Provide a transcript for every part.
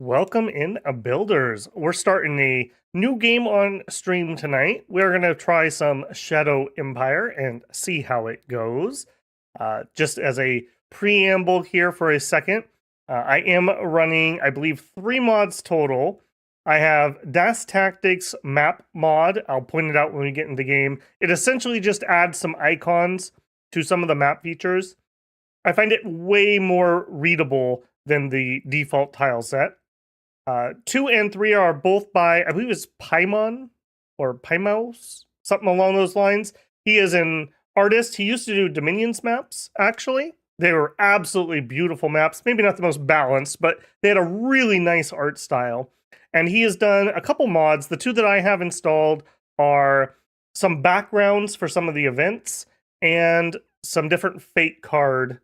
Welcome in, builders. We're starting a new game on stream tonight. We're going to try some Shadow Empire and see how it goes. Just as a preamble here for a second, I am running, I believe, 3 mods total. I have Das Tactics map mod. I'll point it out when we get into the game. It essentially just adds some icons to some of the map features. I find it way more readable than the default tile set. 2 and 3 are both by, I believe it's Paimon or Paimos, something along those lines. He is an artist. He used to do Dominions maps, actually. They were absolutely beautiful maps. Maybe not the most balanced, but they had a really nice art style. And he has done a couple mods. The 2 that I have installed are some backgrounds for some of the events and some different fate card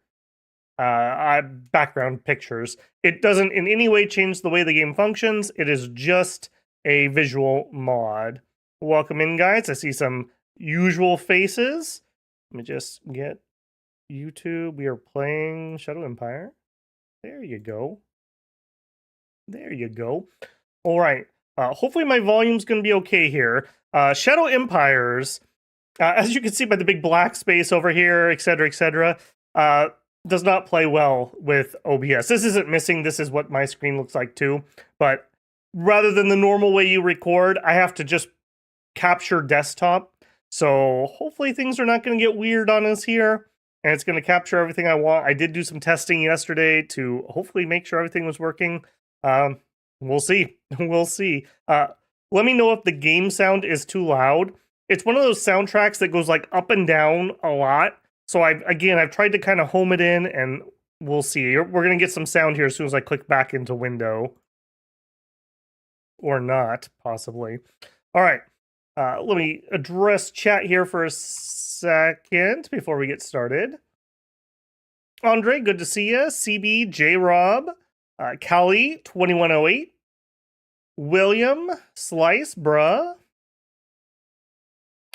background pictures. It doesn't in any way change the way the game functions. It is just a visual mod. Welcome in, guys. I see some usual faces. Let me just get YouTube. We are playing Shadow Empire. There you go. There you go. All right. Hopefully my volume's going to be okay here. Shadow Empires, as you can see by the big black space over here, etc., does not play well with OBS. This isn't missing. This is what my screen looks like too. But rather than the normal way you record, I have to just capture desktop. So hopefully things are not going to get weird on us here. And it's going to capture everything I want. I did do some testing yesterday to hopefully make sure everything was working. We'll see. We'll see. Let me know if the game sound is too loud. It's one of those soundtracks that goes like up and down a lot. So I've tried to kind of home it in, and we'll see. We're going to get some sound here as soon as I click back into window. Or not, possibly. All right. Let me address chat here for a second before we get started. Andre, good to see you. CB, J-Rob, Callie, 2108. William, Slice, bruh.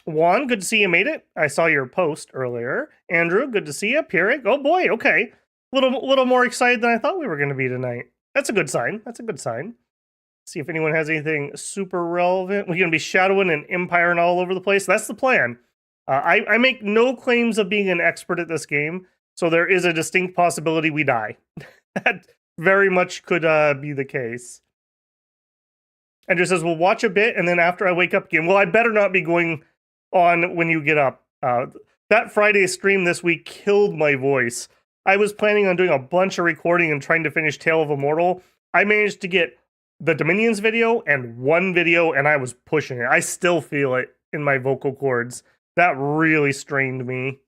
Juan, good to see you made it. I saw your post earlier. Andrew, good to see you. Pierrick, oh boy, okay. Little more excited than I thought we were going to be tonight. That's a good sign. That's a good sign. See if anyone has anything super relevant. We're going to be shadowing an empire and all over the place. That's the plan. I make no claims of being an expert at this game, so there is a distinct possibility we die. That very much could be the case. Andrew says, we'll watch a bit, and then after I wake up again. Well, I better not be going on when you get up. That Friday stream this week killed my voice. I was planning on doing a bunch of recording and trying to finish Tale of Immortal. I managed to get the Dominions video and one video, and I was pushing it. I still feel it in my vocal cords. That really strained me.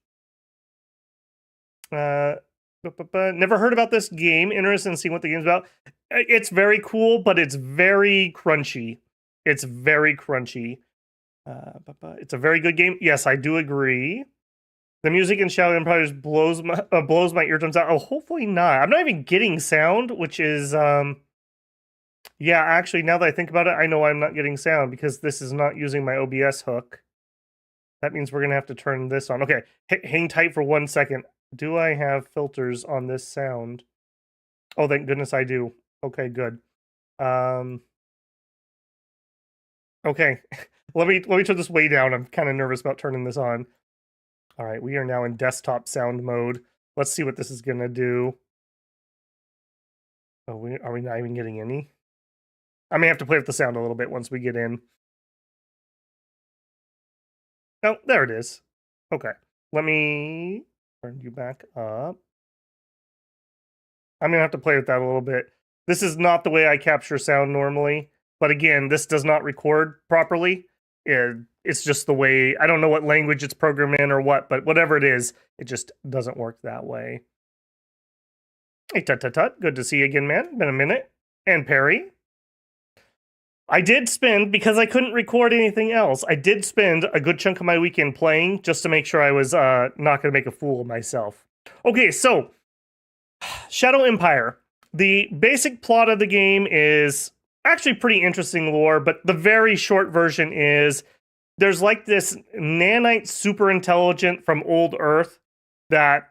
Never heard about this game. Interested in seeing what the game's about. It's very cool, but it's very crunchy. It's very crunchy. It's a very good game. Yes, I do agree. The music in Shadow Empires blows my eardrums out. Oh, hopefully not. I'm not even getting sound, which is yeah, actually, now that I think about it, I know I'm not getting sound because this is not using my OBS hook. That means we're gonna have to turn this on. Okay, hang tight for 1 second. Do I have filters on this sound? Oh, thank goodness I do. Okay, good. Okay, let me turn this way down. I'm kind of nervous about turning this on. All right, we are now in desktop sound mode. Let's see what this is gonna do. Oh, are we not even getting any? I may have to play with the sound a little bit once we get in. Oh, there it is. Okay, let me turn you back up. I'm gonna have to play with that a little bit. This is not the way I capture sound normally. But again, this does not record properly. It's just the way, I don't know what language it's programmed in or what, but whatever it is, it just doesn't work that way. Hey, Tut. Good to see you again, man. Been a minute. And Perry. I did spend, because I couldn't record anything else, I did spend a good chunk of my weekend playing just to make sure I was not going to make a fool of myself. Okay, so, Shadow Empire. The basic plot of the game is actually pretty interesting lore, but the very short version is there's like this nanite super intelligent from old Earth that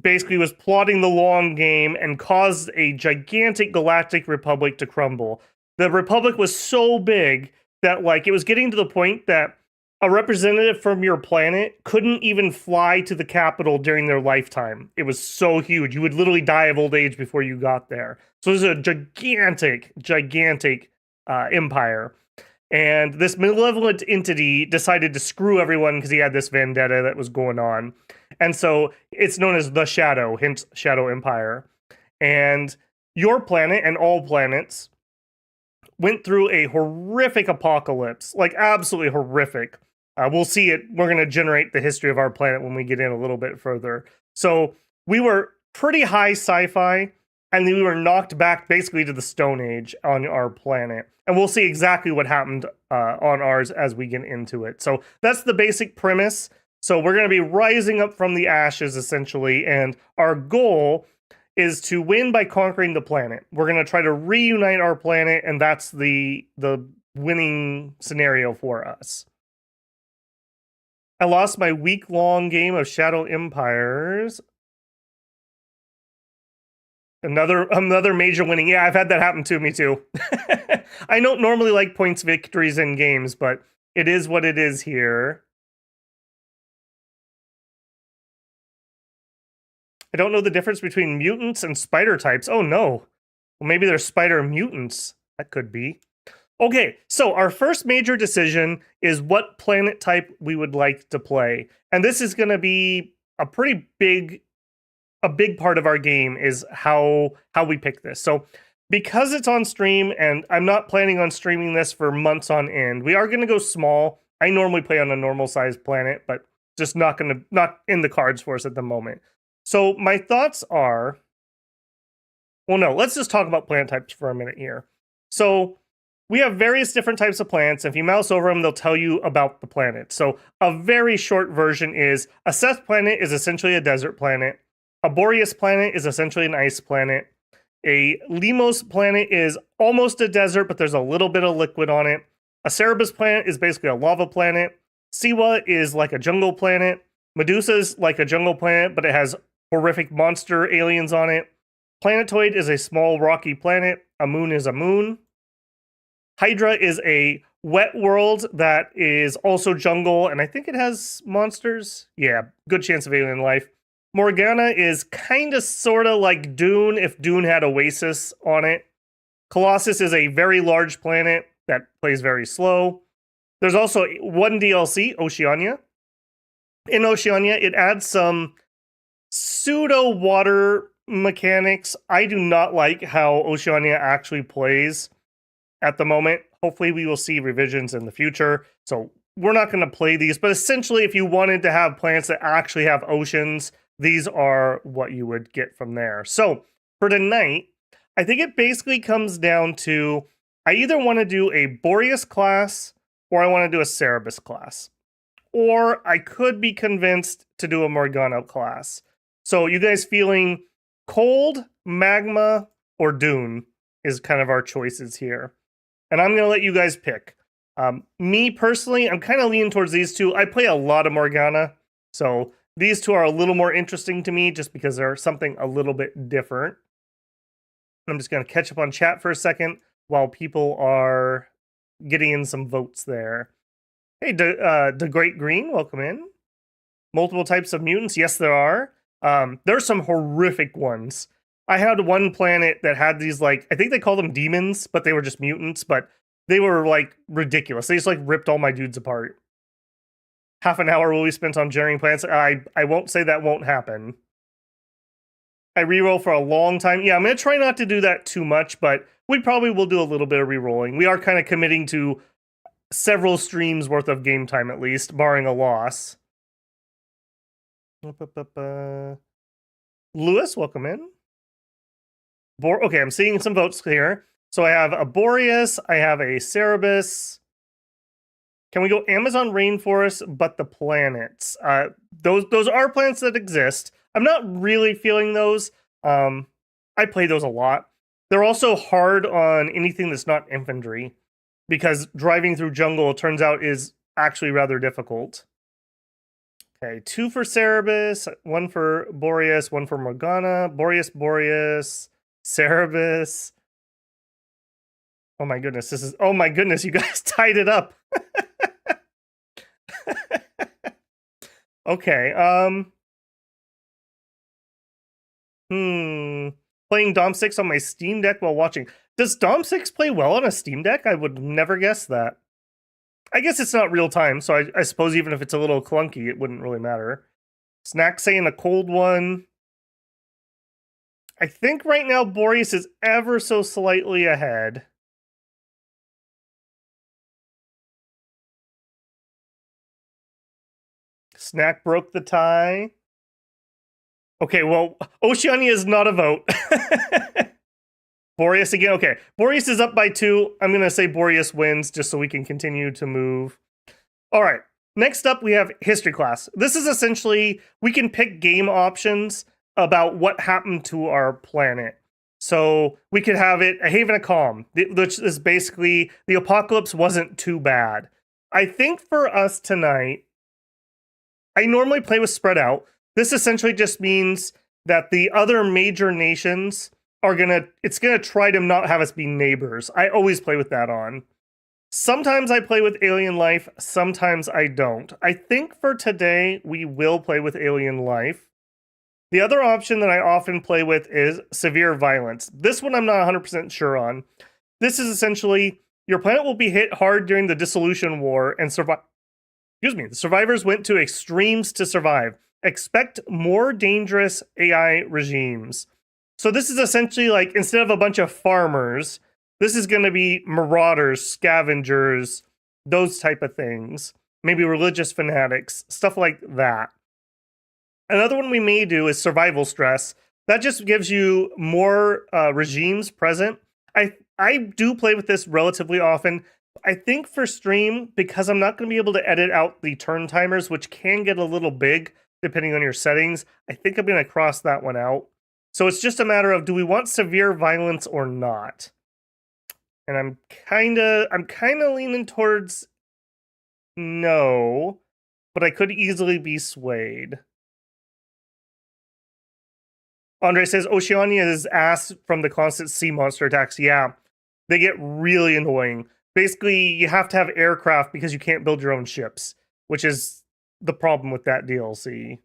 basically was plotting the long game and caused a gigantic galactic republic to crumble. The republic was so big that like it was getting to the point that a representative from your planet couldn't even fly to the capital during their lifetime. It was so huge. You would literally die of old age before you got there. So it was a gigantic, gigantic empire. And this malevolent entity decided to screw everyone because he had this vendetta that was going on. And so it's known as the Shadow, hence Shadow Empire. And your planet and all planets went through a horrific apocalypse, like absolutely horrific. We'll see it. We're going to generate the history of our planet when we get in a little bit further. So we were pretty high sci-fi, and we were knocked back basically to the Stone Age on our planet. And we'll see exactly what happened on ours as we get into it. So that's the basic premise. So we're going to be rising up from the ashes, essentially, and our goal is to win by conquering the planet. We're going to try to reunite our planet, and that's the winning scenario for us. I lost my week-long game of Shadow Empires. Another major winning. Yeah, I've had that happen to me too. I don't normally like points victories in games, but it is what it is here. I don't know the difference between mutants and spider types. Oh no. Well, maybe they're spider mutants. That could be. Okay, so our first major decision is what planet type we would like to play. And this is going to be a pretty big part of our game is how we pick this. So because it's on stream and I'm not planning on streaming this for months on end, we are going to go small. I normally play on a normal sized planet, but just not in the cards for us at the moment. So my thoughts are, well, no, let's just talk about plant types for a minute here. So we have various different types of plants. If you mouse over them, they'll tell you about the planet. So a very short version is a Seth planet is essentially a desert planet. A Boreas planet is essentially an ice planet. A Limos planet is almost a desert, but there's a little bit of liquid on it. A Cerebus planet is basically a lava planet. Siwa is like a jungle planet. Medusa is like a jungle planet, but it has horrific monster aliens on it. Planetoid is a small rocky planet. A moon is a moon. Hydra is a wet world that is also jungle, and I think it has monsters. Yeah, good chance of alien life. Morgana is kind of sort of like Dune if Dune had Oasis on it. Colossus is a very large planet that plays very slow. There's also one DLC, Oceania. In Oceania, it adds some pseudo water mechanics. I do not like how Oceania actually plays at the moment. Hopefully we will see revisions in the future. So we're not going to play these, but essentially if you wanted to have planets that actually have oceans, these are what you would get from there. So for tonight, I think it basically comes down to, I either want to do a Boreas class or I want to do a Cerebus class. Or I could be convinced to do a Morgana class. So you guys feeling cold, magma, or dune is kind of our choices here. And I'm going to let you guys pick. Me personally, I'm kind of leaning towards these two. I play a lot of Morgana. So these two are a little more interesting to me just because they're something a little bit different. I'm just going to catch up on chat for a second while people are getting in some votes there. Hey, the Great Green, welcome in. Multiple types of mutants. Yes, there are. There's some horrific ones. I had one planet that had these, like, I think they call them demons, but they were just mutants, but they were, like, ridiculous. They just, like, ripped all my dudes apart. Half an hour will be spent on generating plants. I won't say that won't happen. I reroll for a long time. Yeah, I'm going to try not to do that too much, but we probably will do a little bit of rerolling. We are kind of committing to several streams worth of game time, at least, barring a loss. Lewis, welcome in. Okay, I'm seeing some votes here. So I have a Boreas, I have a Cerebus. Can we go Amazon rainforest, but the planets? Those are planets that exist. I'm not really feeling those. I play those a lot. They're also hard on anything that's not infantry, because driving through jungle, it turns out, is actually rather difficult. Okay, 2 for Cerebus, 1 for Boreas, 1 for Morgana. Boreas, Cerebus. Oh my goodness, oh my goodness, you guys tied it up. Okay, playing Dom 6 on my Steam Deck while watching. Does Dom 6 play well on a Steam Deck? I would never guess that. I guess it's not real time, so I suppose even if it's a little clunky, it wouldn't really matter. Snack saying a cold one. I think right now Boreas is ever so slightly ahead. Snack broke the tie. Okay, well, Oceania is not a vote. Boreas again. Okay, Boreas is up by 2. I'm going to say Boreas wins just so we can continue to move. All right, next up we have history class. This is essentially, we can pick game options about what happened to our planet. So we could have it a haven of calm, which is basically the apocalypse wasn't too bad. I think for us tonight, I normally play with spread out. This essentially just means that the other major nations are it's gonna try to not have us be neighbors. I always play with that on. Sometimes I play with alien life, sometimes I don't. I think for today, we will play with alien life. The other option that I often play with is severe violence. This one I'm not 100% sure on. This is essentially, your planet will be hit hard during the dissolution war and the survivors went to extremes to survive. Expect more dangerous AI regimes. So this is essentially like, instead of a bunch of farmers, this is going to be marauders, scavengers, those type of things. Maybe religious fanatics, stuff like that. Another one we may do is survival stress. That just gives you more regimes present. I do play with this relatively often. I think for stream, because I'm not going to be able to edit out the turn timers, which can get a little big depending on your settings, I think I'm going to cross that one out. So it's just a matter of, do we want severe violence or not? And I'm kind of leaning towards no, but I could easily be swayed. Andre says Oceania is ass from the constant sea monster attacks. Yeah, they get really annoying. Basically, you have to have aircraft because you can't build your own ships, which is the problem with that DLC.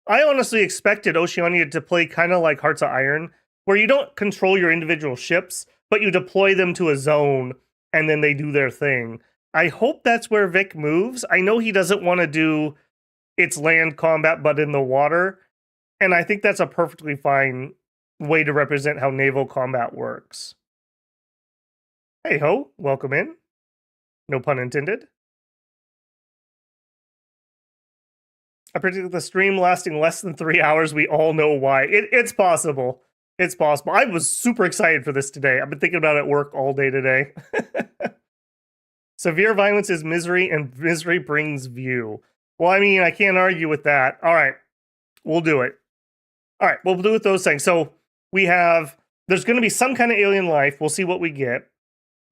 I honestly expected Oceania to play kind of like Hearts of Iron, where you don't control your individual ships, but you deploy them to a zone, and then they do their thing. I hope that's where Vic moves. I know he doesn't want to do its land combat, but in the water, and I think that's a perfectly fine way to represent how naval combat works. Hey ho, welcome in. No pun intended. I predict the stream lasting less than 3 hours. We all know why. It's possible. It's possible. I was super excited for this today. I've been thinking about it at work all day today. Severe violence is misery, and misery brings view. Well, I mean, I can't argue with that. All right, we'll do it. All right, we'll do with those things. So we have, there's going to be some kind of alien life. We'll see what we get.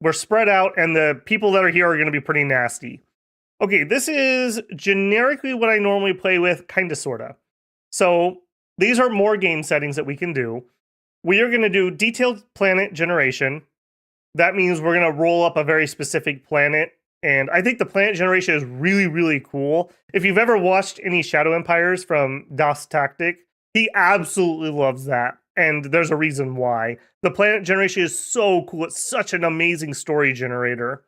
We're spread out, and the people that are here are going to be pretty nasty. Okay, this is generically what I normally play with, kind of, sort of. So these are more game settings that we can do. We are going to do detailed planet generation. That means we're going to roll up a very specific planet. And I think the planet generation is really, really cool. If you've ever watched any Shadow Empires from Das Tactic, he absolutely loves that. And there's a reason why. The planet generation is so cool. It's such an amazing story generator.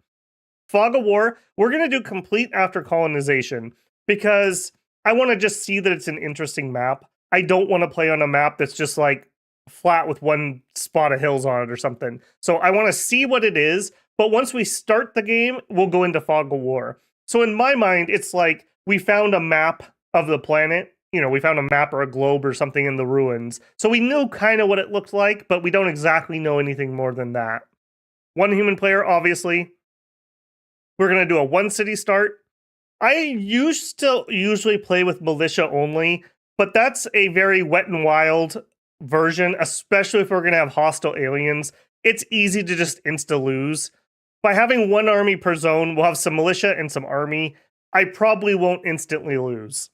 Fog of War, we're going to do complete after colonization because I want to just see that it's an interesting map. I don't want to play on a map that's just like flat with one spot of hills on it or something. So I want to see what it is, but once we start the game, we'll go into Fog of War. So in my mind, it's like we found a map of the planet. You know, we found a map or a globe or something in the ruins. So we knew kind of what it looked like, but we don't exactly know anything more than that. One human player, obviously. We're going to do a one city start. I used to usually play with militia only, but that's a very wet and wild version, especially if we're going to have hostile aliens. It's easy to just insta-lose. By having one army per zone, we'll have some militia and some army. I probably won't instantly lose.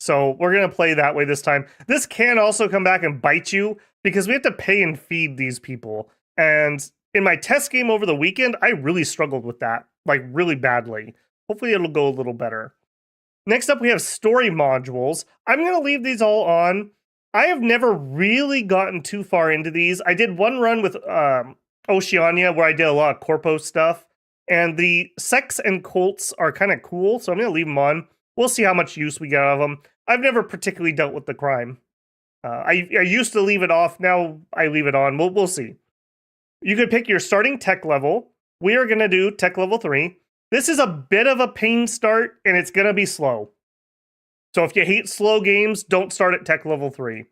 So we're going to play that way this time. This can also come back and bite you because we have to pay and feed these people. And in my test game over the weekend, I really struggled with that, like really badly. Hopefully it'll go a little better. Next up, we have story modules. I'm going to leave these all on. I have never really gotten too far into these. I did one run with Oceania where I did a lot of corpo stuff. And the sex and cults are kind of cool, so I'm going to leave them on. We'll see how much use we get out of them. I've never particularly dealt with the crime. I used to leave it off. Now I leave it on. We'll see. You could pick your starting tech level. We are going to do tech level 3. This is a bit of a pain start, and it's going to be slow. So if you hate slow games, don't start at tech level 3.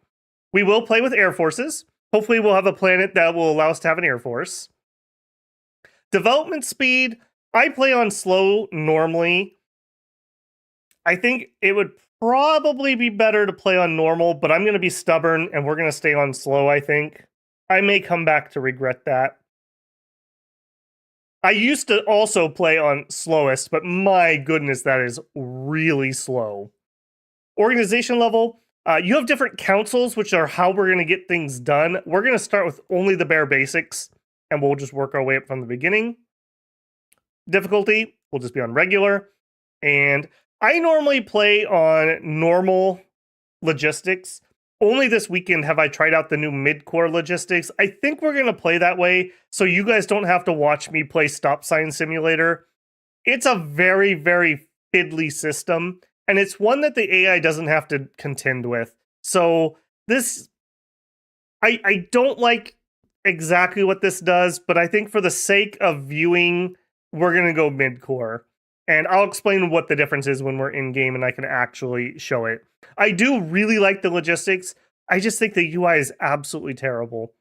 We will play with air forces. Hopefully we'll have a planet that will allow us to have an air force. Development speed, I play on slow normally. I think it would probably be better to play on normal, but I'm going to be stubborn and we're going to stay on slow, I think. I may come back to regret that. I used to also play on slowest, but my goodness, that is really slow. Organization level, you have different councils, which are how we're going to get things done. We're going to start with only the bare basics, and we'll just work our way up from the beginning. Difficulty will just be on regular. And I normally play on normal logistics. Only this weekend have I tried out the new mid-core logistics. I think we're going to play that way so you guys don't have to watch me play Stop Sign Simulator. It's a very, very fiddly system, and it's one that the AI doesn't have to contend with. So this, I don't like exactly what this does, but I think for the sake of viewing, we're going to go mid-core. And I'll explain what the difference is when we're in-game and I can actually show it. I do really like the logistics. I just think the UI is absolutely terrible.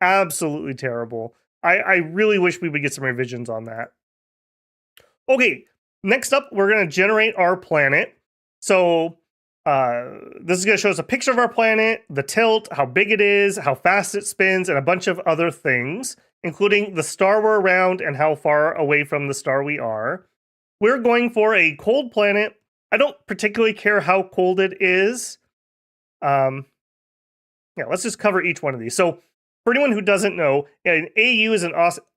Absolutely terrible. I really wish we would get some revisions on that. Okay, next up, we're going to generate our planet. So this is going to show us a picture of our planet, the tilt, how big it is, how fast it spins, and a bunch of other things, including the star we're around and how far away from the star we are. We're going for a cold planet. I don't particularly care how cold it is. Yeah, let's just cover each one of these. So for anyone who doesn't know, an AU is an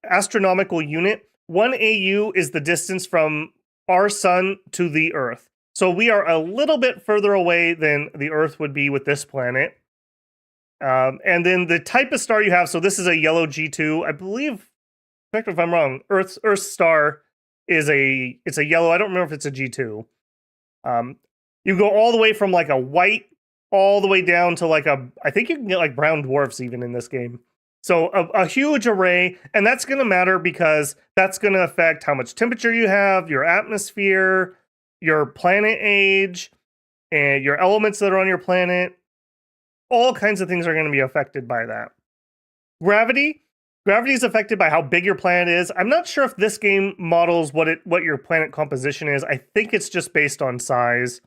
astronomical unit. 1 AU is the distance from our sun to the Earth. So we are a little bit further away than the Earth would be with this planet. And then the type of star you have, so this is a yellow G2. I believe, correct me if I'm wrong, Earth's star is it's a yellow. I don't remember if it's a G2. You go all the way from like a white all the way down to like I think you can get like brown dwarfs even in this game. So a huge array, and that's going to matter because that's going to affect how much temperature you have, your atmosphere, your planet age, and your elements that are on your planet. All kinds of things are going to be affected by that. Gravity is affected by how big your planet is. I'm not sure if this game models what your planet composition is. I think it's just based on size.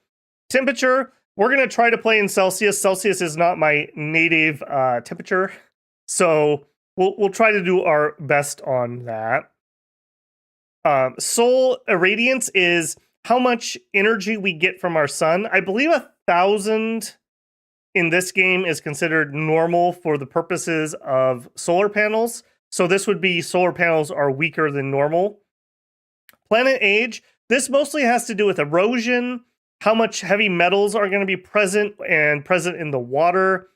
Temperature, we're going to try to play in Celsius. Celsius is not my native temperature, so we'll try to do our best on that. Soul irradiance is how much energy we get from our sun. I believe 1,000 in this game is considered normal for the purposes of solar panels. So this would be solar panels are weaker than normal. Planet age, this mostly has to do with erosion, how much heavy metals are going to be present in the water,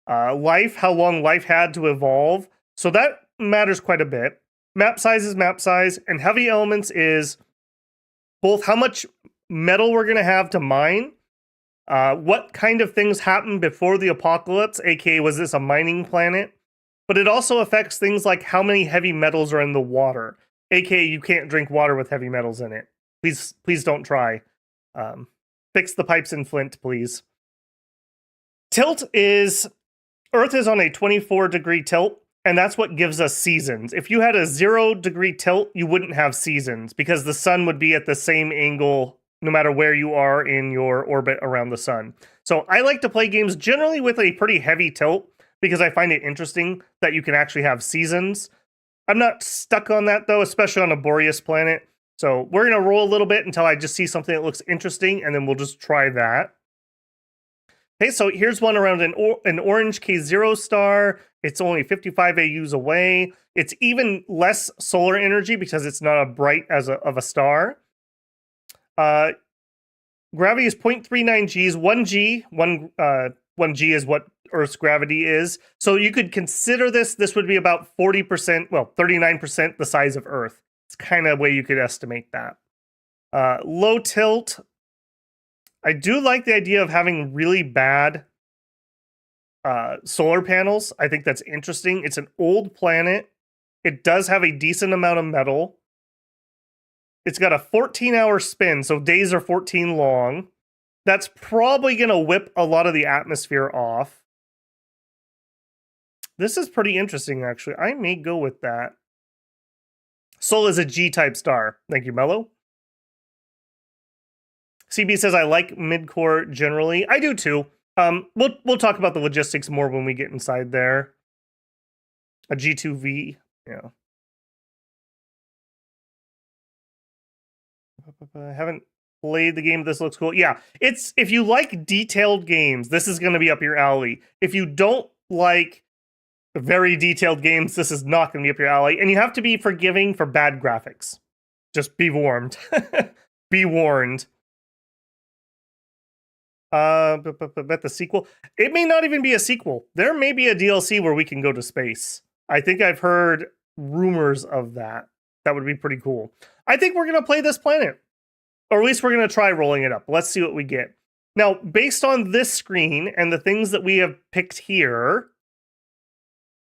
life, how long life had to evolve. So that matters quite a bit. Map size is map size, and heavy elements is both how much metal we're going to have to mine, what kind of things happened before the apocalypse, aka was this a mining planet? But it also affects things like how many heavy metals are in the water, aka you can't drink water with heavy metals in it. Please don't try. Fix the pipes in Flint, please. Tilt is, Earth is on a 24-degree tilt, and that's what gives us seasons. If you had a 0-degree tilt, you wouldn't have seasons because the sun would be at the same angle no matter where you are in your orbit around the sun. So I like to play games generally with a pretty heavy tilt because I find it interesting that you can actually have seasons. I'm not stuck on that though, especially on a Boreas planet. So we're going to roll a little bit until I just see something that looks interesting, and then we'll just try that. Okay, so here's one around an orange K0 star. It's only 55 AUs away. It's even less solar energy because it's not as bright of a star. Gravity is 0.39 Gs. 1 G is what Earth's gravity is. So you could consider this would be about 40%, well, 39% the size of Earth. It's kind of a way you could estimate that. Low tilt. I do like the idea of having really bad solar panels. I think that's interesting. It's an old planet. It does have a decent amount of metal. It's got a 14-hour spin, so days are 14 long. That's probably going to whip a lot of the atmosphere off. This is pretty interesting, actually. I may go with that. Sol is a G-type star. Thank you, Mello. CB says, I like mid-core generally. I do, too. We'll talk about the logistics more when we get inside there. A G2V, yeah. I haven't played the game. This looks cool. Yeah, it's if you like detailed games, this is going to be up your alley. If you don't like very detailed games, this is not going to be up your alley. And you have to be forgiving for bad graphics. Just be warned. Be warned. But the sequel, it may not even be a sequel. There may be a DLC where we can go to space. I think I've heard rumors of that. That would be pretty cool. I think we're going to play this planet. Or at least we're going to try rolling it up. Let's see what we get. Now, based on this screen and the things that we have picked here,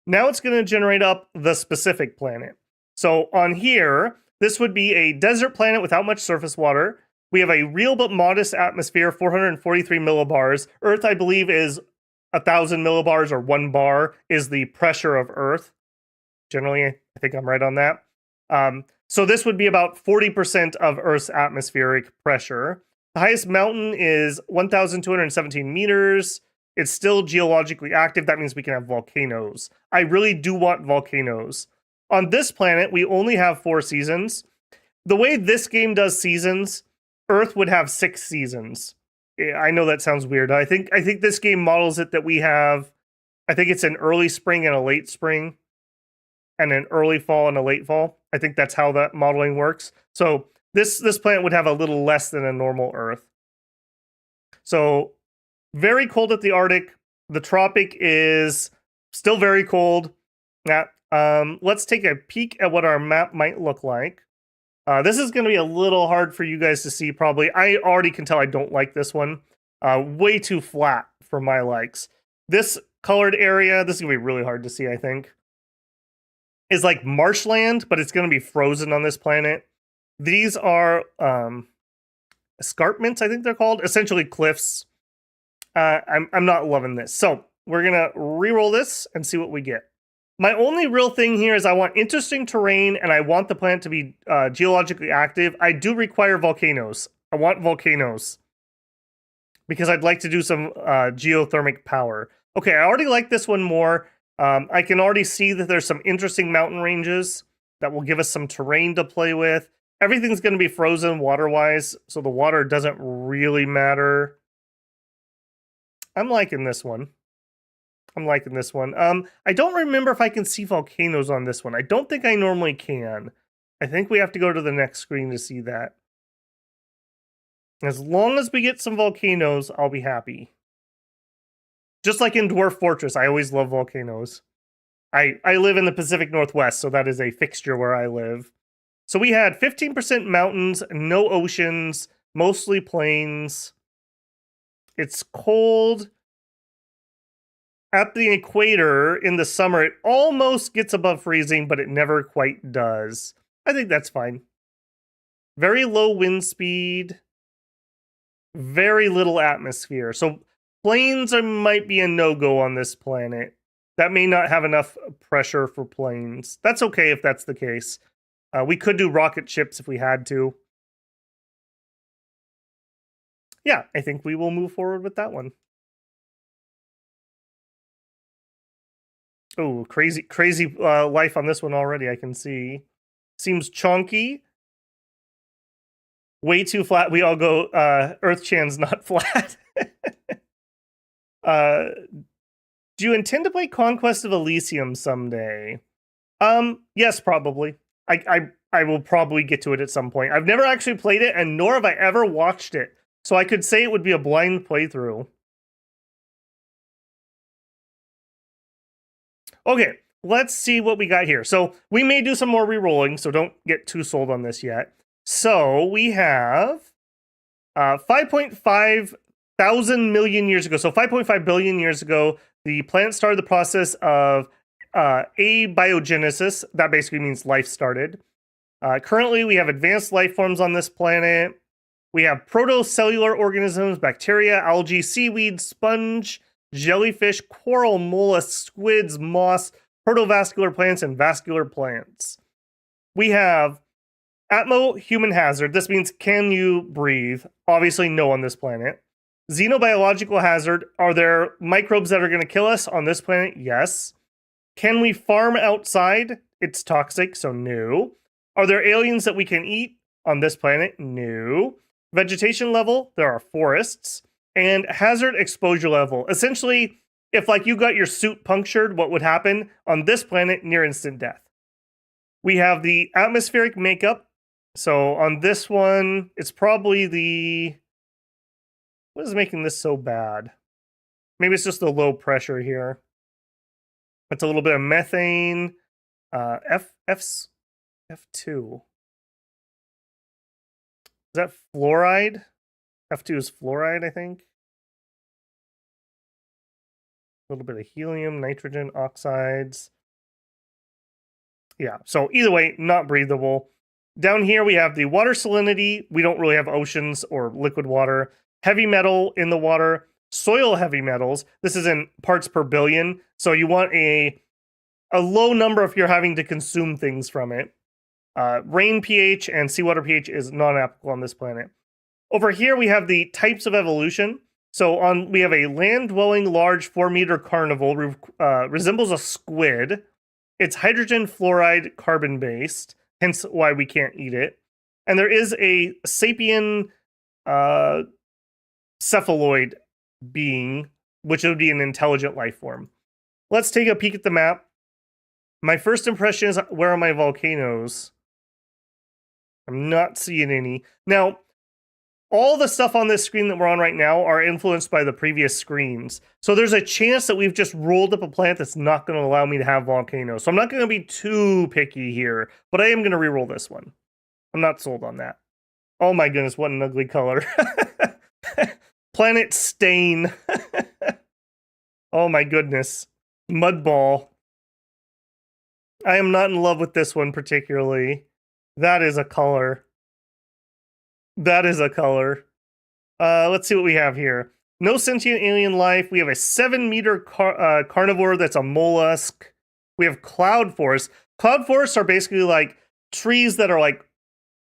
now it's going to generate up the specific planet. So on here, this would be a desert planet without much surface water. We have a real but modest atmosphere, 443 millibars. Earth, I believe, is 1,000 millibars, or 1 bar is the pressure of Earth. Generally, I think I'm right on that. So this would be about 40% of Earth's atmospheric pressure. The highest mountain is 1,217 meters. It's still geologically active. That means we can have volcanoes. I really do want volcanoes. On this planet, we only have 4 seasons. The way this game does seasons, Earth would have 6 seasons. I know that sounds weird. I think this game models it that we have, I think it's an early spring and a late spring, and an early fall and a late fall. I think that's how that modeling works. So this planet would have a little less than a normal Earth. So very cold at the Arctic. The tropic is still very cold. Now, let's take a peek at what our map might look like. This is going to be a little hard for you guys to see, probably. I already can tell I don't like this one. Way too flat for my likes. This colored area, this is going to be really hard to see, I think, is like marshland, but it's going to be frozen on this planet. These are escarpments, I think they're called. Essentially cliffs. I'm not loving this. So we're going to re-roll this and see what we get. My only real thing here is I want interesting terrain, and I want the planet to be geologically active. I do require volcanoes. I want volcanoes, because I'd like to do some geothermic power. Okay, I already like this one more. I can already see that there's some interesting mountain ranges that will give us some terrain to play with. Everything's going to be frozen water-wise, so the water doesn't really matter. I'm liking this one. I don't remember if I can see volcanoes on this one. I don't think I normally can. I think we have to go to the next screen to see that. As long as we get some volcanoes, I'll be happy. Just like in Dwarf Fortress, I always love volcanoes. I live in the Pacific Northwest, so that is a fixture where I live. So we had 15% mountains, no oceans, mostly plains. It's cold. At the equator in the summer, it almost gets above freezing, but it never quite does. I think that's fine. Very low wind speed. Very little atmosphere. So planes might be a no-go on this planet. That may not have enough pressure for planes. That's okay if that's the case. We could do rocket ships if we had to. Yeah, I think we will move forward with that one. Oh, crazy life on this one already, I can see. Seems chunky. Way too flat. We all go, Earth-chan's not flat. Do you intend to play Conquest of Elysium someday? Yes, probably. I will probably get to it at some point. I've never actually played it, and nor have I ever watched it. So I could say it would be a blind playthrough. Okay, let's see what we got here. So we may do some more re-rolling, so don't get too sold on this yet. So we have 5.5 thousand million years ago, so 5.5 billion years ago, the planet started the process of abiogenesis. That basically means life started. Currently, we have advanced life forms on this planet. We have protocellular organisms, bacteria, algae, seaweed, sponge, jellyfish, coral, mollusks, squids, moss, protovascular plants, and vascular plants. We have atmo human hazard. This means, can you breathe? Obviously, no on this planet. Xenobiological hazard. Are there microbes that are going to kill us on this planet? Yes. Can we farm outside? It's toxic, so no. Are there aliens that we can eat on this planet? No. Vegetation level, there are forests. And hazard exposure level. Essentially, if like you got your suit punctured, what would happen on this planet? Near instant death. We have the atmospheric makeup. So on this one, it's probably the... What is making this so bad? Maybe it's just the low pressure here. It's a little bit of methane. F2. Is that fluoride? F2 is fluoride, I think. A little bit of helium, nitrogen, oxides. Yeah, so either way, not breathable. Down here, we have the water salinity. We don't really have oceans or liquid water. Heavy metal in the water. Soil heavy metals. This is in parts per billion. So you want a low number if you're having to consume things from it. Rain pH and seawater pH is non-applicable on this planet. Over here, we have the types of evolution. So we have a land-dwelling large 4-meter carnivore, resembles a squid. It's hydrogen fluoride carbon-based, hence why we can't eat it. And there is a sapien cephaloid being, which would be an intelligent life form. Let's take a peek at the map. My first impression is, where are my volcanoes? I'm not seeing any. Now, all the stuff on this screen that we're on right now are influenced by the previous screens. So there's a chance that we've just rolled up a planet that's not going to allow me to have volcanoes. So I'm not going to be too picky here, but I am going to reroll this one. I'm not sold on that. Oh my goodness, what an ugly color. Planet stain. Oh my goodness. Mudball. I am not in love with this one particularly. That is a color. That is a color. Let's see what we have here. No sentient alien life. We have a 7-meter carnivore that's a mollusk. We have cloud forests. Cloud forests are basically like trees that are like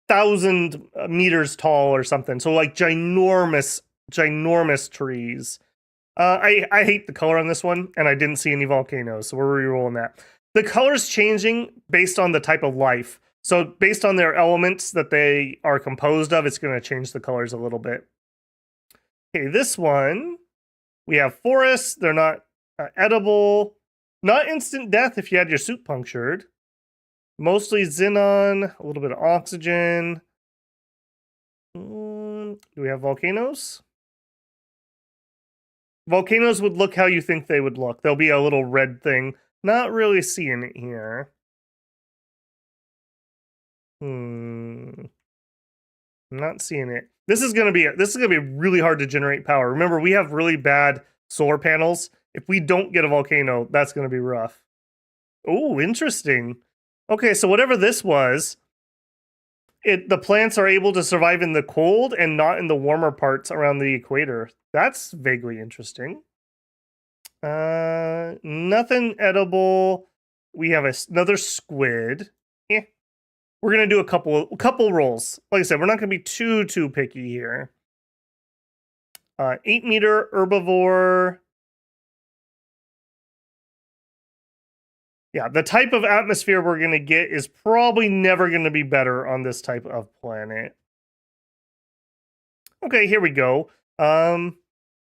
1,000 meters tall or something. So like ginormous trees. I hate the color on this one, and I didn't see any volcanoes, so we're re-rolling that. The color's changing based on the type of life. So based on their elements that they are composed of, it's going to change the colors a little bit. Okay, this one, we have forests. They're not edible. Not instant death if you had your suit punctured. Mostly xenon, a little bit of oxygen. Do we have volcanoes? Volcanoes would look how you think they would look. There'll be a little red thing. Not really seeing it here. I'm not seeing it. This is gonna be really hard to generate power. Remember, we have really bad solar panels. If we don't get a volcano, that's gonna be rough. Oh, interesting. Okay, so whatever this was, the plants are able to survive in the cold and not in the warmer parts around the equator. That's vaguely interesting. Nothing edible. We have another squid. We're gonna do a couple rolls. Like I said, we're not gonna be too picky here. 8-meter herbivore. Yeah, the type of atmosphere we're gonna get is probably never gonna be better on this type of planet. Okay, here we go.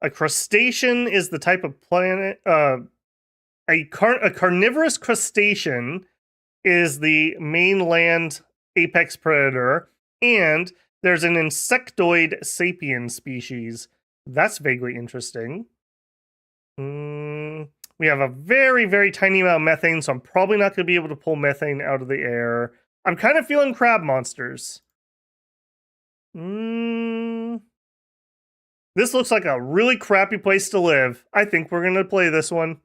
A crustacean is the type of planet. A carnivorous crustacean is the mainland apex predator, and there's an insectoid sapien species. That's vaguely interesting. We have a very, very tiny amount of methane, so I'm probably not going to be able to pull methane out of the air. I'm kind of feeling crab monsters. This looks like a really crappy place to live. I think we're going to play this one.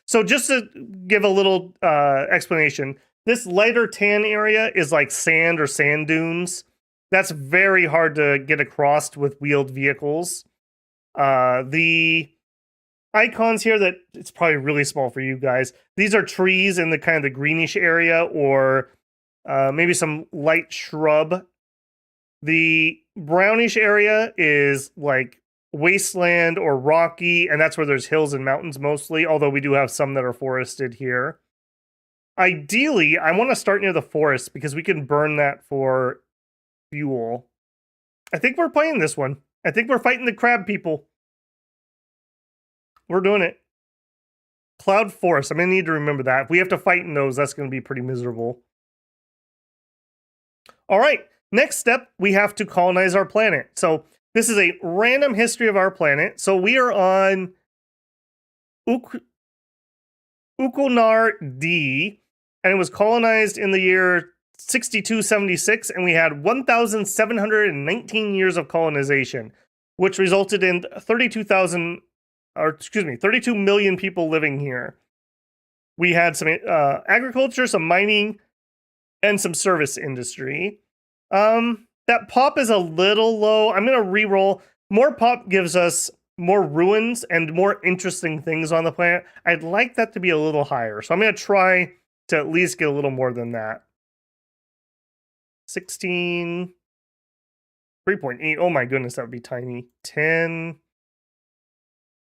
So just to give a little explanation, this lighter tan area is like sand or sand dunes. That's very hard to get across with wheeled vehicles. The icons here, that it's probably really small for you guys. These are trees in the kind of the greenish area, or maybe some light shrub. The brownish area is like wasteland or rocky, and that's where there's hills and mountains mostly, although we do have some that are forested here. Ideally, I want to start near the forest because we can burn that for fuel. I think we're playing this one. I think we're fighting the crab people. We're doing it. Cloud Forest. I'm going to need to remember that. If we have to fight in those, that's going to be pretty miserable. All right. Next step, we have to colonize our planet. So this is a random history of our planet. So we are on Ukunar D, and it was colonized in the year 6276, and we had 1,719 years of colonization, which resulted in 32 million people living here. We had some agriculture, some mining, and some service industry. That pop is a little low. I'm going to re-roll. More pop gives us more ruins and more interesting things on the planet. I'd like that to be a little higher. So I'm going to try to at least get a little more than that. 16. 3.8. Oh my goodness, that would be tiny. 10.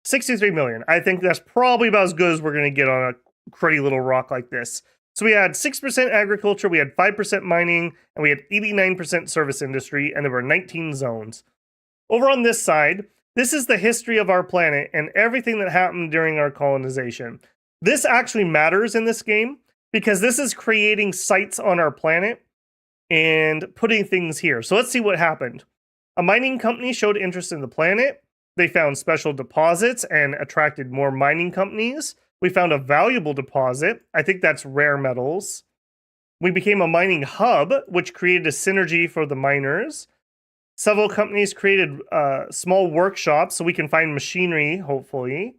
63 million. I think that's probably about as good as we're going to get on a cruddy little rock like this. So we had 6% agriculture, we had 5% mining, and we had 89% service industry, and there were 19 zones. Over on this side, this is the history of our planet and everything that happened during our colonization. This actually matters in this game because this is creating sites on our planet and putting things here. So let's see what happened. A mining company showed interest in the planet. They found special deposits and attracted more mining companies. We found a valuable deposit. I think that's rare metals. We became a mining hub, which created a synergy for the miners. Several companies created small workshops so we can find machinery, hopefully.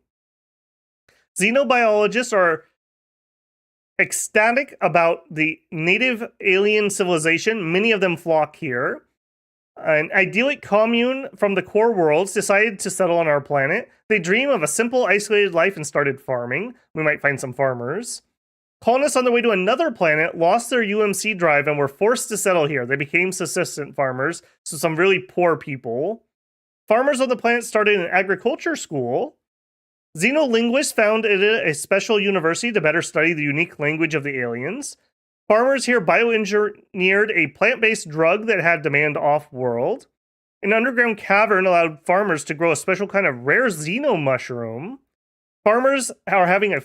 Xenobiologists are ecstatic about the native alien civilization. Many of them flock here. An idyllic commune from the core worlds decided to settle on our planet. They dream of a simple, isolated life and started farming. We might find some farmers. Colonists on their way to another planet lost their UMC drive and were forced to settle here. They became subsistence farmers, so some really poor people. Farmers on the planet started an agriculture school. Xenolinguists founded a special university to better study the unique language of the aliens. Farmers here bioengineered a plant-based drug that had demand off-world. An underground cavern allowed farmers to grow a special kind of rare xeno mushroom. Farmers are having a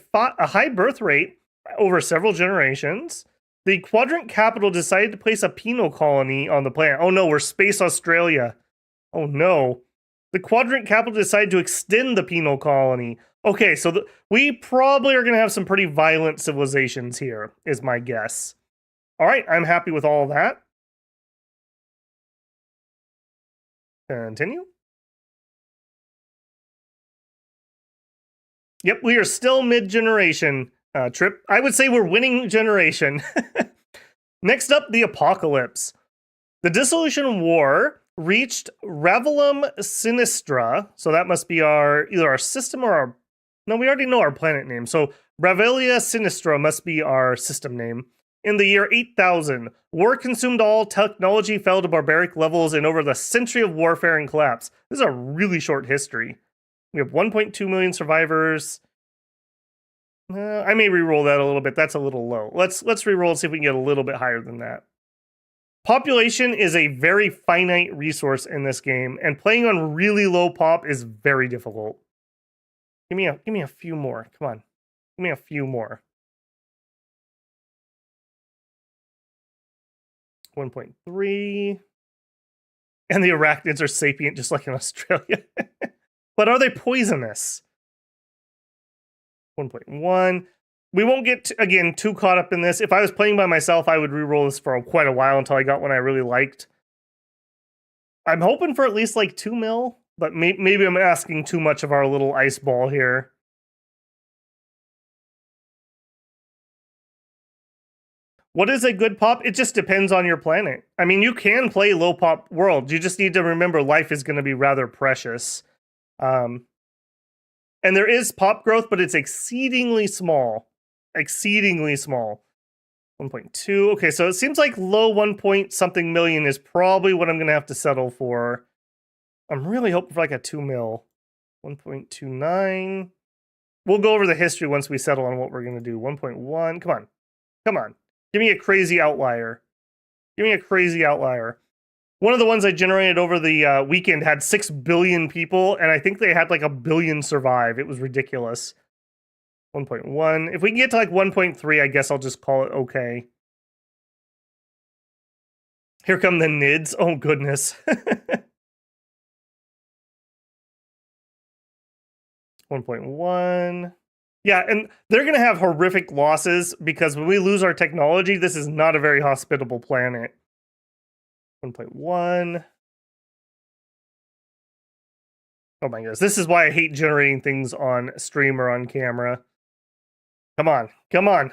high birth rate over several generations. The quadrant capital decided to place a penal colony on the planet. Oh no, we're Space Australia. Oh no. The quadrant capital decided to extend the penal colony. Okay, so we probably are going to have some pretty violent civilizations here, is my guess. All right, I'm happy with all of that. Continue. Yep, we are still mid-generation, Trip. I would say we're winning generation. Next up, the apocalypse. The dissolution war reached Ravelum Sinistra, so that must be either our system or our... No, we already know our planet name, so Ravelia Sinistra must be our system name. In the year 8000, war consumed all, technology fell to barbaric levels, and over the century of warfare and collapse. This is a really short history. We have 1.2 million survivors. I may re-roll that a little bit. That's a little low. Let's re-roll and see if we can get a little bit higher than that. Population is a very finite resource in this game, and playing on really low pop is very difficult. Give me a few more. Come on. Give me a few more. 1.3. And the arachnids are sapient just like in Australia. But are they poisonous? 1.1. We won't get, again, too caught up in this. If I was playing by myself, I would re-roll this for quite a while until I got one I really liked. I'm hoping for at least like 2 mil, but maybe I'm asking too much of our little ice ball here. What is a good pop? It just depends on your planet. I mean, you can play low pop worlds. You just need to remember life is going to be rather precious. And there is pop growth, but it's exceedingly small. Exceedingly small. 1.2. Okay, so it seems like low 1 point something million is probably what I'm going to have to settle for. I'm really hoping for like a 2 mil. 1.29. We'll go over the history once we settle on what we're going to do. 1.1. Come on. Come on. Give me a crazy outlier. Give me a crazy outlier. One of the ones I generated over the weekend had 6 billion people, and I think they had like 1 billion survive. It was ridiculous. 1.1. If we can get to like 1.3, I guess I'll just call it okay. Here come the NIDs. Oh, goodness. 1.1. Yeah, and they're going to have horrific losses because when we lose our technology, this is not a very hospitable planet. 1.1. Oh my goodness. This is why I hate generating things on stream or on camera. Come on. Come on.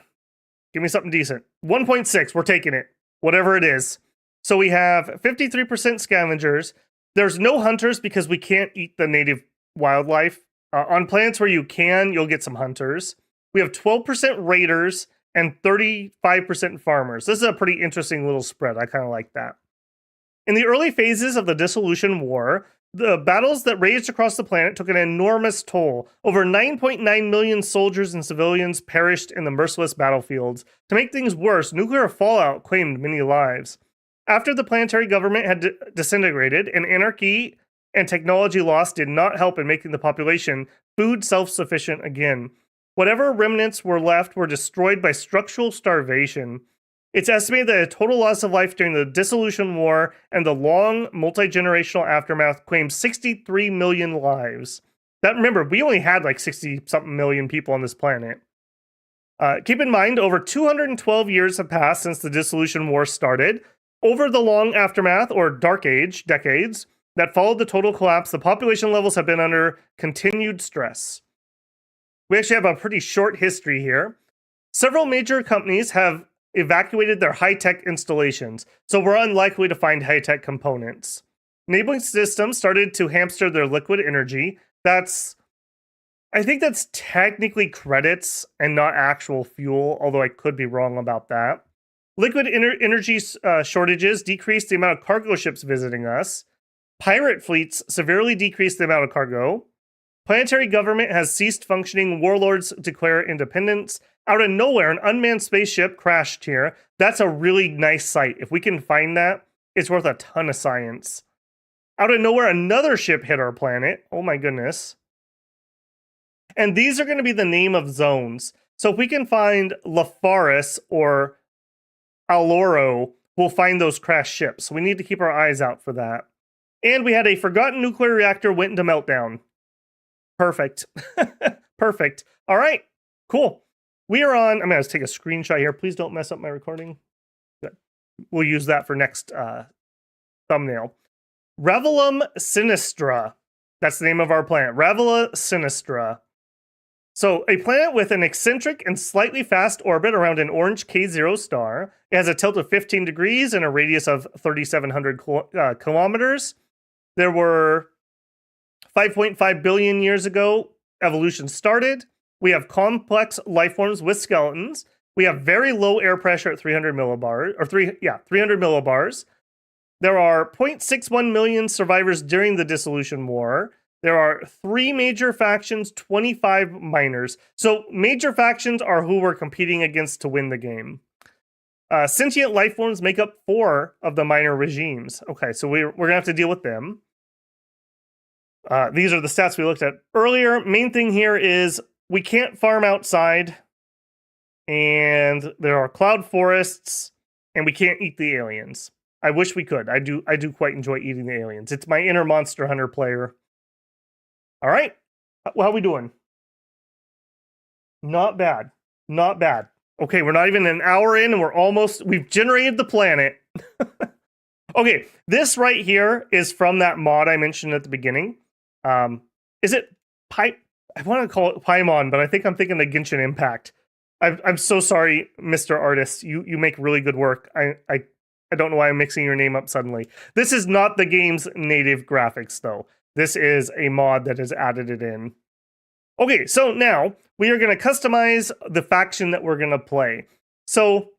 Give me something decent. 1.6. We're taking it. Whatever it is. So we have 53% scavengers. There's no hunters because we can't eat the native wildlife. On planets where you can, you'll get some hunters. We have 12% raiders and 35% farmers. This is a pretty interesting little spread. I kind of like that. In the early phases of the Dissolution War, the battles that raged across the planet took an enormous toll. Over 9.9 million soldiers and civilians perished in the merciless battlefields. To make things worse, nuclear fallout claimed many lives. After the planetary government had disintegrated, and anarchy and technology loss did not help in making the population food self-sufficient again. Whatever remnants were left were destroyed by structural starvation. It's estimated that a total loss of life during the Dissolution War and the long multi-generational aftermath claimed 63 million lives. That, remember, we only had like 60-something million people on this planet. Keep in mind, over 212 years have passed since the Dissolution War started. Over the long aftermath, or Dark Age, decades, that followed the total collapse, the population levels have been under continued stress. We actually have a pretty short history here. Several major companies have evacuated their high-tech installations, so we're unlikely to find high-tech components. Enabling systems started to hamster their liquid energy. I think that's technically credits and not actual fuel, although I could be wrong about that. Liquid energy shortages decreased the amount of cargo ships visiting us. Pirate fleets severely decreased the amount of cargo. Planetary government has ceased functioning. Warlords declare independence. Out of nowhere, an unmanned spaceship crashed here. That's a really nice sight. If we can find that, it's worth a ton of science. Out of nowhere, another ship hit our planet. Oh my goodness. And these are going to be the name of zones. So if we can find Lafaris or Aloro, we'll find those crashed ships. So we need to keep our eyes out for that. And we had a forgotten nuclear reactor went into meltdown. Perfect. Perfect. All right. Cool. We are on. I'm going to take a screenshot here. Please don't mess up my recording. Good. We'll use that for next thumbnail. Revelum Sinistra. That's the name of our planet. Revela Sinistra. So a planet with an eccentric and slightly fast orbit around an orange K0 star. It has a tilt of 15 degrees and a radius of 3,700 kilometers. There were 5.5 billion years ago, evolution started. We have complex life forms with skeletons. We have very low air pressure at 300 millibars, 300 millibars. There are 0.61 million survivors during the Dissolution War. There are 3 major factions, 25 minors. So major factions are who we're competing against to win the game. Sentient life forms make up 4 of the minor regimes. Okay, so we're going to have to deal with them. These are the stats we looked at earlier. Main thing here is we can't farm outside, and there are cloud forests, and we can't eat the aliens. I wish we could. I do quite enjoy eating the aliens. It's my inner Monster Hunter player. All right. How we doing? Not bad. Not bad. Okay, we're not even an hour in, and we've generated the planet. Okay, this right here is from that mod I mentioned at the beginning. Is it I want to call it Paimon, but I think I'm thinking of Genshin Impact. I'm so sorry, Mr. Artist. You make really good work. I don't know why I'm mixing your name up suddenly. This is not the game's native graphics, though. This is a mod that has added it in. Okay, so now we are going to customize the faction that we're going to play. So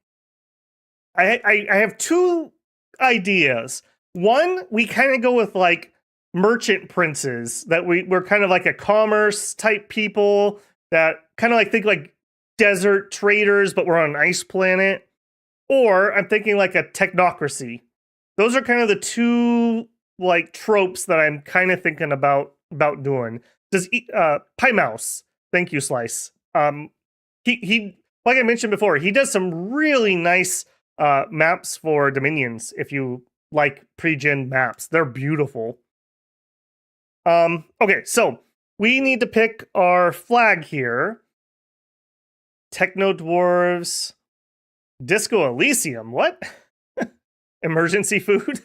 I have 2 ideas. One, we kind of go with like merchant princes, that we're kind of like a commerce type people that kind of like think like desert traders, but we're on an ice planet. Or I'm thinking like a technocracy. Those are kind of the 2 like tropes that I'm kind of thinking about doing. Does Pie Mouse? Thank you, Slice. He like I mentioned before, he does some really nice maps for Dominions. If you like pre-gen maps, they're beautiful. Okay, so we need to pick our flag here. Techno Dwarves. Disco Elysium, what? Emergency food?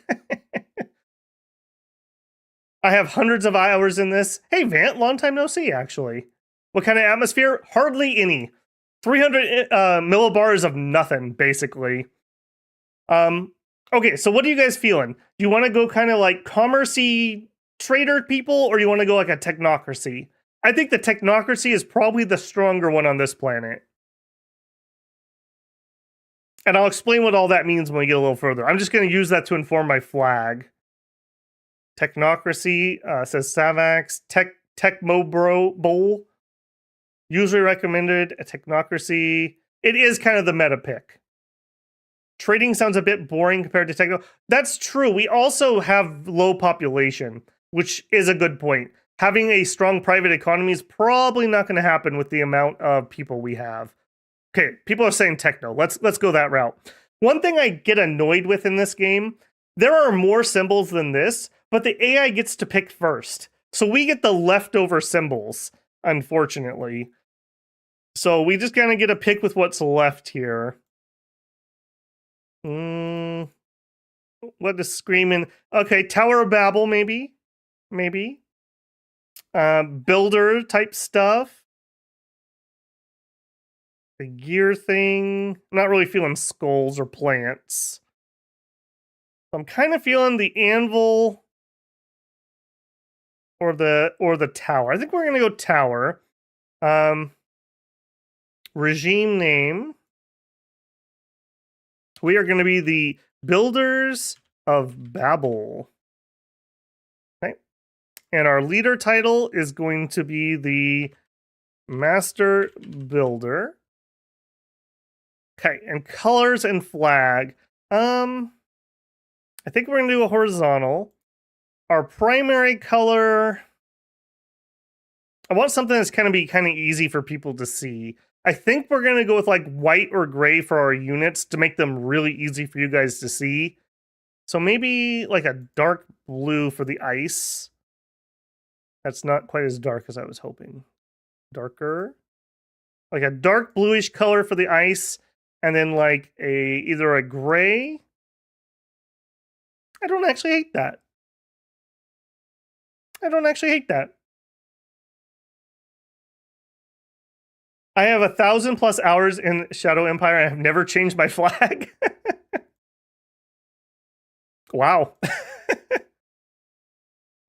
I have hundreds of hours in this. Hey, Vant, long time no see, actually. What kind of atmosphere? Hardly any. 300 millibars of nothing, basically. Okay, so what are you guys feeling? Do you want to go kind of like commerce-y trader people, or do you want to go like a technocracy? I think the technocracy is probably the stronger one on this planet. And I'll explain what all that means when we get a little further. I'm just going to use that to inform my flag. Technocracy, says Savax. Tecmo Bowl. Usually recommended. A technocracy. It is kind of the meta pick. Trading sounds a bit boring compared to techno. That's true. We also have low population, which is a good point. Having a strong private economy is probably not going to happen with the amount of people we have. Okay, people are saying techno. Let's go that route. One thing I get annoyed with in this game, there are more symbols than this, but the AI gets to pick first. So we get the leftover symbols, unfortunately. So we just kind of get to pick with what's left here. What is screaming? Okay, Tower of Babel, maybe. Builder type stuff. The gear thing. I'm not really feeling skulls or plants. I'm kind of feeling the anvil or the tower. I think we're gonna go tower. Regime name. We are gonna be the Builders of Babel. Okay. And our leader title is going to be the Master Builder. Okay, and colors and flag. I think we're gonna do a horizontal. Our primary color. I want something that's kind of easy for people to see. I think we're gonna go with like white or gray for our units to make them really easy for you guys to see. So maybe like a dark blue for the ice. That's not quite as dark as I was hoping. Darker. Like a dark bluish color for the ice. And then like either a gray. I don't actually hate that. I have 1,000+ hours in Shadow Empire. I have never changed my flag. Wow.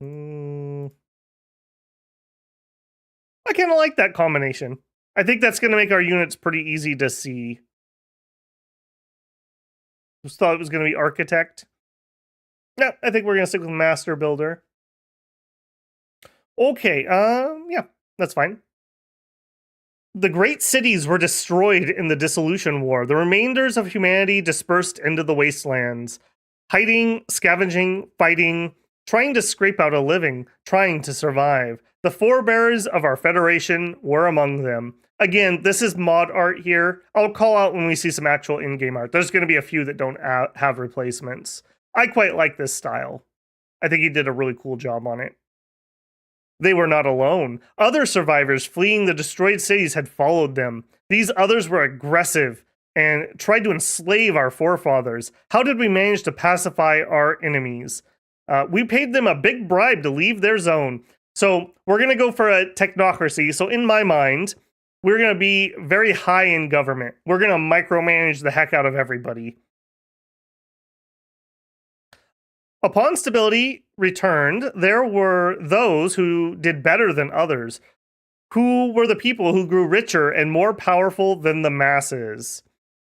I kind of like that combination. I think that's going to make our units pretty easy to see. Just thought it was going to be Architect. No, I think we're going to stick with Master Builder. Okay, yeah, that's fine. The great cities were destroyed in the dissolution war. The remainders of humanity dispersed into the wastelands, hiding, scavenging, fighting, trying to scrape out a living, trying to survive. The forebears of our federation were among them. Again, this is mod art here. I'll call out when we see some actual in-game art. There's going to be a few that don't have replacements. I quite like this style. I think he did a really cool job on it. They were not alone. Other survivors fleeing the destroyed cities had followed them. These others were aggressive and tried to enslave our forefathers. How did we manage to pacify our enemies? We paid them a big bribe to leave their zone. So we're going to go for a technocracy. So in my mind, we're going to be very high in government. We're going to micromanage the heck out of everybody. Upon stability returned, there were those who did better than others, who were the people who grew richer and more powerful than the masses.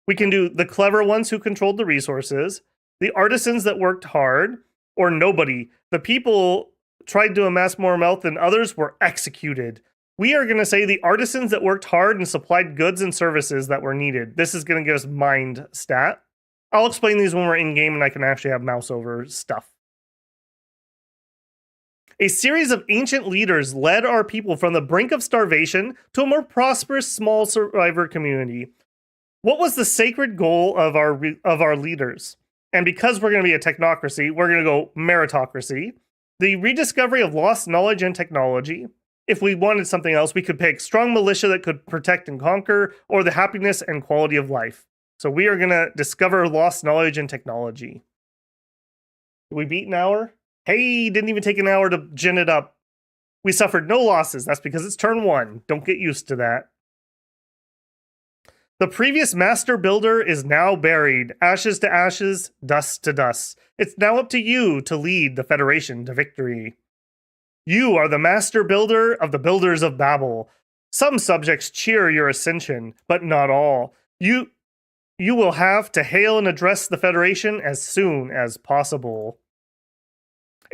We can do the clever ones who controlled the resources, the artisans that worked hard, or nobody. The people tried to amass more wealth than others were executed. We are going to say the artisans that worked hard and supplied goods and services that were needed. This is going to give us mind stat. I'll explain these when we're in-game and I can actually have mouse over stuff. A series of ancient leaders led our people from the brink of starvation to a more prosperous small survivor community. What was the sacred goal of our leaders? And because we're going to be a technocracy, we're going to go meritocracy. The rediscovery of lost knowledge and technology. If we wanted something else, we could pick strong militia that could protect and conquer, or the happiness and quality of life. So we are going to discover lost knowledge and technology. Did we beat an hour? Hey, didn't even take an hour to gin it up. We suffered no losses. That's because it's turn 1. Don't get used to that. The previous master builder is now buried. Ashes to ashes, dust to dust. It's now up to you to lead the Federation to victory. You are the master builder of the builders of Babel. Some subjects cheer your ascension, but not all. You will have to hail and address the Federation as soon as possible.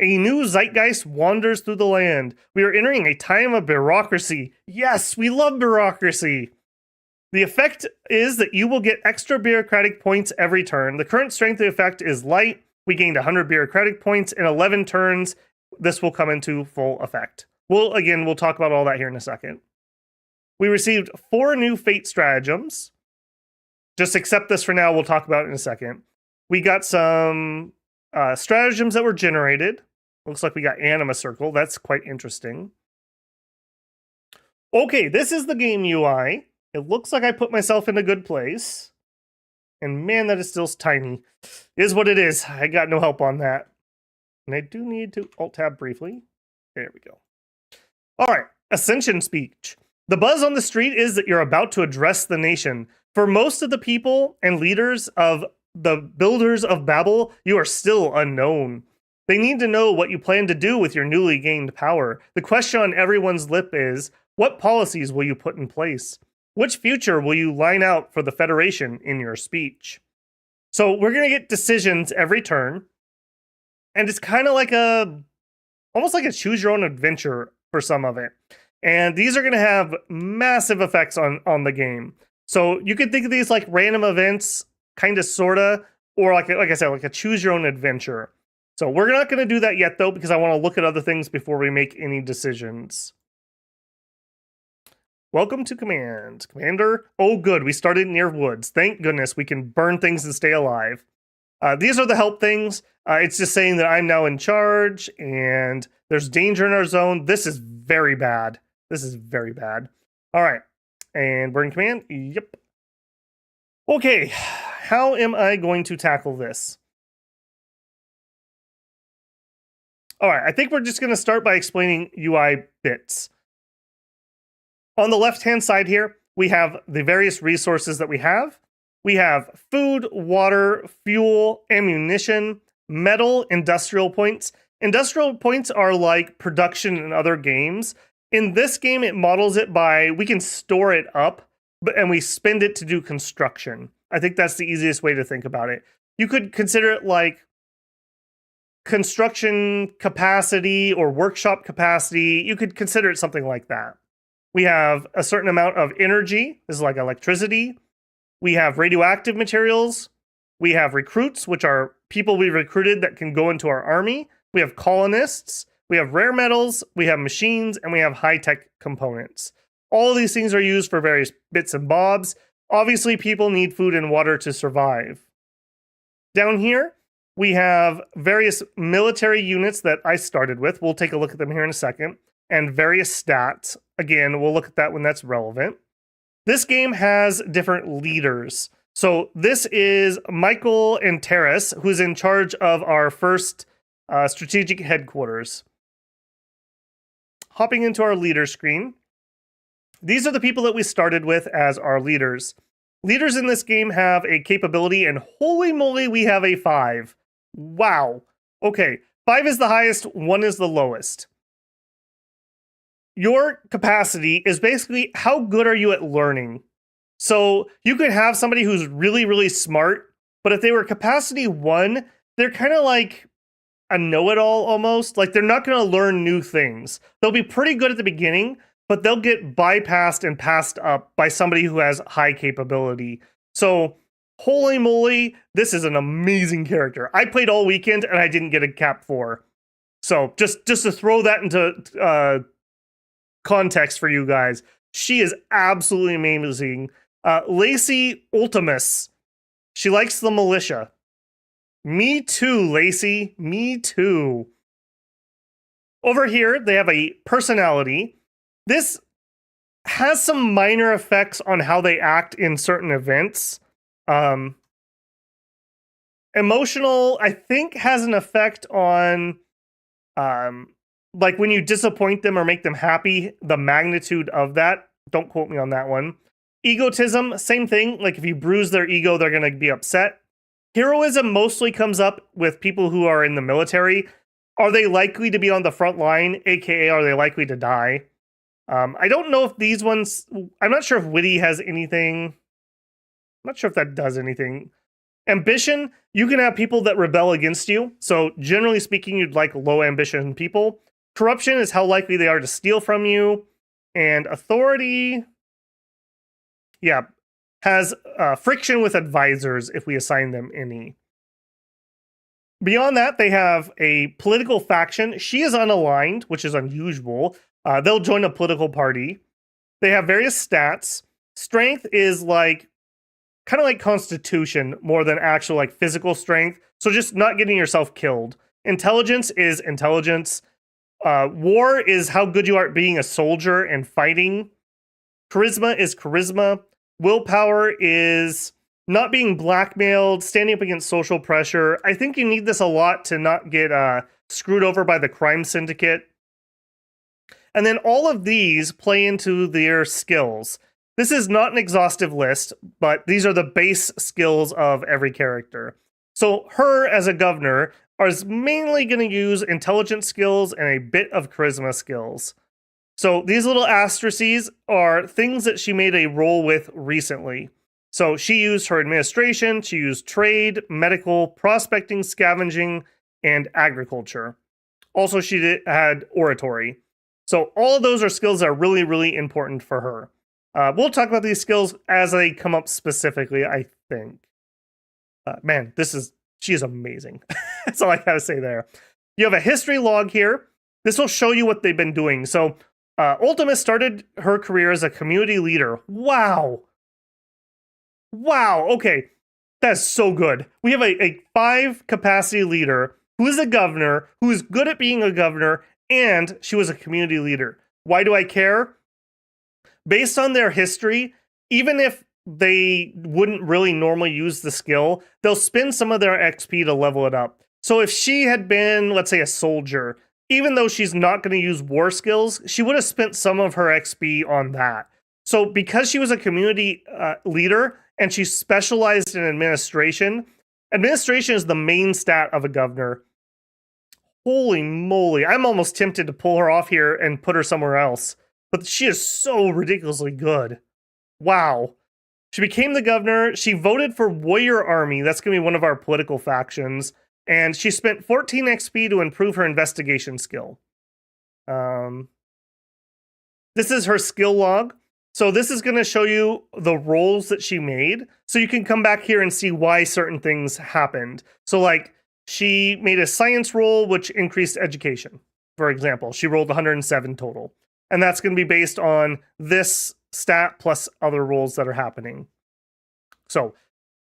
A new zeitgeist wanders through the land. We are entering a time of bureaucracy. Yes, we love bureaucracy. The effect is that you will get extra bureaucratic points every turn. The current strength of the effect is light. We gained 100 bureaucratic points in 11 turns. This will come into full effect. We'll talk about all that here in a second. We received 4 new fate stratagems. Just accept this for now. We'll talk about it in a second. We got some stratagems that were generated. Looks like we got Anima Circle. That's quite interesting. Okay, this is the game UI. It looks like I put myself in a good place. And man, that is still tiny. It is what it is. I got no help on that. And I do need to Alt-Tab briefly. There we go. All right, Ascension speech. The buzz on the street is that you're about to address the nation. For most of the people and leaders of the builders of Babel, you are still unknown. They need to know what you plan to do with your newly gained power. The question on everyone's lip is, what policies will you put in place? Which future will you line out for the Federation in your speech? So we're going to get decisions every turn. And it's kind of like almost like a choose your own adventure for some of it. And these are going to have massive effects on the game. So you could think of these like random events, kind of, sort of, or like I said, like a choose your own adventure. So we're not going to do that yet, though, because I want to look at other things before we make any decisions. Welcome to command. Commander. Oh, good. We started near woods. Thank goodness we can burn things and stay alive. These are the help things. It's just saying that I'm now in charge and there's danger in our zone. This is very bad. This is very bad. All right. And we're in command. Yep. Okay. How am I going to tackle this? All right. I think we're just going to start by explaining UI bits. On the left-hand side here, we have the various resources that we have. We have food, water, fuel, ammunition, metal, industrial points. Industrial points are like production in other games. In this game, it models it by, we can store it up, and we spend it to do construction. I think that's the easiest way to think about it. You could consider it like construction capacity or workshop capacity. You could consider it something like that. We have a certain amount of energy. This is like electricity. We have radioactive materials. We have recruits, which are people we recruited that can go into our army. We have colonists. We have rare metals. We have machines, and we have high-tech components. All of these things are used for various bits and bobs. Obviously, people need food and water to survive. Down here, we have various military units that I started with. We'll take a look at them here in a second. And various stats. Again, we'll look at that when that's relevant. This game has different leaders. So this is Michael and Terrace, who's in charge of our first strategic headquarters. Hopping into our leader screen. These are the people that we started with as our leaders. Leaders in this game have a capability, and holy moly, we have a 5. Wow. Okay, 5 is the highest, 1 is the lowest. Your capacity is basically how good are you at learning. So you could have somebody who's really, really smart, but if they were capacity 1, they're kind of like a know-it-all almost. Like they're not going to learn new things. They'll be pretty good at the beginning, but they'll get bypassed and passed up by somebody who has high capability. So holy moly, this is an amazing character. I played all weekend and I didn't get a cap 4. So just to throw that into context for you guys, she is absolutely amazing. Lacey Ultimus, she likes the militia. Me too, Lacey. Me too. Over here, they have a personality. This has some minor effects on how they act in certain events. Emotional, I think, has an effect on like when you disappoint them or make them happy, the magnitude of that. Don't quote me on that one. Egotism, same thing. Like if you bruise their ego, they're going to be upset. Heroism mostly comes up with people who are in the military. Are they likely to be on the front line? AKA, are they likely to die? I don't know if these ones... I'm not sure if witty has anything. I'm not sure if that does anything. Ambition, you can have people that rebel against you. So generally speaking, you'd like low ambition people. Corruption is how likely they are to steal from you. And authority, yeah, has friction with advisors if we assign them any. Beyond that, they have a political faction. She is unaligned, which is unusual. They'll join a political party. They have various stats. Strength is like kind of like constitution more than actual like physical strength. So just not getting yourself killed. Intelligence is intelligence. War is how good you are at being a soldier and fighting. Charisma is charisma. Willpower is not being blackmailed, standing up against social pressure. I think you need this a lot to not get screwed over by the crime syndicate. And then all of these play into their skills. This is not an exhaustive list, but these are the base skills of every character. So her as a governor is mainly going to use intelligence skills and a bit of charisma skills. So these little asterisks are things that she made a roll with recently. So she used her administration, she used trade, medical, prospecting, scavenging, and agriculture. Also, she had oratory. So all of those are skills that are really, really important for her. We'll talk about these skills as they come up specifically, I think. Man, she is amazing. That's all I gotta say there. You have a history log here. This will show you what they've been doing. So Ultimus started her career as a community leader. Wow. Wow, okay. That's so good. We have a 5 capacity leader who is a governor, who is good at being a governor, and she was a community leader. Why do I care? Based on their history, even if they wouldn't really normally use the skill, they'll spend some of their XP to level it up. So if she had been, let's say, a soldier, even though she's not going to use war skills, she would have spent some of her XP on that. So because she was a community leader and she specialized in administration, administration is the main stat of a governor. Holy moly, I'm almost tempted to pull her off here and put her somewhere else. But she is so ridiculously good. Wow. She became the governor. She voted for Warrior Army. That's going to be one of our political factions. And she spent 14 XP to improve her investigation skill. This is her skill log. So this is going to show you the rolls that she made. So you can come back here and see why certain things happened. So like she made a science roll, which increased education. For example, she rolled 107 total. And that's going to be based on this stat plus other rolls that are happening. So,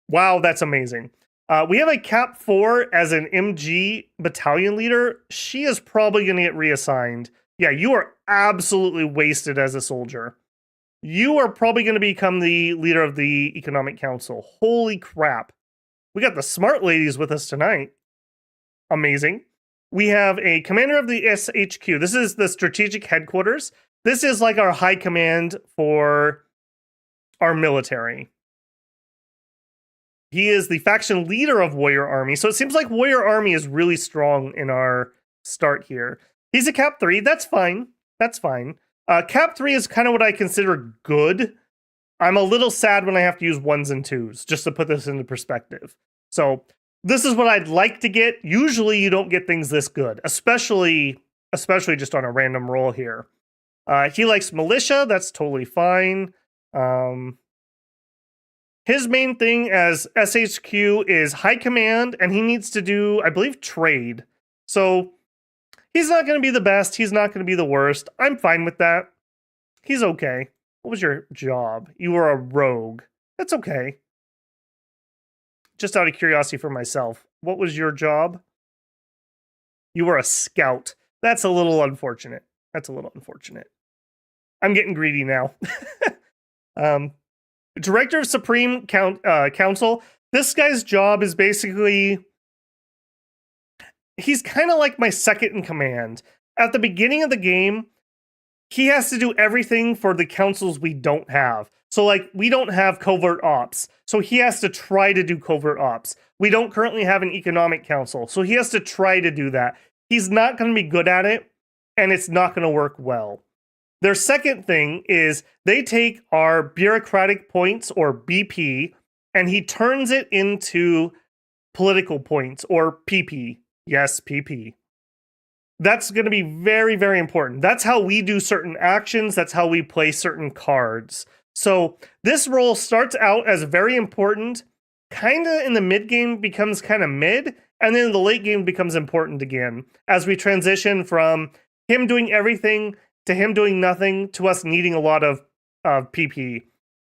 wow, that's amazing. We have a Cap 4 as an MG battalion leader. She is probably going to get reassigned. Yeah, you are absolutely wasted as a soldier. You are probably going to become the leader of the Economic Council. Holy crap. We got the smart ladies with us tonight. Amazing. We have a commander of the SHQ. This is the strategic headquarters. This is like our high command for our military. He is the faction leader of Warrior Army. So it seems like Warrior Army is really strong in our start here. He's a Cap 3. That's fine. That's fine. Cap 3 is kind of what I consider good. I'm a little sad when I have to use 1s and 2s, just to put this into perspective. So this is what I'd like to get. Usually you don't get things this good, especially just on a random roll here. He likes militia. That's totally fine. His main thing as SHQ is high command, and he needs to do, I believe, trade. So he's not going to be the best. He's not going to be the worst. I'm fine with that. He's okay. What was your job? You were a rogue. That's okay. Just out of curiosity for myself, what was your job? You were a scout. That's a little unfortunate. That's a little unfortunate. I'm getting greedy now. Director of Supreme Council. This guy's job is basically, he's kind of like my second in command. At the beginning of the game, he has to do everything for the councils we don't have. So like, we don't have covert ops. So he has to try to do covert ops. We don't currently have an economic council. So he has to try to do that. He's not going to be good at it, and it's not going to work well. Their second thing is they take our bureaucratic points, or BP, and he turns it into political points, or PP. Yes, PP. That's going to be very, very important. That's how we do certain actions. That's how we play certain cards. So this role starts out as very important, kind of in the mid game becomes kind of mid, and then the late game becomes important again as we transition from him doing everything to him doing nothing to us needing a lot of PP.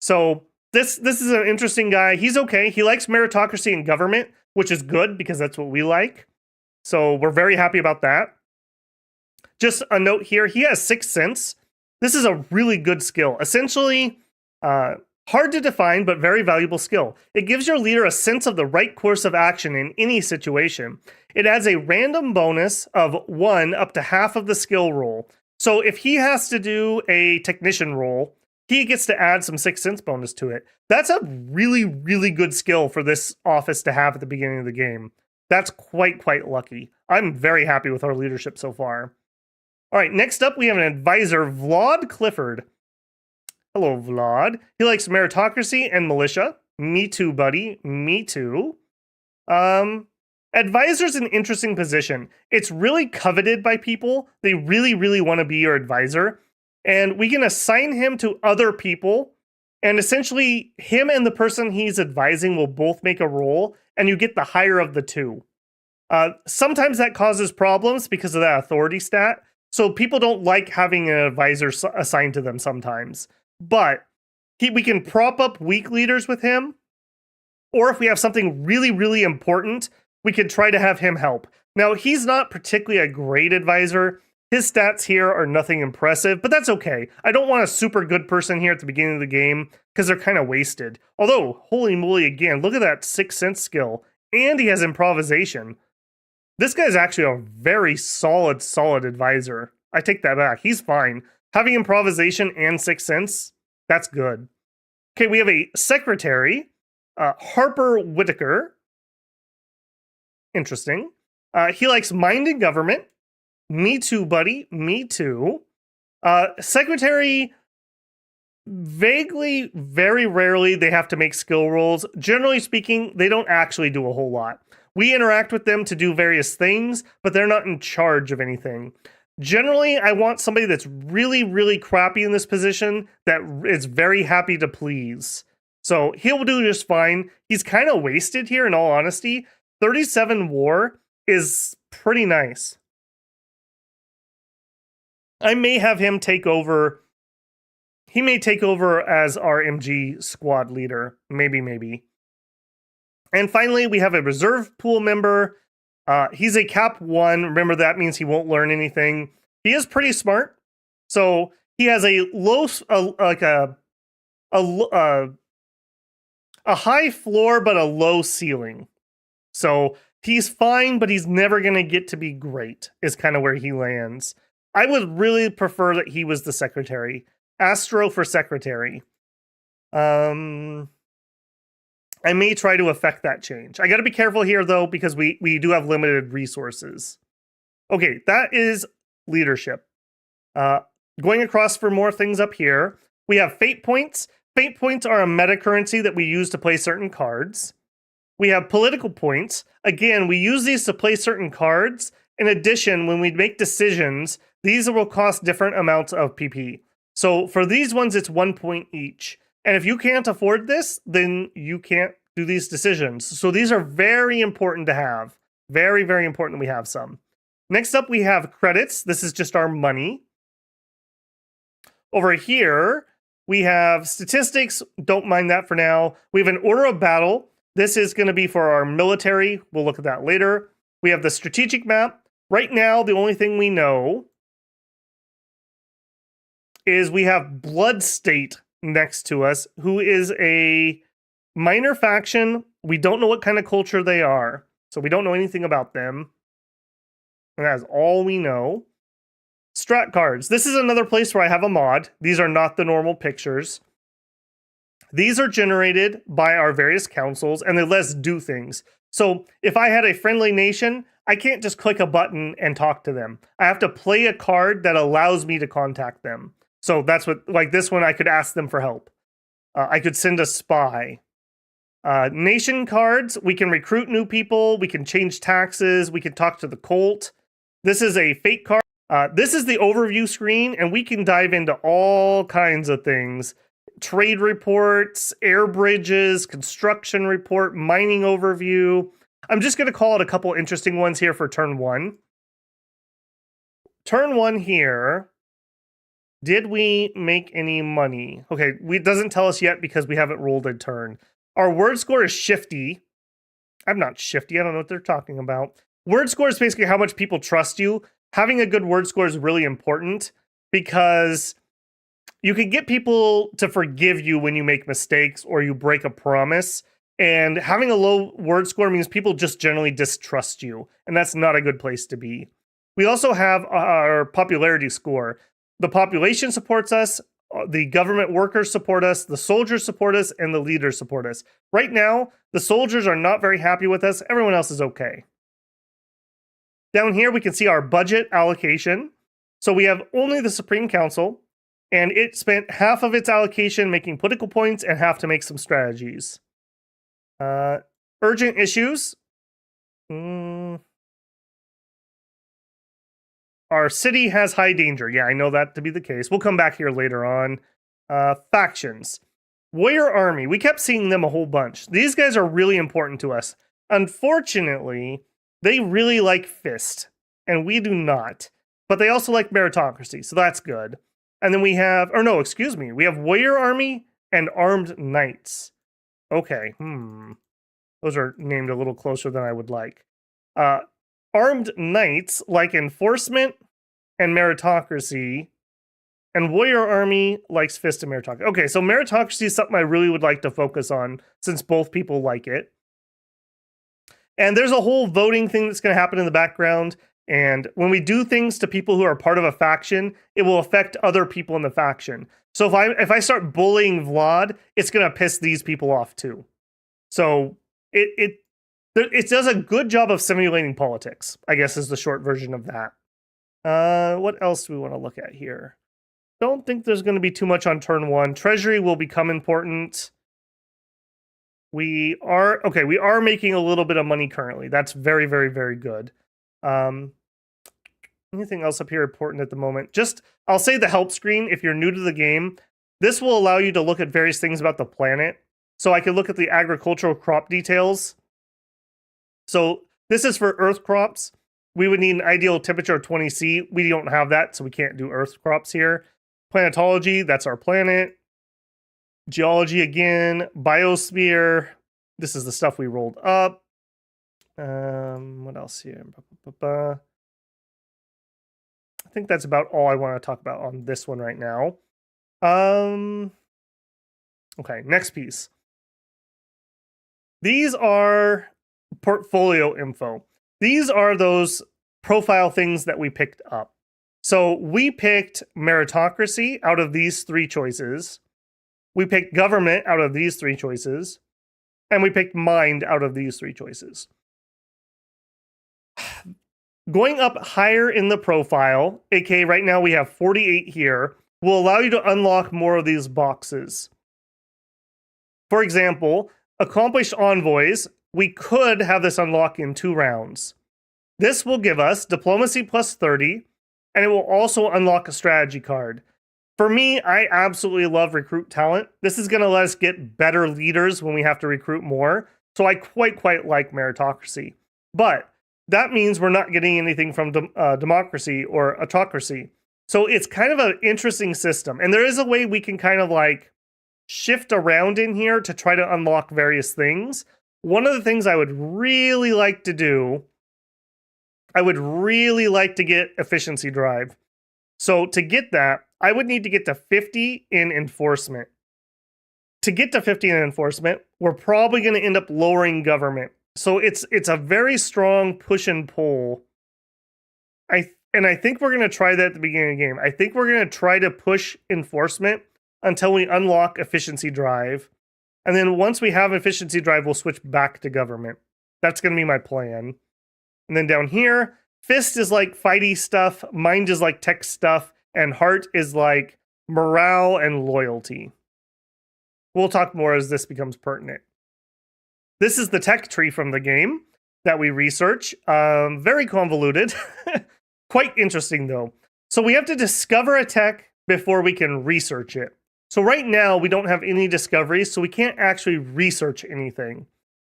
So this is an interesting guy. He's okay. He likes meritocracy in government, which is good because that's what we like. So we're very happy about that. Just a note here, he has 6th Sense. This is a really good skill. Essentially, hard to define, but very valuable skill. It gives your leader a sense of the right course of action in any situation. It adds a random bonus of 1 up to half of the skill roll. So if he has to do a technician roll, he gets to add some 6th Sense bonus to it. That's a really, really good skill for this office to have at the beginning of the game. That's quite lucky. I'm very happy with our leadership so far. All right, next up we have an advisor, Vlad Clifford. Hello, Vlad. He likes meritocracy and militia. Me too, buddy. Me too. Advisor's an interesting position. It's really coveted by people. They really want to be your advisor. And we can assign him to other people. And essentially, him and the person he's advising will both make a roll, and you get the higher of the two. Sometimes that causes problems because of that authority stat. So people don't like having an advisor assigned to them sometimes. But we can prop up weak leaders with him. Or if we have something really important, we could try to have him help. Now, he's not particularly a great advisor. His stats here are nothing impressive, but that's okay. I don't want a super good person here at the beginning of the game because they're kind of wasted. Although, holy moly, again, look at that 6th Sense skill. And he has improvisation. This guy's actually a very solid advisor. I take that back. He's fine. Having improvisation and 6th Sense, that's good. Okay, we have a secretary, Harper Whitaker. Interesting. He likes mind and government. Me too, buddy. Me too. Secretary, vaguely, very rarely, they have to make skill rolls. Generally speaking, they don't actually do a whole lot. We interact with them to do various things, but they're not in charge of anything. Generally, I want somebody that's really, really crappy in this position that is very happy to please. So he'll do just fine. He's kind of wasted here, in all honesty. 37 war is pretty nice. I may have him take over. He may take over as our MG squad leader. Maybe. And finally, we have a reserve pool member. He's a cap 1. Remember, that means he won't learn anything. He is pretty smart. So he has a low, a high floor, but a low ceiling. So he's fine, but he's never going to get to be great, is kind of where he lands. I would really prefer that he was the secretary. Astro for secretary. I may try to affect that change. I got to be careful here, though, because we do have limited resources. Okay, that is leadership. Going across for more things up here, we have fate points. Fate points are a meta currency that we use to play certain cards. We have political points. Again, we use these to play certain cards. In addition, when we make decisions, these will cost different amounts of PP. So for these ones, it's 1 point each. And if you can't afford this, then you can't do these decisions. So these are very important to have. Very, very important that we have some. Next up, we have credits. This is just our money. Over here, we have statistics. Don't mind that for now. We have an order of battle. This is going to be for our military. We'll look at that later. We have the strategic map. Right now, the only thing we know is we have Blood State next to us, who is a minor faction. We don't know what kind of culture they are, so we don't know anything about them. And that's all we know. Strat cards. This is another place where I have a mod. These are not the normal pictures. These are generated by our various councils, and they let us do things. So if I had a friendly nation, I can't just click a button and talk to them. I have to play a card that allows me to contact them. So that's what, like this one, I could ask them for help. I could send a spy. Nation cards, we can recruit new people. We can change taxes. We can talk to the cult. This is a fake card. This is the overview screen, and we can dive into all kinds of things. Trade reports, air bridges, construction report, mining overview. I'm just going to call it a couple interesting ones here for turn 1. Turn 1 here. Did we make any money? Okay, it doesn't tell us yet because we haven't rolled a turn. Our word score is shifty. I'm not shifty. I don't know what they're talking about. Word score is basically how much people trust you. Having a good word score is really important because you can get people to forgive you when you make mistakes or you break a promise. And having a low word score means people just generally distrust you. And that's not a good place to be. We also have our popularity score. The population supports us, the government workers support us, the soldiers support us, and the leaders support us. Right now, the soldiers are not very happy with us. Everyone else is okay. Down here, we can see our budget allocation. So we have only the Supreme Council, and it spent half of its allocation making political points and half to make some strategies. Urgent issues. Our city has high danger. Yeah, I know that to be the case. We'll come back here later on. Factions. Warrior Army. We kept seeing them a whole bunch. These guys are really important to us. Unfortunately, they really like Fist, and we do not. But they also like meritocracy, so that's good. And then we have, we have Warrior Army and Armed Knights. Okay, Those are named a little closer than I would like. Armed Knights like enforcement and meritocracy, and Warrior Army likes Fist and meritocracy. Okay, so meritocracy is something I really would like to focus on since both people like it. And there's a whole voting thing that's going to happen in the background. And when we do things to people who are part of a faction, it will affect other people in the faction. So if I start bullying Vlad, it's going to piss these people off too. So it does a good job of simulating politics, I guess is the short version of that. What else do we want to look at here? Don't think there's going to be too much on turn 1. Treasury will become important. We are making a little bit of money currently. That's very, very, very good. Anything else up here important at the moment? Just, I'll say the help screen, if you're new to the game, this will allow you to look at various things about the planet. So I could look at the agricultural crop details. So this is for Earth crops. We would need an ideal temperature of 20°C. We don't have that, so we can't do Earth crops here. Planetology, that's our planet. Geology again. Biosphere, this is the stuff we rolled up. What else here? I think that's about all I want to talk about on this one right now. Okay, next piece. These are portfolio info. These are those profile things that we picked up. So we picked meritocracy out of these 3 choices. We picked government out of these 3 choices. And we picked mind out of these 3 choices. Going up higher in the profile, aka right now we have 48 here, will allow you to unlock more of these boxes. For example, accomplished envoys, we could have this unlock in 2 rounds. This will give us diplomacy plus 30, and it will also unlock a strategy card. For me, I absolutely love recruit talent. This is going to let us get better leaders when we have to recruit more, so I quite like meritocracy. But that means we're not getting anything from democracy or autocracy. So it's kind of an interesting system. And there is a way we can kind of like shift around in here to try to unlock various things. One of the things I would really like to do, I would really like to get efficiency drive. So to get that, I would need to get to 50 in enforcement. To get to 50 in enforcement, we're probably going to end up lowering government. So it's a very strong push and pull. I think we're going to try that at the beginning of the game. I think we're going to try to push enforcement until we unlock efficiency drive. And then once we have efficiency drive, we'll switch back to government. That's going to be my plan. And then down here, fist is like fighty stuff, mind is like tech stuff, and heart is like morale and loyalty. We'll talk more as this becomes pertinent. This is the tech tree from the game that we research. Very convoluted. Quite interesting, though. So we have to discover a tech before we can research it. So right now, we don't have any discoveries, so we can't actually research anything.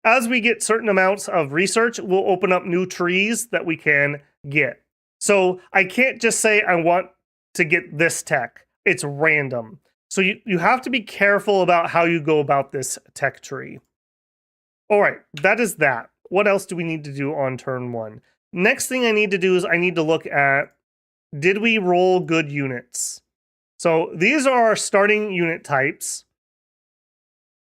As we get certain amounts of research, we'll open up new trees that we can get. So I can't just say I want to get this tech. It's random. So you have to be careful about how you go about this tech tree. All right, that is that. What else do we need to do on turn 1? Next thing I need to do is I need to look at, did we roll good units? So these are our starting unit types.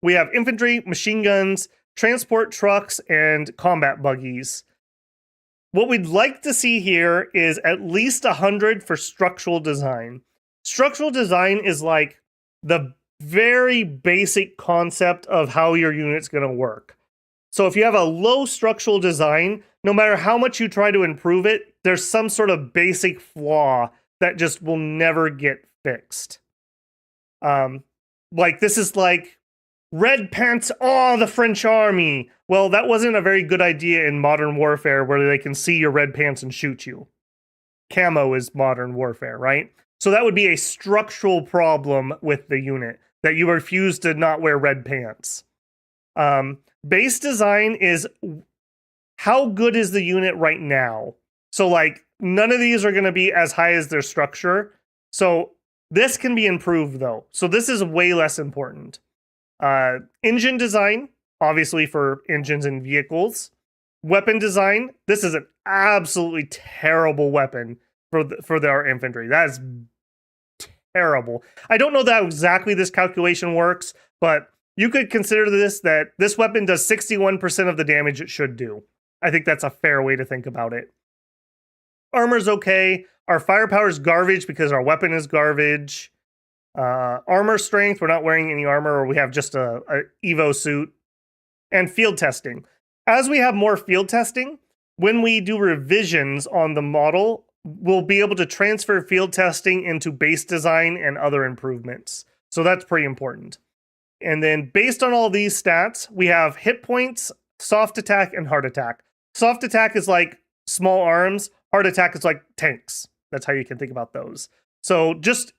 We have infantry, machine guns, transport trucks, and combat buggies. What we'd like to see here is at least 100 for structural design. Structural design is like the very basic concept of how your unit's going to work. So if you have a low structural design, no matter how much you try to improve it, there's some sort of basic flaw that just will never get fixed. Like this is like red pants, oh, the French army. Well, that wasn't a very good idea in modern warfare where they can see your red pants and shoot you. Camo is modern warfare, right? So that would be a structural problem with the unit, that you refuse to not wear red pants. Base design is how good is the unit right now? So like none of these are going to be as high as their structure. So this can be improved though. So this is way less important. Engine design, obviously for engines and vehicles. Weapon design, this is an absolutely terrible weapon for our infantry. That is terrible. I don't know that exactly this calculation works, but you could consider that this weapon does 61% of the damage it should do. I think that's a fair way to think about it. Armor's okay. Our firepower is garbage because our weapon is garbage. Armor strength, we're not wearing any armor, or we have just a Evo suit. And field testing. As we have more field testing, when we do revisions on the model, we'll be able to transfer field testing into base design and other improvements. So that's pretty important. And then based on all these stats, we have hit points, soft attack, and hard attack. Soft attack is like small arms. Heart attack is like tanks. That's how you can think about those. So just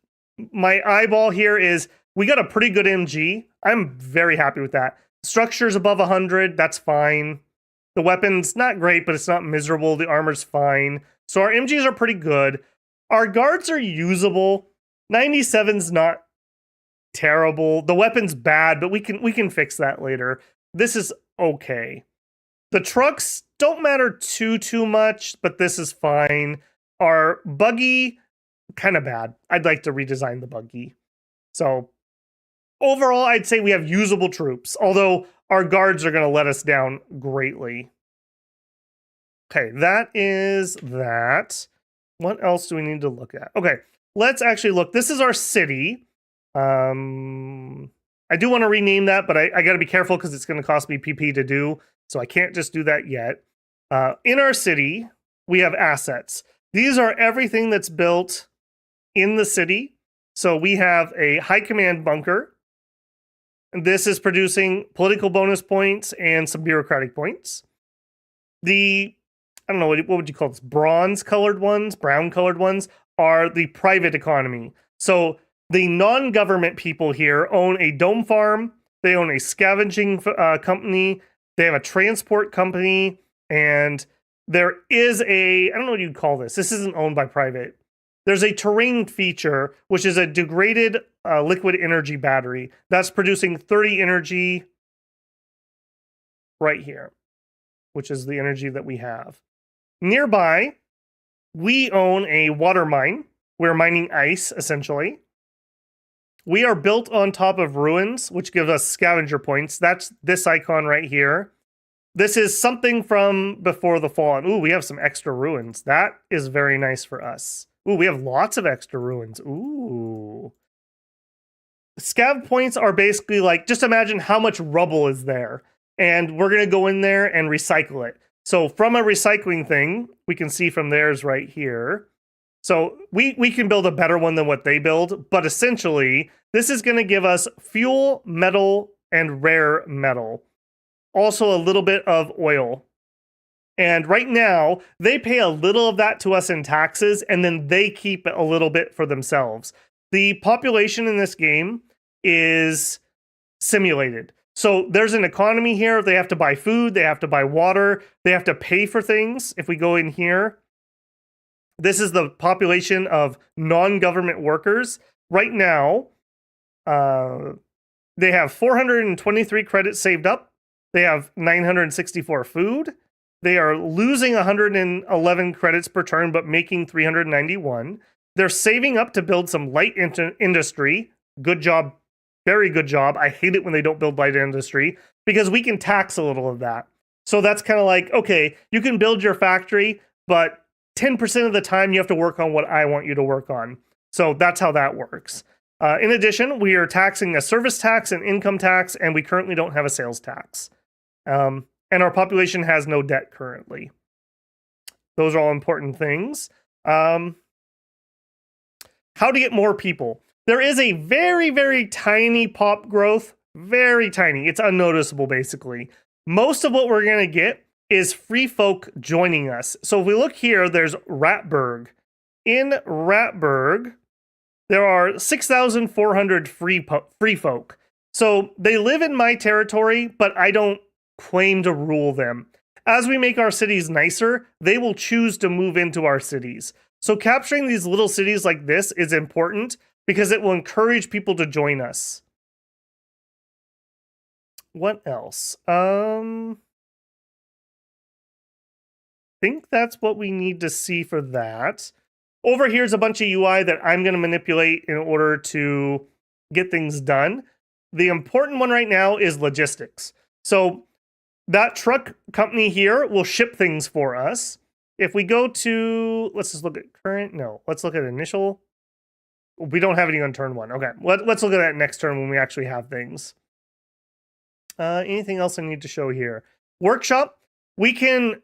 my eyeball here is we got a pretty good MG. I'm very happy with that. Structure's above 100. That's fine. The weapon's not great, but it's not miserable. The armor's fine. So our MGs are pretty good. Our guards are usable. 97's not terrible. The weapon's bad, but we can fix that later. This is okay. The trucks don't matter too much, but this is fine. Our buggy, kind of bad. I'd like to redesign the buggy. So overall, I'd say we have usable troops, although our guards are going to let us down greatly. Okay, that is that. What else do we need to look at? Okay, let's actually look. This is our city. I do want to rename that, but I got to be careful because it's going to cost me PP to do, so I can't just do that yet. In our city, we have assets. These are everything that's built in the city. So we have a high command bunker. This is producing political bonus points and some bureaucratic points. I don't know, what would you call this? Bronze colored ones, brown colored ones are the private economy. So the non-government people here own a dome farm. They own a scavenging company. They have a transport company. And there is I don't know what you'd call this. This isn't owned by private. There's a terrain feature, which is a degraded liquid energy battery that's producing 30 energy right here, which is the energy that we have. Nearby, we own a water mine. We're mining ice, essentially. We are built on top of ruins, which gives us scavenger points. That's this icon right here. This is something from before the Fallen. Ooh, we have some extra ruins. That is very nice for us. Ooh, we have lots of extra ruins. Ooh. Scav points are basically like, just imagine how much rubble is there. And we're going to go in there and recycle it. So from a recycling thing, we can see from theirs right here. So we can build a better one than what they build. But essentially, this is going to give us fuel, metal, and rare metal. Also a little bit of oil. And right now, they pay a little of that to us in taxes, and then they keep a little bit for themselves. The population in this game is simulated. So there's an economy here. They have to buy food. They have to buy water. They have to pay for things. If we go in here, this is the population of non-government workers. Right now, they have 423 credits saved up. They have 964 food. They are losing 111 credits per turn, but making 391. They're saving up to build some light industry. Good job. Very good job. I hate it when they don't build light industry because we can tax a little of that. So that's kind of like, okay, you can build your factory, but 10% of the time you have to work on what I want you to work on. So that's how that works. In addition, we are taxing a service tax and income tax, and we currently don't have a sales tax. And our population has no debt currently. Those are all important things. How to get more people. There is a very, very tiny pop growth. Very tiny. It's unnoticeable, basically. Most of what we're going to get is free folk joining us. So if we look here, there's Ratburg. In Ratburg, there are 6,400 free folk. So they live in my territory, but I don't claim to rule them. As we make our cities nicer, they will choose to move into our cities. So capturing these little cities like this is important because it will encourage people to join us. What else? Think that's what we need to see for that. Over here's a bunch of UI that I'm going to manipulate in order to get things done. The important one right now is logistics. So that truck company here will ship things for us. If we go to, let's just look at current. No, let's look at initial. We don't have any on turn one. Okay, let's look at that next turn when we actually have things. Anything else I need to show here? Workshop. We can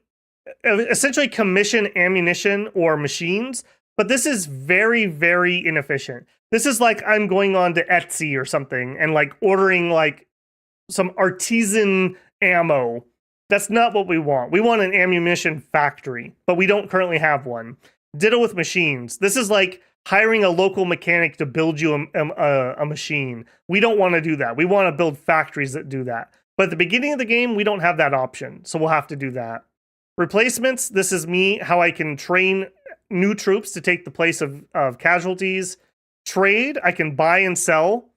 essentially commission ammunition or machines, but this is very, very inefficient. This is like I'm going on to Etsy or something and like ordering like some artisan ammo That's not what we want. We want an ammunition factory, but we don't currently have one. Ditto with machines. This is like hiring a local mechanic to build you a machine. We don't want to do that. We want to build factories that do that. But at the beginning of the game, we don't have that option, so we'll have to do that. Replacements, this is me, how I can train new troops to take the place of casualties. Trade, I can buy and sell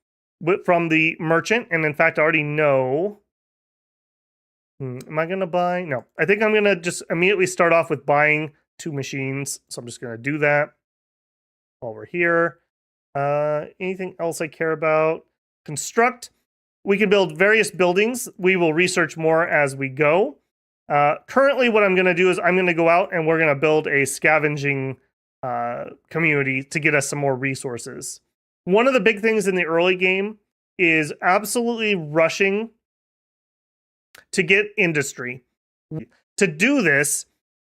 from the merchant, and in fact, I already know. Am I going to buy? No. I think I'm going to just immediately start off with buying 2 machines, so I'm just going to do that while we're here. Anything else I care about? Construct. We can build various buildings. We will research more as we go. Currently, what I'm going to do is I'm going to go out and we're going to build a scavenging community to get us some more resources. One of the big things in the early game is absolutely rushing to get industry. To do this,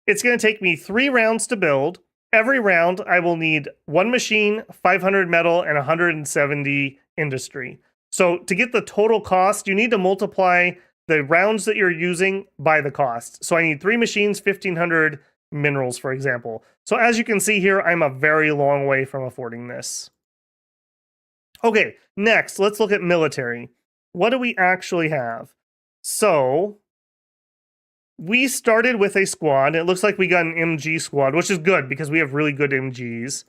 it's going to take me 3 rounds to build. Every round, I will need 1 machine, 500 metal, and 170 industry. So to get the total cost, you need to multiply the rounds that you're using by the cost. So I need 3 machines, 1,500 minerals, for example. So as you can see here, I'm a very long way from affording this. Okay, next, let's look at military. What do we actually have? So we started with a squad. It looks like we got an MG squad, which is good because we have really good MGs.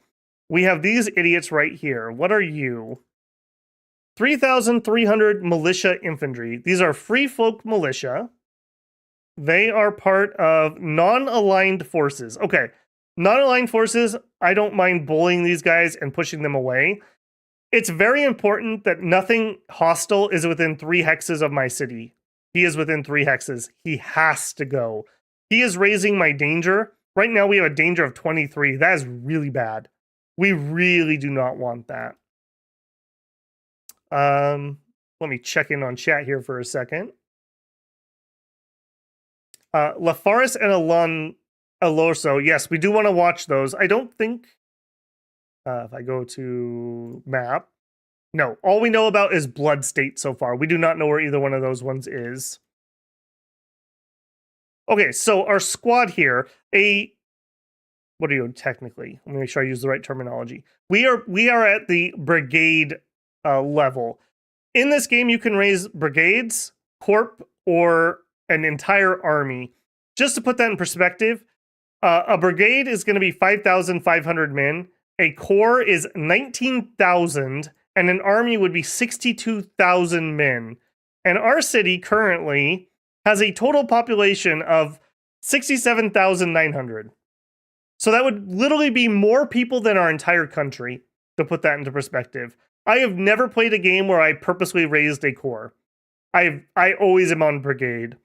We have these idiots right here. What are you? 3,300 militia infantry. These are free folk militia. They are part of non-aligned forces. Okay, non-aligned forces, I don't mind bullying these guys and pushing them away. It's very important that nothing hostile is within 3 hexes of my city. He is within 3 hexes. He has to go. He is raising my danger. Right now we have a danger of 23. That is really bad. We really do not want that. Let me check in on chat here for a second. Lafaris and Alorso. Yes, we do want to watch those. I don't think... if I go to map... No, all we know about is Blood State so far. We do not know where either one of those ones is. Okay, so our squad here, what are you technically? Let me make sure I use the right terminology. We are at the brigade level. In this game, you can raise brigades, corp, or an entire army. Just to put that in perspective, a brigade is going to be 5,500 men. A corps is 19,000. And an army would be 62,000 men. And our city currently has a total population of 67,900. So that would literally be more people than our entire country, to put that into perspective. I have never played a game where I purposely raised a corps. I always am on brigade.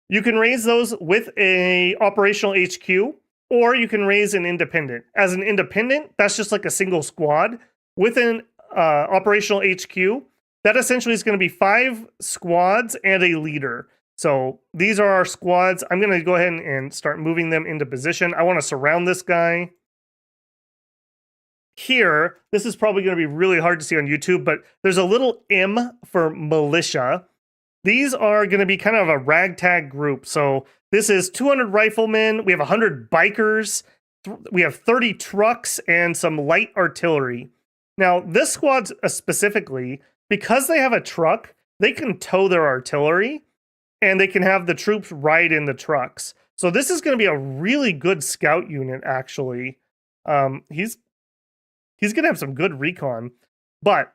You can raise those with a operational HQ, or you can raise an independent. As an independent, that's just like a single squad. With an operational HQ, that essentially is going to be 5 squads and a leader. So these are our squads. I'm going to go ahead and start moving them into position. I want to surround this guy. Here, this is probably going to be really hard to see on YouTube, but there's a little M for militia. These are going to be kind of a ragtag group. So this is 200 riflemen. We have 100 bikers. We have 30 trucks and some light artillery. Now, this squad specifically, because they have a truck, they can tow their artillery, and they can have the troops ride in the trucks. So this is going to be a really good scout unit, actually. He's going to have some good recon, but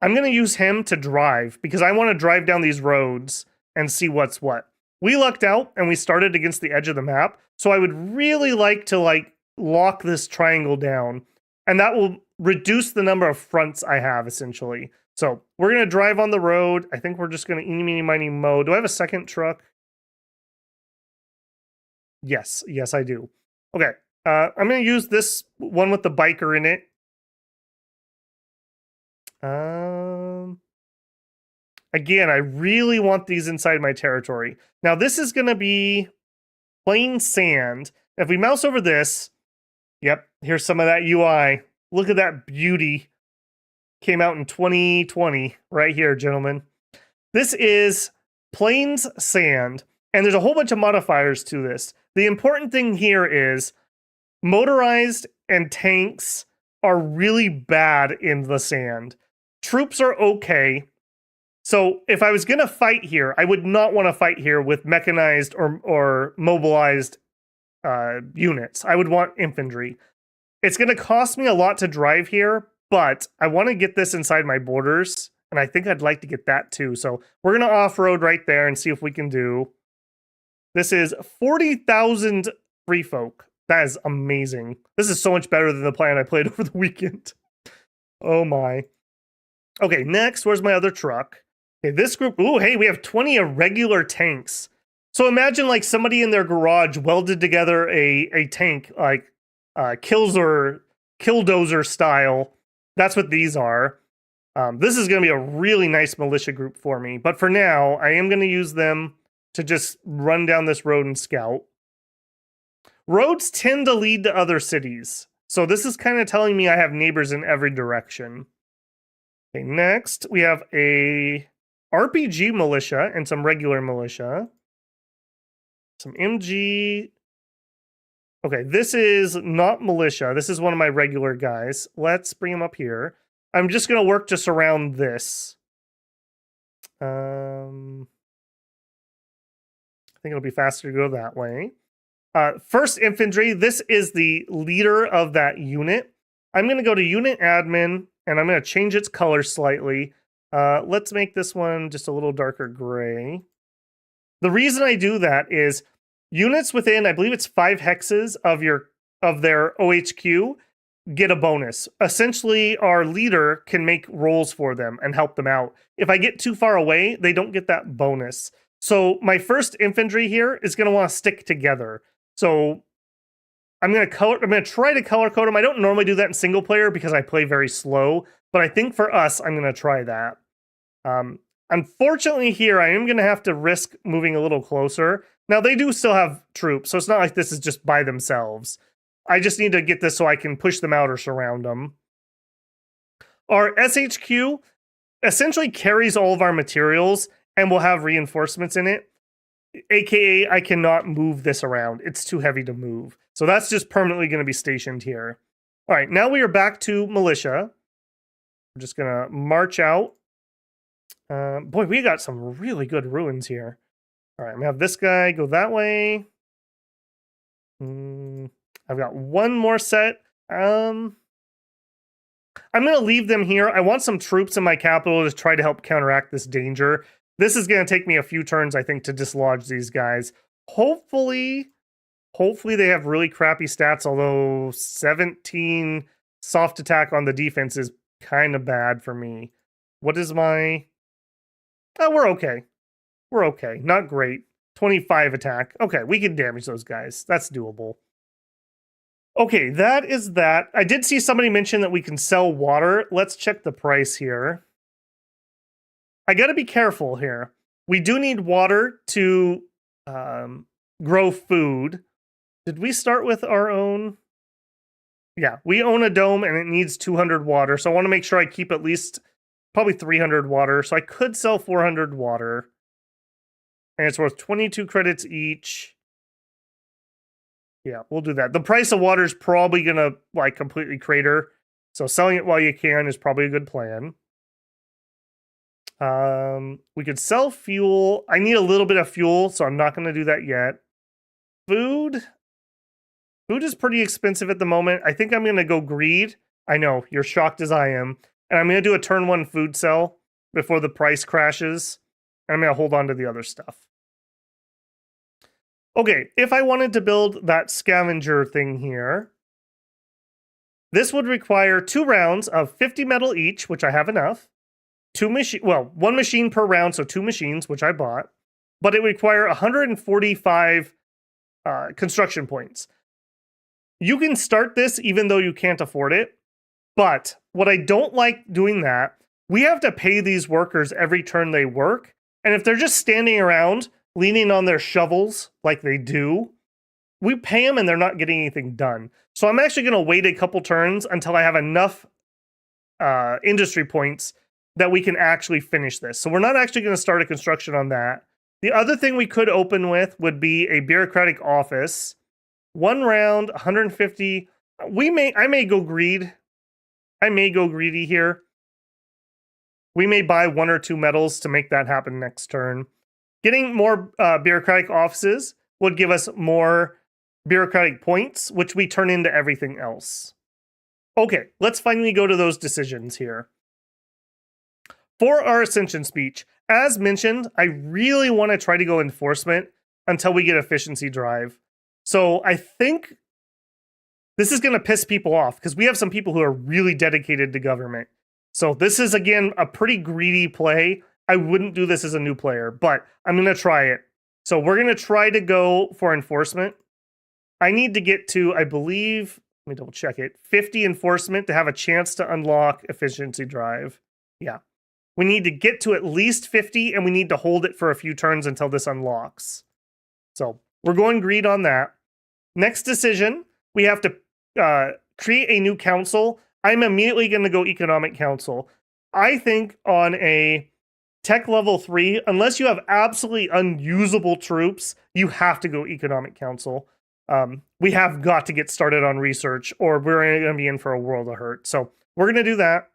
I'm going to use him to drive, because I want to drive down these roads and see what's what. We lucked out, and we started against the edge of the map, so I would really like to, lock this triangle down, and that will reduce the number of fronts I have, essentially. So we're going to drive on the road. I think we're just going to eeny, meeny, miny, moe. Do I have a second truck? Yes, I do. Okay, I'm going to use this one with the biker in it. Again, I really want these inside my territory. Now, this is going to be plain sand. If we mouse over this, yep, here's some of that UI. Look at that beauty. Came out in 2020 right here, gentlemen. This is plains sand. And there's a whole bunch of modifiers to this. The important thing here is motorized and tanks are really bad in the sand. Troops are okay. So if I was going to fight here, I would not want to fight here with mechanized or mobilized units. I would want infantry. It's going to cost me a lot to drive here, but I want to get this inside my borders, and I think I'd like to get that too. So we're going to off-road right there and see if we can do. This is 40,000 free folk. That is amazing. This is so much better than the plan I played over the weekend. Oh my. Okay, next, where's my other truck? Okay, this group, ooh, hey, we have 20 irregular tanks. So imagine like somebody in their garage welded together a tank, like killdozer style. That's what these are. This is going to be a really nice militia group for me. But for now, I am going to use them to just run down this road and scout. Roads tend to lead to other cities. So this is kind of telling me I have neighbors in every direction. Okay, next, we have a RPG militia and some regular militia. Some MG. Okay, this is not militia. This is one of my regular guys. Let's bring him up here. I'm just going to work to surround this. I think it'll be faster to go that way. First infantry, this is the leader of that unit. I'm going to go to unit admin, and I'm going to change its color slightly. Let's make this one just a little darker gray. The reason I do that is units within, I believe it's 5 hexes of their OHQ get a bonus. Essentially, our leader can make rolls for them and help them out. If I get too far away, they don't get that bonus. So my first infantry here is going to want to stick together. So I'm going to try to color code them. I don't normally do that in single player because I play very slow, but I think for us, I'm going to try that. Unfortunately here, I am going to have to risk moving a little closer. Now, they do still have troops, so it's not like this is just by themselves. I just need to get this so I can push them out or surround them. Our SHQ essentially carries all of our materials and will have reinforcements in it. AKA, I cannot move this around. It's too heavy to move. So that's just permanently going to be stationed here. All right, now we are back to militia. I'm just going to march out. Boy, we got some really good ruins here. All right, I'm going to have this guy go that way. I've got one more set. I'm going to leave them here. I want some troops in my capital to try to help counteract this danger. This is going to take me a few turns, I think, to dislodge these guys. Hopefully they have really crappy stats, although 17 soft attack on the defense is kind of bad for me. What is my... Oh, we're okay. We're okay. Not great. 25 attack. Okay, we can damage those guys. That's doable. Okay, that is that. I did see somebody mention that we can sell water. Let's check the price here. I got to be careful here. We do need water to grow food. Did we start with our own? Yeah, we own a dome and it needs 200 water. So I want to make sure I keep at least probably 300 water. So I could sell 400 water. And it's worth 22 credits each. Yeah, we'll do that. The price of water is probably going to like completely crater. So selling it while you can is probably a good plan. We could sell fuel. I need a little bit of fuel, so I'm not going to do that yet. Food. Food is pretty expensive at the moment. I think I'm going to go greed. I know, you're shocked as I am. And I'm going to do a turn 1 food sell before the price crashes. And I'm going to hold on to the other stuff. Okay, if I wanted to build that scavenger thing here, this would require 2 rounds of 50 metal each, which I have enough. 1 machine per round, so 2 machines, which I bought. But it would require 145 construction points. You can start this even though you can't afford it. But what I don't like doing that, we have to pay these workers every turn they work. And if they're just standing around, leaning on their shovels like they do, we pay them and they're not getting anything done. So I'm actually going to wait a couple turns until I have enough industry points that we can actually finish this. So we're not actually going to start a construction on that. The other thing we could open with would be a bureaucratic office. 1 round, 150. I may go greed. I may go greedy here. We may buy 1 or 2 metals to make that happen next turn. Getting more bureaucratic offices would give us more bureaucratic points, which we turn into everything else. Okay, let's finally go to those decisions here. For our Ascension speech, as mentioned, I really want to try to go enforcement until we get efficiency drive. So I think this is going to piss people off because we have some people who are really dedicated to government. So this is, again, a pretty greedy play. I wouldn't do this as a new player, but I'm going to try it. So we're going to try to go for enforcement. I need to get to, I believe, let me double check it, 50 enforcement to have a chance to unlock efficiency drive. Yeah. We need to get to at least 50, and we need to hold it for a few turns until this unlocks. So we're going greed on that. Next decision, we have to create a new council. I'm immediately going to go economic council. I think on a tech level 3, unless you have absolutely unusable troops, you have to go economic council. We have got to get started on research, or we're going to be in for a world of hurt. So we're going to do that.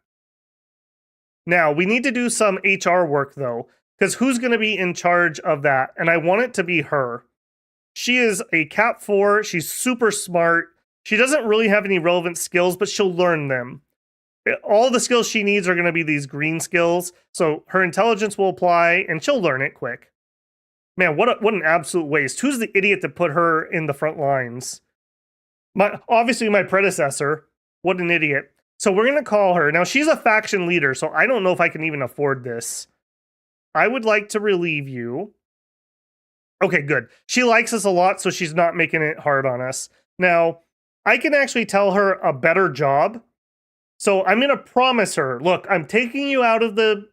Now, we need to do some HR work, though, because who's going to be in charge of that? And I want it to be her. She is a Cap 4. She's super smart. She doesn't really have any relevant skills, but she'll learn them. All the skills she needs are going to be these green skills, so her intelligence will apply, and she'll learn it quick. Man, what an absolute waste. Who's the idiot that put her in the front lines? Obviously, my predecessor. What an idiot. So we're going to call her. Now, she's a faction leader, so I don't know if I can even afford this. I would like to relieve you. Okay, good. She likes us a lot, so she's not making it hard on us. Now, I can actually tell her a better job. So I'm going to promise her, look, I'm taking you out of the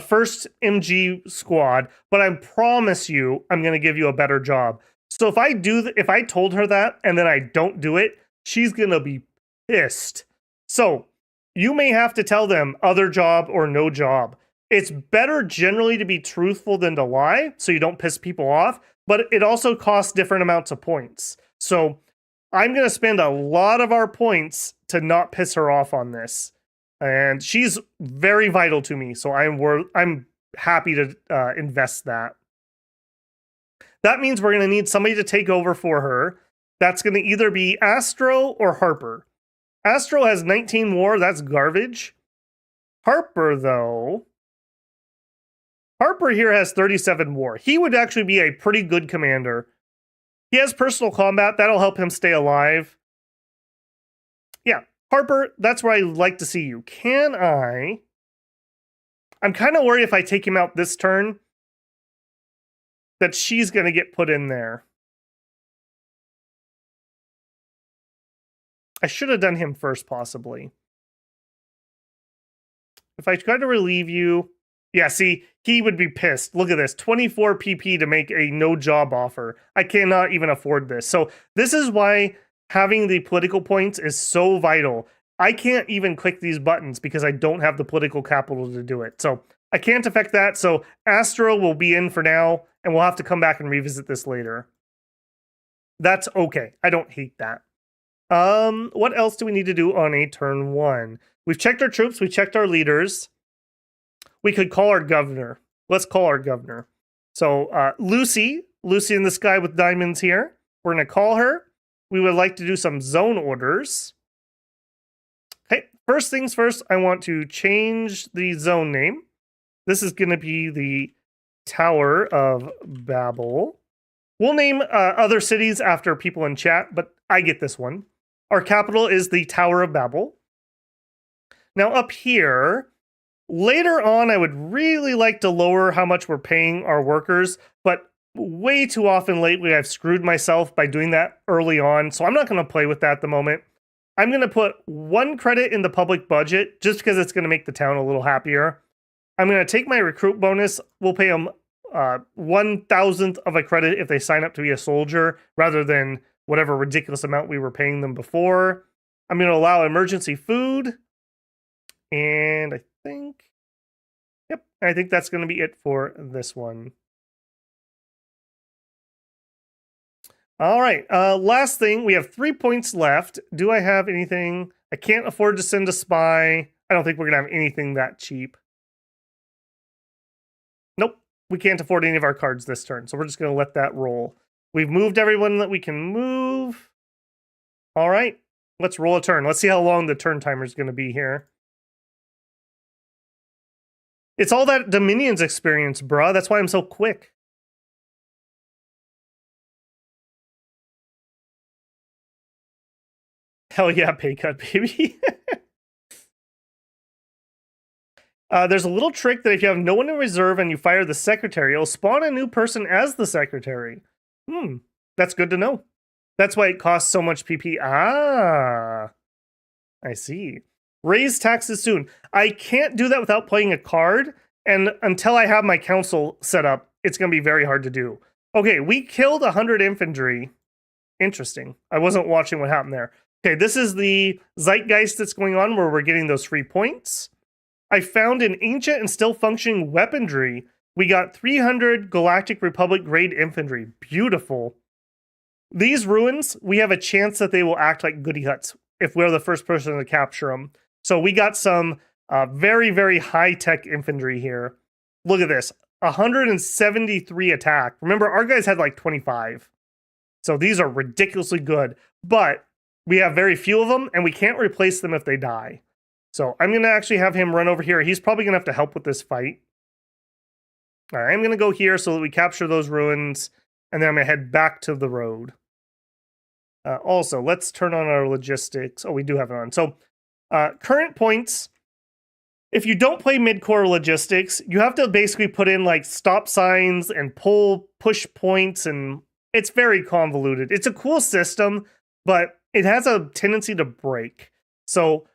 first MG squad, but I promise you I'm going to give you a better job. So if I told her that and then I don't do it, she's going to be pissed. So you may have to tell them other job or no job. It's better generally to be truthful than to lie, so you don't piss people off, but it also costs different amounts of points. So I'm going to spend a lot of our points to not piss her off on this. And she's very vital to me, so I'm happy to invest that. That means we're going to need somebody to take over for her. That's going to either be Astro or Harper. Astro has 19 war, that's garbage. Harper, though... Harper here has 37 war. He would actually be a pretty good commander. He has personal combat, that'll help him stay alive. Yeah, Harper, that's where I'd like to see you. I'm kind of worried if I take him out this turn, that she's going to get put in there. I should have done him first, possibly. If I try to relieve you... Yeah, see, he would be pissed. Look at this, 24 PP to make a no-job offer. I cannot even afford this. So this is why having the political points is so vital. I can't even click these buttons because I don't have the political capital to do it. So I can't affect that. So Astro will be in for now, and we'll have to come back and revisit this later. That's okay. I don't hate that. What else do we need to do on a turn 1? We've checked our troops. We've checked our leaders. We could call our governor. Let's call our governor. So Lucy in the sky with diamonds here. We're going to call her. We would like to do some zone orders. Okay, first things first, I want to change the zone name. This is going to be the Tower of Babel. We'll name other cities after people in chat, but I get this one. Our capital is the Tower of Babel. Now up here, later on, I would really like to lower how much we're paying our workers, but way too often lately I've screwed myself by doing that early on, so I'm not going to play with that at the moment. I'm going to put 1 credit in the public budget just because it's going to make the town a little happier. I'm going to take my recruit bonus. We'll pay them 1,000th of a credit if they sign up to be a soldier rather than whatever ridiculous amount we were paying them before. I'm going to allow emergency food. And I think that's going to be it for this one. All right, last thing, we have 3 points left. Do I have anything? I can't afford to send a spy. I don't think we're gonna have anything that cheap. Nope, we can't afford any of our cards this turn, so we're just gonna let that roll. We've moved everyone that we can move. All right, let's roll a turn. Let's see how long the turn timer is gonna be here. It's all that Dominion's experience, bruh. That's why I'm so quick. Hell yeah, pay cut, baby. There's a little trick that if you have no one in reserve and you fire the secretary, it'll spawn a new person as the secretary. That's good to know. That's why it costs so much PP. Ah, I see. Raise taxes soon. I can't do that without playing a card, and until I have my council set up, it's going to be very hard to do. Okay, we killed 100 infantry. Interesting. I wasn't watching what happened there. Okay, this is the zeitgeist that's going on where we're getting those free points. I found an ancient and still functioning weaponry. We got 300 Galactic Republic grade infantry. Beautiful. These ruins, we have a chance that they will act like goody huts if we're the first person to capture them. So we got some very, very high-tech infantry here. Look at this. 173 attack. Remember, our guys had like 25. So these are ridiculously good. But we have very few of them, and we can't replace them if they die. So I'm going to actually have him run over here. He's probably going to have to help with this fight. All right, I'm going to go here so that we capture those ruins, and then I'm going to head back to the road. Also, let's turn on our logistics. Oh, we do have it on. So current points, if you don't play mid-core logistics, you have to basically put in like stop signs and push points, and it's very convoluted. It's a cool system, but it has a tendency to break. So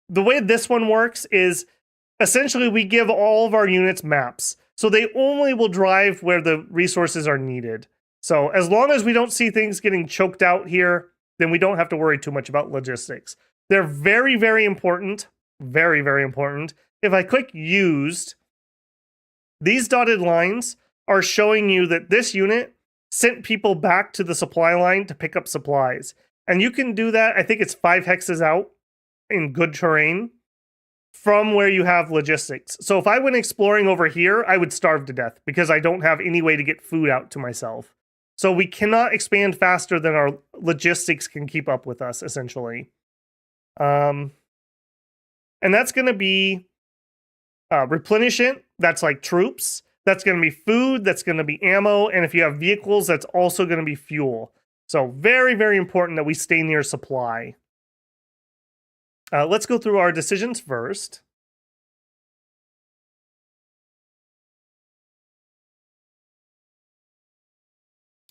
the way this one works is essentially we give all of our units maps. So they only will drive where the resources are needed. So as long as we don't see things getting choked out here, then we don't have to worry too much about logistics. They're very, very important. Very, very important. If I click used, these dotted lines are showing you that this unit sent people back to the supply line to pick up supplies. And you can do that, I think it's 5 hexes out in good terrain from where you have logistics. So if I went exploring over here, I would starve to death because I don't have any way to get food out to myself. So we cannot expand faster than our logistics can keep up with us, essentially. And that's going to be replenishment. That's like troops. That's going to be food. That's going to be ammo. And if you have vehicles, that's also going to be fuel. So very, very important that we stay near supply. Let's go through our decisions first.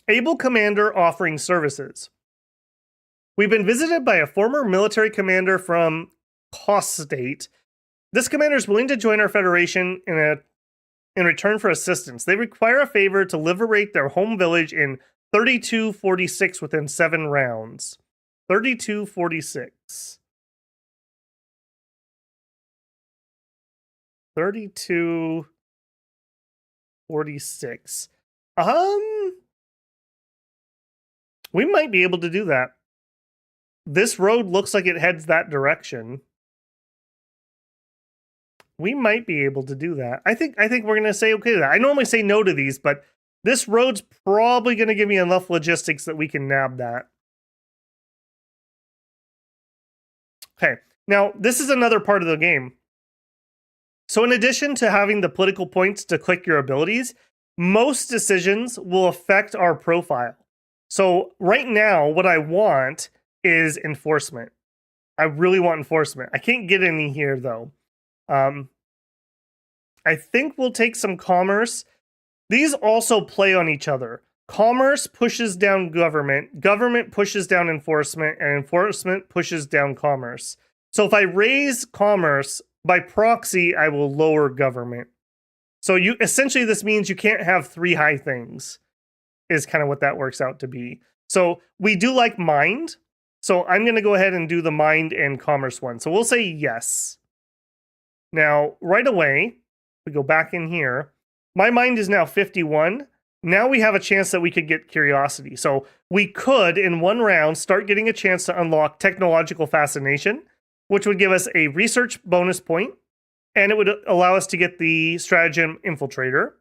Able commander offering services. We've been visited by a former military commander from Cost State. This commander is willing to join our federation in return for assistance. They require a favor to liberate their home village in 3246 within 7 rounds. 3246. 3246. We might be able to do that. This road looks like it heads that direction. We might be able to do that. I think we're going to say okay to that. I normally say no to these, but this road's probably going to give me enough logistics that we can nab that. Okay, now this is another part of the game. So in addition to having the political points to click your abilities, most decisions will affect our profile. So right now, what I want is enforcement. I really want enforcement. I can't get any here, though. I think we'll take some commerce. These also play on each other. Commerce pushes down government. Government pushes down enforcement. And enforcement pushes down commerce. So if I raise commerce, by proxy, I will lower government. So essentially, this means you can't have 3 high things, is kind of what that works out to be. So we do like mind. So I'm going to go ahead and do the mind and commerce one. So we'll say yes. Now, right away, we go back in here. My mind is now 51. Now we have a chance that we could get curiosity. So we could, in one round, start getting a chance to unlock technological fascination, which would give us a research bonus point, and it would allow us to get the stratagem infiltrator.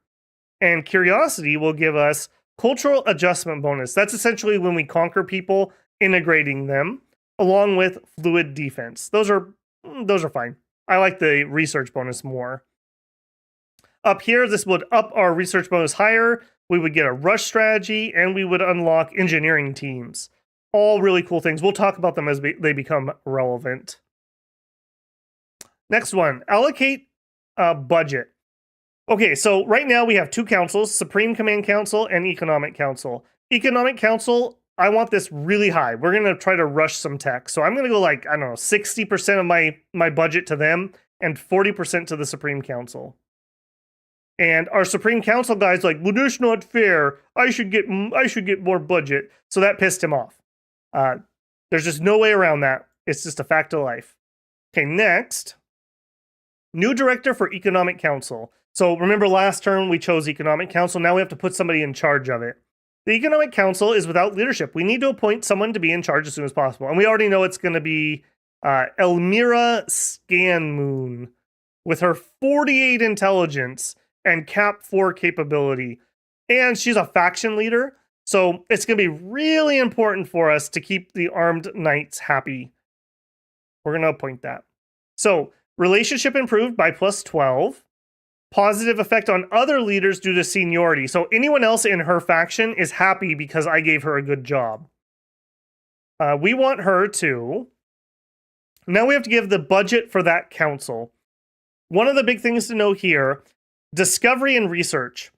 And curiosity will give us cultural adjustment bonus. That's essentially when we conquer people, integrating them, along with fluid defense. Those are fine. I like the research bonus more. Up here, this would up our research bonus higher. We would get a rush strategy, and we would unlock engineering teams. All really cool things. We'll talk about them as they become relevant. Next one, allocate budget. Okay, so right now we have two councils, Supreme Command Council and Economic Council. Economic Council, I want this really high. We're going to try to rush some tech. So I'm going to go like, I don't know, 60% of my budget to them and 40% to the Supreme Council. And our Supreme Council guy's like, well, that's not fair. I should get more budget. So that pissed him off. There's just no way around that. It's just a fact of life. Okay, next, new director for Economic Council. So remember last turn we chose Economic Council. Now we have to put somebody in charge of it. The Economic Council is without leadership. We need to appoint someone to be in charge as soon as possible. And we already know it's going to be Elmira Scanmoon with her 48 intelligence and Cap 4 capability. And she's a faction leader. So it's going to be really important for us to keep the armed knights happy. We're going to appoint that. So relationship improved by +12. Positive effect on other leaders due to seniority. So anyone else in her faction is happy because I gave her a good job. We want her to... Now we have to give the budget for that council. One of the big things to know here, discovery and research.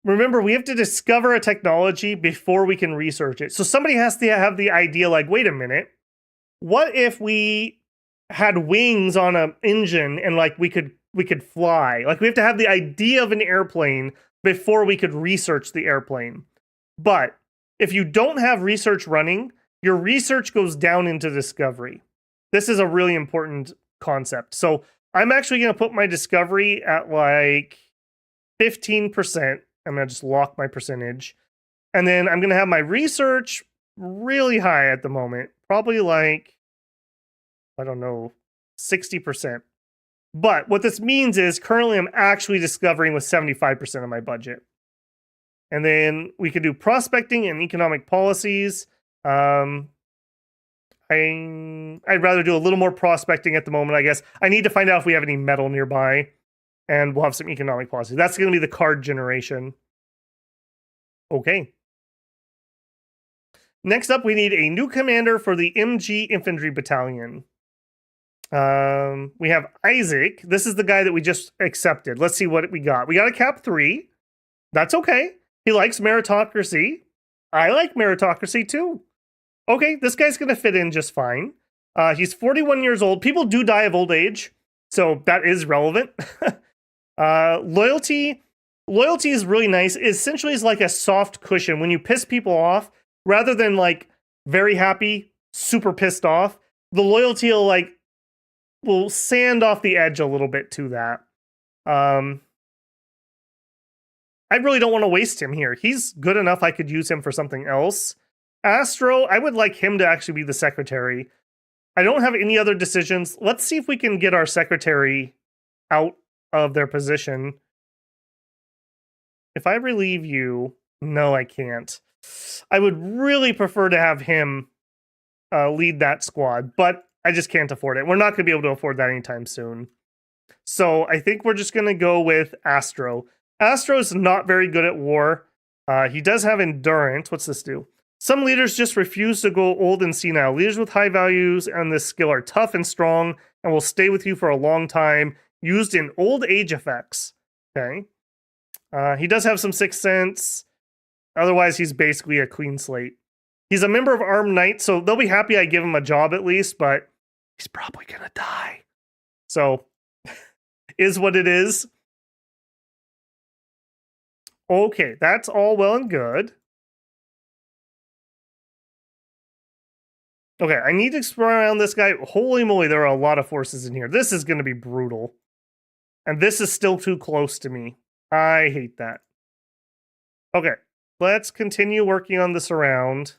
Remember, we have to discover a technology before we can research it. So somebody has to have the idea like, wait a minute, what if we had wings on an engine and like we could fly? Like we have to have the idea of an airplane before we could research the airplane. But if you don't have research running, your research goes down into discovery. This is a really important concept. So I'm actually going to put my discovery at like 15%. I'm going to just lock my percentage. And then I'm going to have my research really high at the moment. Probably like, I don't know, 60%. But what this means is currently I'm actually discovering with 75% of my budget. And then we could do prospecting and economic policies. I'd rather do a little more prospecting at the moment, I guess. I need to find out if we have any metal nearby. And we'll have some economic policies. That's going to be the card generation. Okay. Next up, we need a new commander for the MG Infantry Battalion. We have Isaac. This is the guy that we just accepted. Let's see what we got. We got a Cap 3. That's okay. He likes meritocracy. I like meritocracy too. Okay, this guy's going to fit in just fine. He's 41 years old. People do die of old age, so that is relevant. Loyalty is really nice. It essentially is like a soft cushion. When you piss people off, rather than like very happy, super pissed off, the loyalty will sand off the edge a little bit to that. I really don't want to waste him here. He's good enough. I could use him for something else. Astro, I would like him to actually be the secretary. I don't have any other decisions. Let's see if we can get our secretary out of their position. If I relieve you, no, I can't. I would really prefer to have him lead that squad, but I just can't afford it. We're not going to be able to afford that anytime soon. So I think we're just going to go with Astro. Astro's not very good at war. He does have endurance. What's this do? Some leaders just refuse to go old and senile. Leaders with high values and this skill are tough and strong and will stay with you for a long time. Used in old age effects. Okay. He does have some sixth sense. Otherwise, he's basically a clean slate. He's a member of Armed Knights, so they'll be happy I give him a job at least, but he's probably going to die. So, is what it is. Okay, that's all well and good. Okay, I need to explore around this guy. Holy moly, there are a lot of forces in here. This is going to be brutal. And this is still too close to me. I hate that. Okay, let's continue working on this around.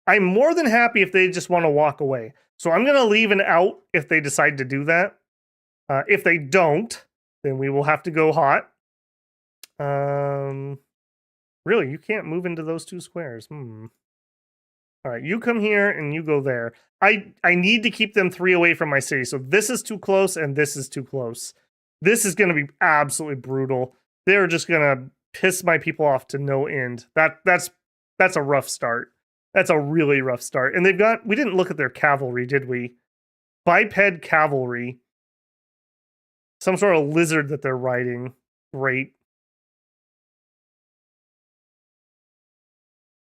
I'm more than happy if they just want to walk away. So I'm going to leave an out if they decide to do that. If they don't, then we will have to go hot. Really, you can't move into those two squares. All right, you come here and you go there. I need to keep them 3 away from my city. So this is too close and this is too close. This is going to be absolutely brutal. They're just going to piss my people off to no end. That's a rough start. That's a really rough start. And they've got, we didn't look at their cavalry, did we? Biped cavalry. Some sort of lizard that they're riding. Great.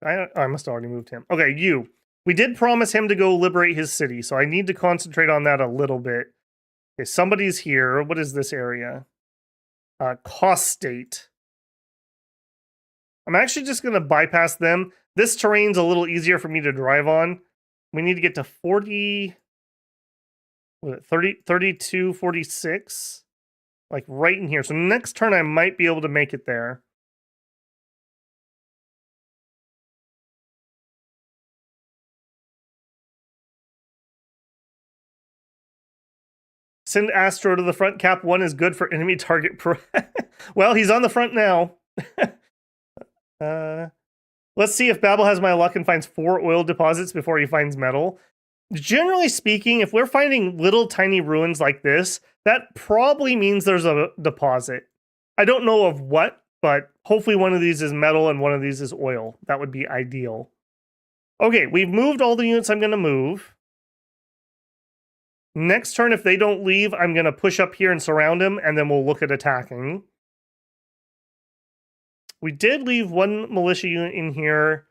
I must have already moved him. Okay, you. We did promise him to go liberate his city, so I need to concentrate on that a little bit. Okay, somebody's here. What is this area? Cost state. I'm actually just going to bypass them. This terrain's a little easier for me to drive on. We need to get to 40... What, 30, 32, 46? Like right in here. So next turn I might be able to make it there. Send Astro to the front. Cap 1 is good for enemy target pro. Well, he's on the front now. Let's see if Babel has my luck and finds 4 oil deposits before he finds metal. Generally speaking, if we're finding little tiny ruins like this, that probably means there's a deposit. I don't know of what, but hopefully one of these is metal and one of these is oil. That would be ideal. Okay, we've moved all the units I'm going to move. Next turn, if they don't leave, I'm going to push up here and surround them, and then we'll look at attacking. We did leave 1 militia unit in here,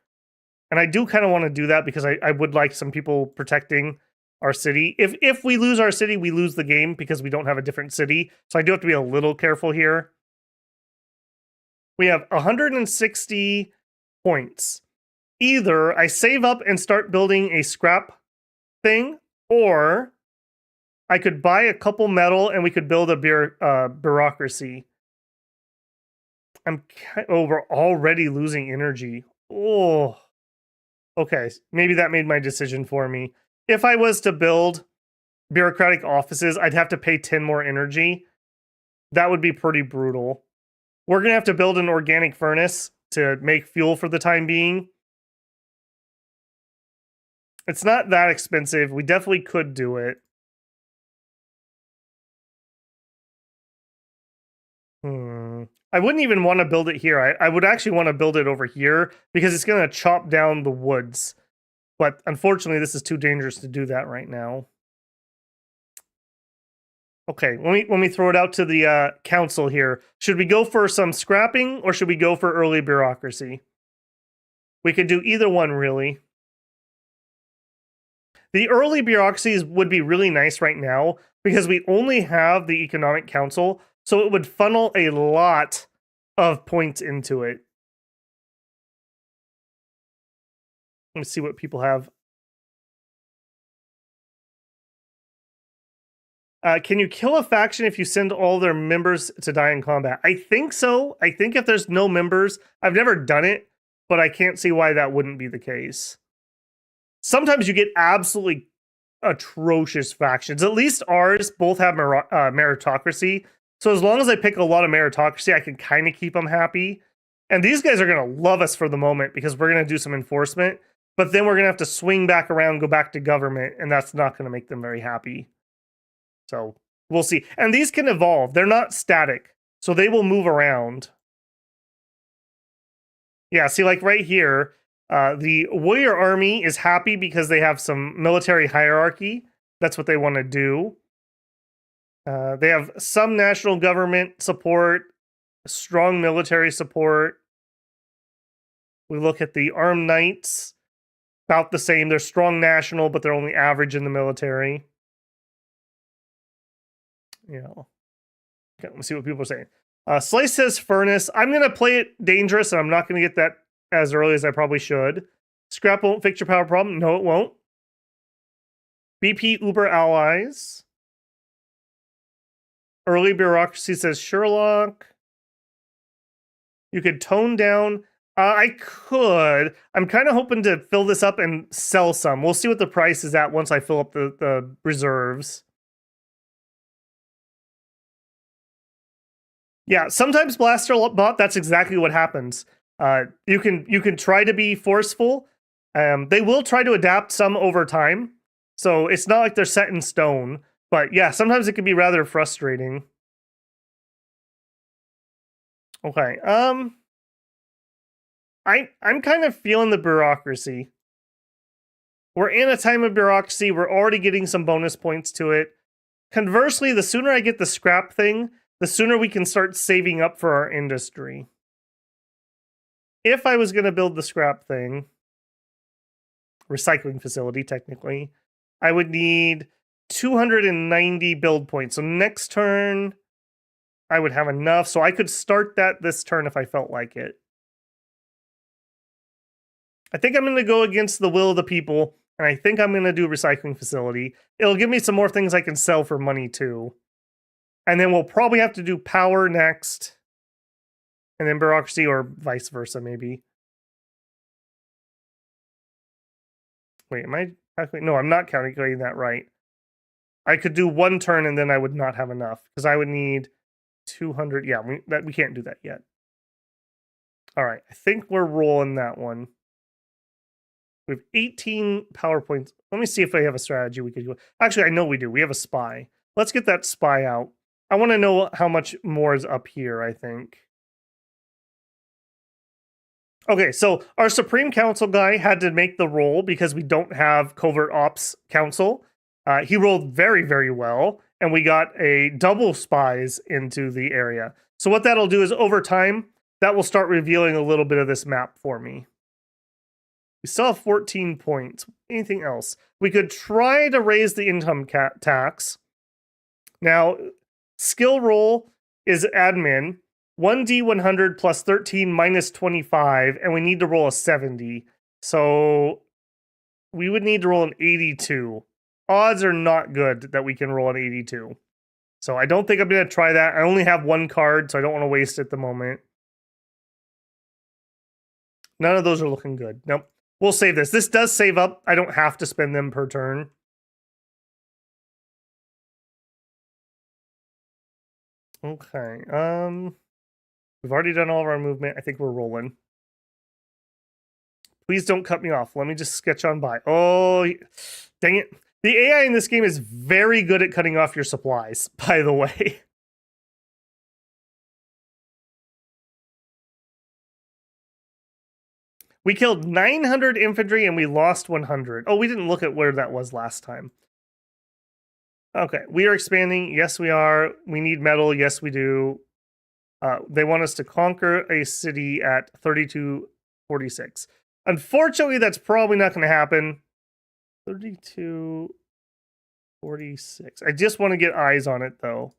and I do kind of want to do that because I would like some people protecting our city. If we lose our city, we lose the game because we don't have a different city. So I do have to be a little careful here. We have 160 points. Either I save up and start building a scrap thing, or I could buy a couple metal and we could build a bureaucracy. We're already losing energy. Oh, okay. Maybe that made my decision for me. If I was to build bureaucratic offices, I'd have to pay 10 more energy. That would be pretty brutal. We're going to have to build an organic furnace to make fuel for the time being. It's not that expensive. We definitely could do it. I wouldn't even want to build it here. I would actually want to build it over here because it's going to chop down the woods. But unfortunately, this is too dangerous to do that right now. Okay, let me throw it out to the council here. Should we go for some scrapping or should we go for early bureaucracy? We could do either one, really. The early bureaucracies would be really nice right now because we only have the economic council, so it would funnel a lot of points into it. Let's see what people have. Can you kill a faction if you send all their members to die in combat? I think so. I think if there's no members, I've never done it, but I can't see why that wouldn't be the case. Sometimes you get absolutely atrocious factions. At least ours both have meritocracy. So as long as I pick a lot of meritocracy, I can kind of keep them happy. And these guys are going to love us for the moment because we're going to do some enforcement. But then we're going to have to swing back around, go back to government, and that's not going to make them very happy. So we'll see. And these can evolve. They're not static. So they will move around. Yeah, see, like right here, the warrior army is happy because they have some military hierarchy. That's what they want to do. They have some national government support, strong military support. We look at the armed knights, about the same. They're strong national, but they're only average in the military. Yeah. Okay, let's see what people are saying. Slice says furnace. I'm going to play it dangerous, and I'm not going to get that as early as I probably should. Scrap won't fix your power problem. No, it won't. BP Uber allies. Early bureaucracy says Sherlock. You could tone down. I could. I'm kind of hoping to fill this up and sell some. We'll see what the price is at once I fill up the reserves. Yeah, sometimes Blaster Bot, that's exactly what happens. You can try to be forceful. They will try to adapt some over time. So it's not like they're set in stone. But yeah, sometimes it can be rather frustrating. Okay. I'm kind of feeling the bureaucracy. We're in a time of bureaucracy. We're already getting some bonus points to it. Conversely, the sooner I get the scrap thing, the sooner we can start saving up for our industry. If I was going to build the scrap thing, recycling facility, technically, I would need 290 build points. So next turn, I would have enough. So I could start that this turn if I felt like it. I think I'm going to go against the will of the people, and I think I'm going to do a recycling facility. It'll give me some more things I can sell for money, too. And then we'll probably have to do power next, and then bureaucracy, or vice versa, maybe. Wait, am I calculating? No, I'm not calculating that right. I could do one turn, and then I would not have enough, because I would need 200. Yeah, we can't do that yet. All right, I think we're rolling that one. We have 18 power points. Let me see if I have a strategy we could do. Actually, I know we do. We have a spy. Let's get that spy out. I want to know how much more is up here, I think. Okay, so our Supreme Council guy had to make the roll because we don't have Covert Ops Council. He rolled very, very well, and we got a double spies into the area. So what that'll do is over time, that will start revealing a little bit of this map for me. We still have 14 points. Anything else? We could try to raise the income tax. Now, skill roll is admin. 1d100 plus 13 minus 25, and we need to roll a 70. So we would need to roll an 82. Odds are not good that we can roll an 82. So I don't think I'm going to try that. I only have one card, so I don't want to waste it at the moment. None of those are looking good. Nope. We'll save this. This does save up. I don't have to spend them per turn. Okay. We've already done all of our movement. I think we're rolling. Please don't cut me off. Let me just sketch on by. Oh, dang it. The AI in this game is very good at cutting off your supplies, by the way. We killed 900 infantry and we lost 100. Oh, we didn't look at where that was last time. Okay, we are expanding. Yes, we are. We need metal. Yes, we do. They want us to conquer a city at 3246. Unfortunately, that's probably not going to happen. 3246. I just want to get eyes on it, though.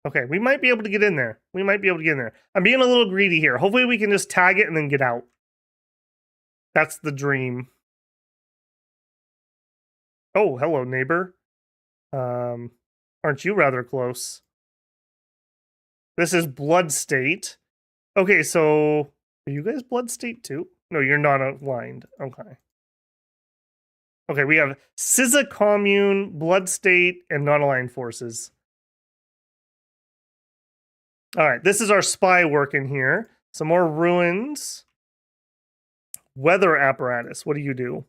Okay, we might be able to get in there. We might be able to get in there. I'm being a little greedy here. Hopefully we can just tag it and then get out. That's the dream. Oh, hello, neighbor. Aren't you rather close? This is Blood State. Okay, so are you guys Blood State too? No, you're not aligned. Okay. Okay, we have Sizza Commune, Blood State, and non-aligned forces. All right, this is our spy work in here. Some more ruins. Weather apparatus. What do you do?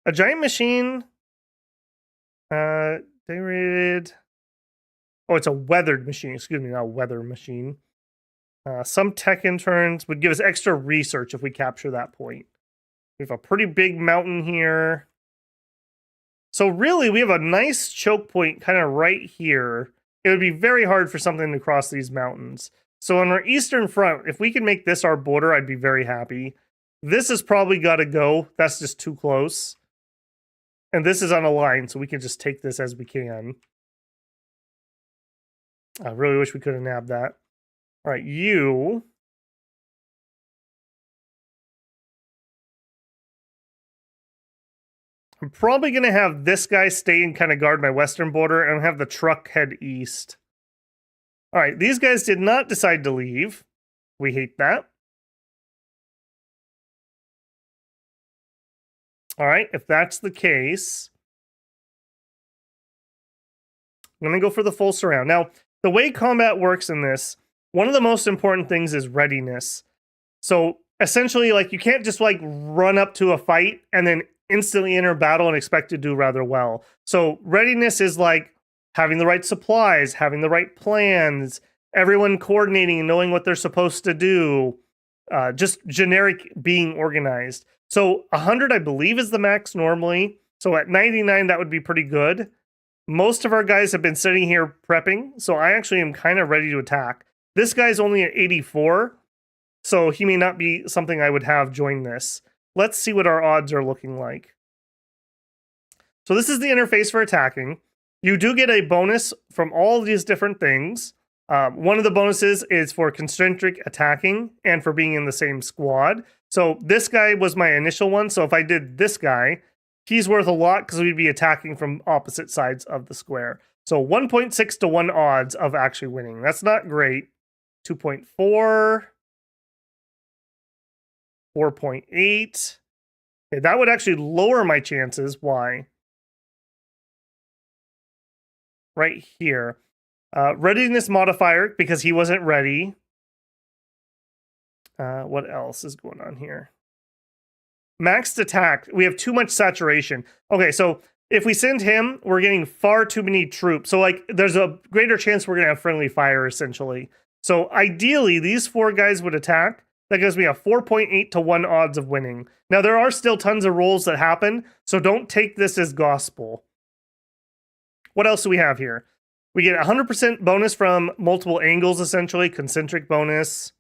A giant machine. They rated. Oh, it's a weathered machine. Excuse me, not a weather machine. Some tech interns would give us extra research if we capture that point. We have a pretty big mountain here. So really, we have a nice choke point kind of right here. It would be very hard for something to cross these mountains. So on our eastern front, if we can make this our border, I'd be very happy. This has probably got to go. That's just too close. And this is on a line, so we can just take this as we can. I really wish we could have nabbed that. All right, you. I'm probably going to have this guy stay and kind of guard my western border and have the truck head east. All right, these guys did not decide to leave. We hate that. All right, if that's the case, I'm going to go for the full surround. Now, the way combat works in this, one of the most important things is readiness. So essentially, like, you can't just like run up to a fight and then instantly enter battle and expect to do rather well. So readiness is like having the right supplies, having the right plans, everyone coordinating and knowing what they're supposed to do, just generic being organized. So 100, I believe, is the max normally. So at 99, that would be pretty good. Most of our guys have been sitting here prepping, so I actually am kind of ready to attack. This guy's only at 84, so he may not be something I would have join this. Let's see what our odds are looking like. So this is the interface for attacking. You do get a bonus from all of these different things. One of the bonuses is for concentric attacking and for being in the same squad. So this guy was my initial one, so if I did this guy, he's worth a lot because we'd be attacking from opposite sides of the square. So 1.6 to 1 odds of actually winning. That's not great. 2.4. 4.8. Okay, that would actually lower my chances. Why? Right here. Readiness modifier, because he wasn't ready. What else is going on here? Maxed attack. We have too much saturation. Okay, so if we send him, we're getting far too many troops. So, like, there's a greater chance we're going to have friendly fire, essentially. So, ideally, these 4 guys would attack. That gives me a 4.8 to 1 odds of winning. Now, there are still tons of rolls that happen, so don't take this as gospel. What else do we have here? We get 100% bonus from multiple angles, essentially, concentric bonus.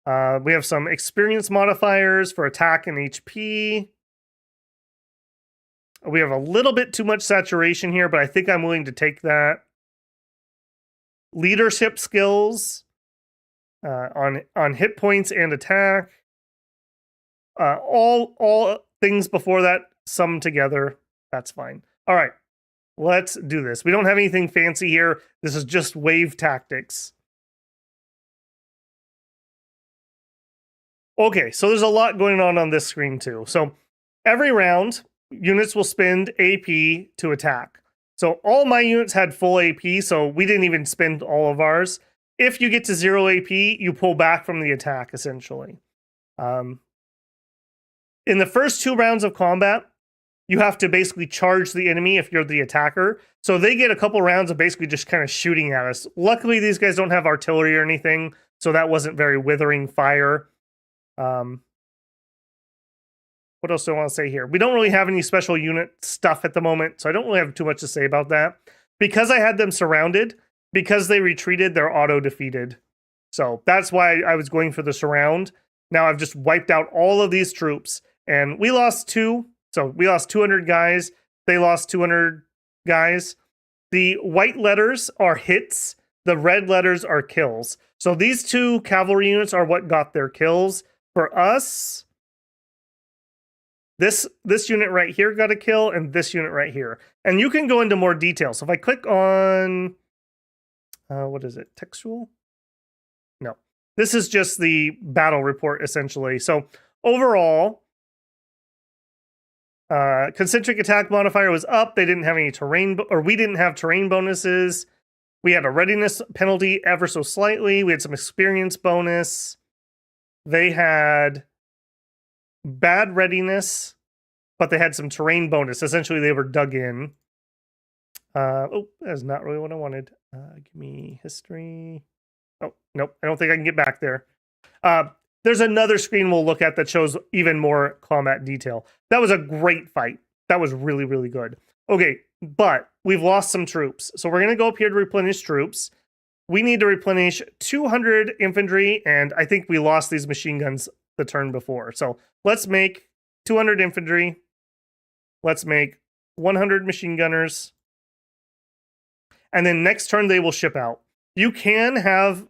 We have some experience modifiers for attack and HP. We have a little bit too much saturation here, but I think I'm willing to take that. Leadership skills on hit points and attack. All things before that summed together. That's fine. All right, let's do this. We don't have anything fancy here. This is just wave tactics. Okay, so there's a lot going on this screen too. So every round, units will spend AP to attack. So all my units had full AP, so we didn't even spend all of ours. If you get to 0 AP, you pull back from the attack, essentially. In the first 2 rounds of combat, you have to basically charge the enemy if you're the attacker. So they get a couple rounds of basically just kind of shooting at us. Luckily, these guys don't have artillery or anything, so that wasn't very withering fire. What else do I want to say here? We don't really have any special unit stuff at the moment, so I don't really have too much to say about that. Because I had them surrounded, because they retreated, they're auto-defeated. So that's why I was going for the surround. Now I've just wiped out all of these troops, and we lost 2. So we lost 200 guys. They lost 200 guys. The white letters are hits. The red letters are kills. So these 2 cavalry units are what got their kills. For us, this unit right here got a kill, and this unit right here. And you can go into more detail. So if I click on, what is it, textual? No. This is just the battle report, essentially. So overall, concentric attack modifier was up. They didn't have any terrain, or we didn't have terrain bonuses. We had a readiness penalty ever so slightly. We had some experience bonus. They had bad readiness, but they had some terrain bonus. Essentially, they were dug in. Oh, that's not really what I wanted. Give me history. Oh, nope. I don't think I can get back there. There's another screen we'll look at that shows even more combat detail. That was a great fight. That was really, really good. Okay, but we've lost some troops. So we're going to go up here to replenish troops. We need to replenish 200 infantry, and I think we lost these machine guns the turn before. So let's make 200 infantry. Let's make 100 machine gunners. And then next turn, they will ship out. You can have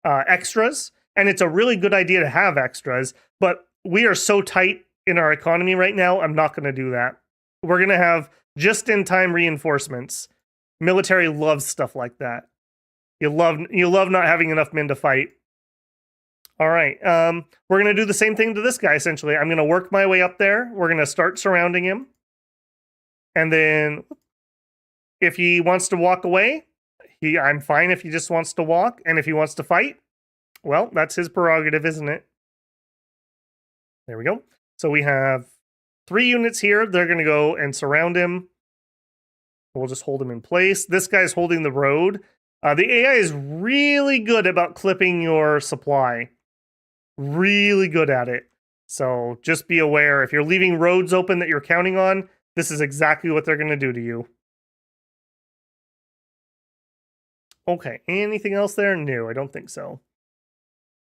extras, and it's a really good idea to have extras, but we are so tight in our economy right now, I'm not going to do that. We're going to have just-in-time reinforcements. Military loves stuff like that. You love not having enough men to fight. All right. We're going to do the same thing to this guy, essentially. I'm going to work my way up there. We're going to start surrounding him. And then if he wants to walk away, I'm fine if he just wants to walk. And if he wants to fight, well, that's his prerogative, isn't it? There we go. So we have 3 units here. They're going to go and surround him. We'll just hold him in place. This guy's holding the road. The AI is really good about clipping your supply. Really good at it. So just be aware, if you're leaving roads open that you're counting on, this is exactly what they're going to do to you. Okay, anything else there? No, I don't think so.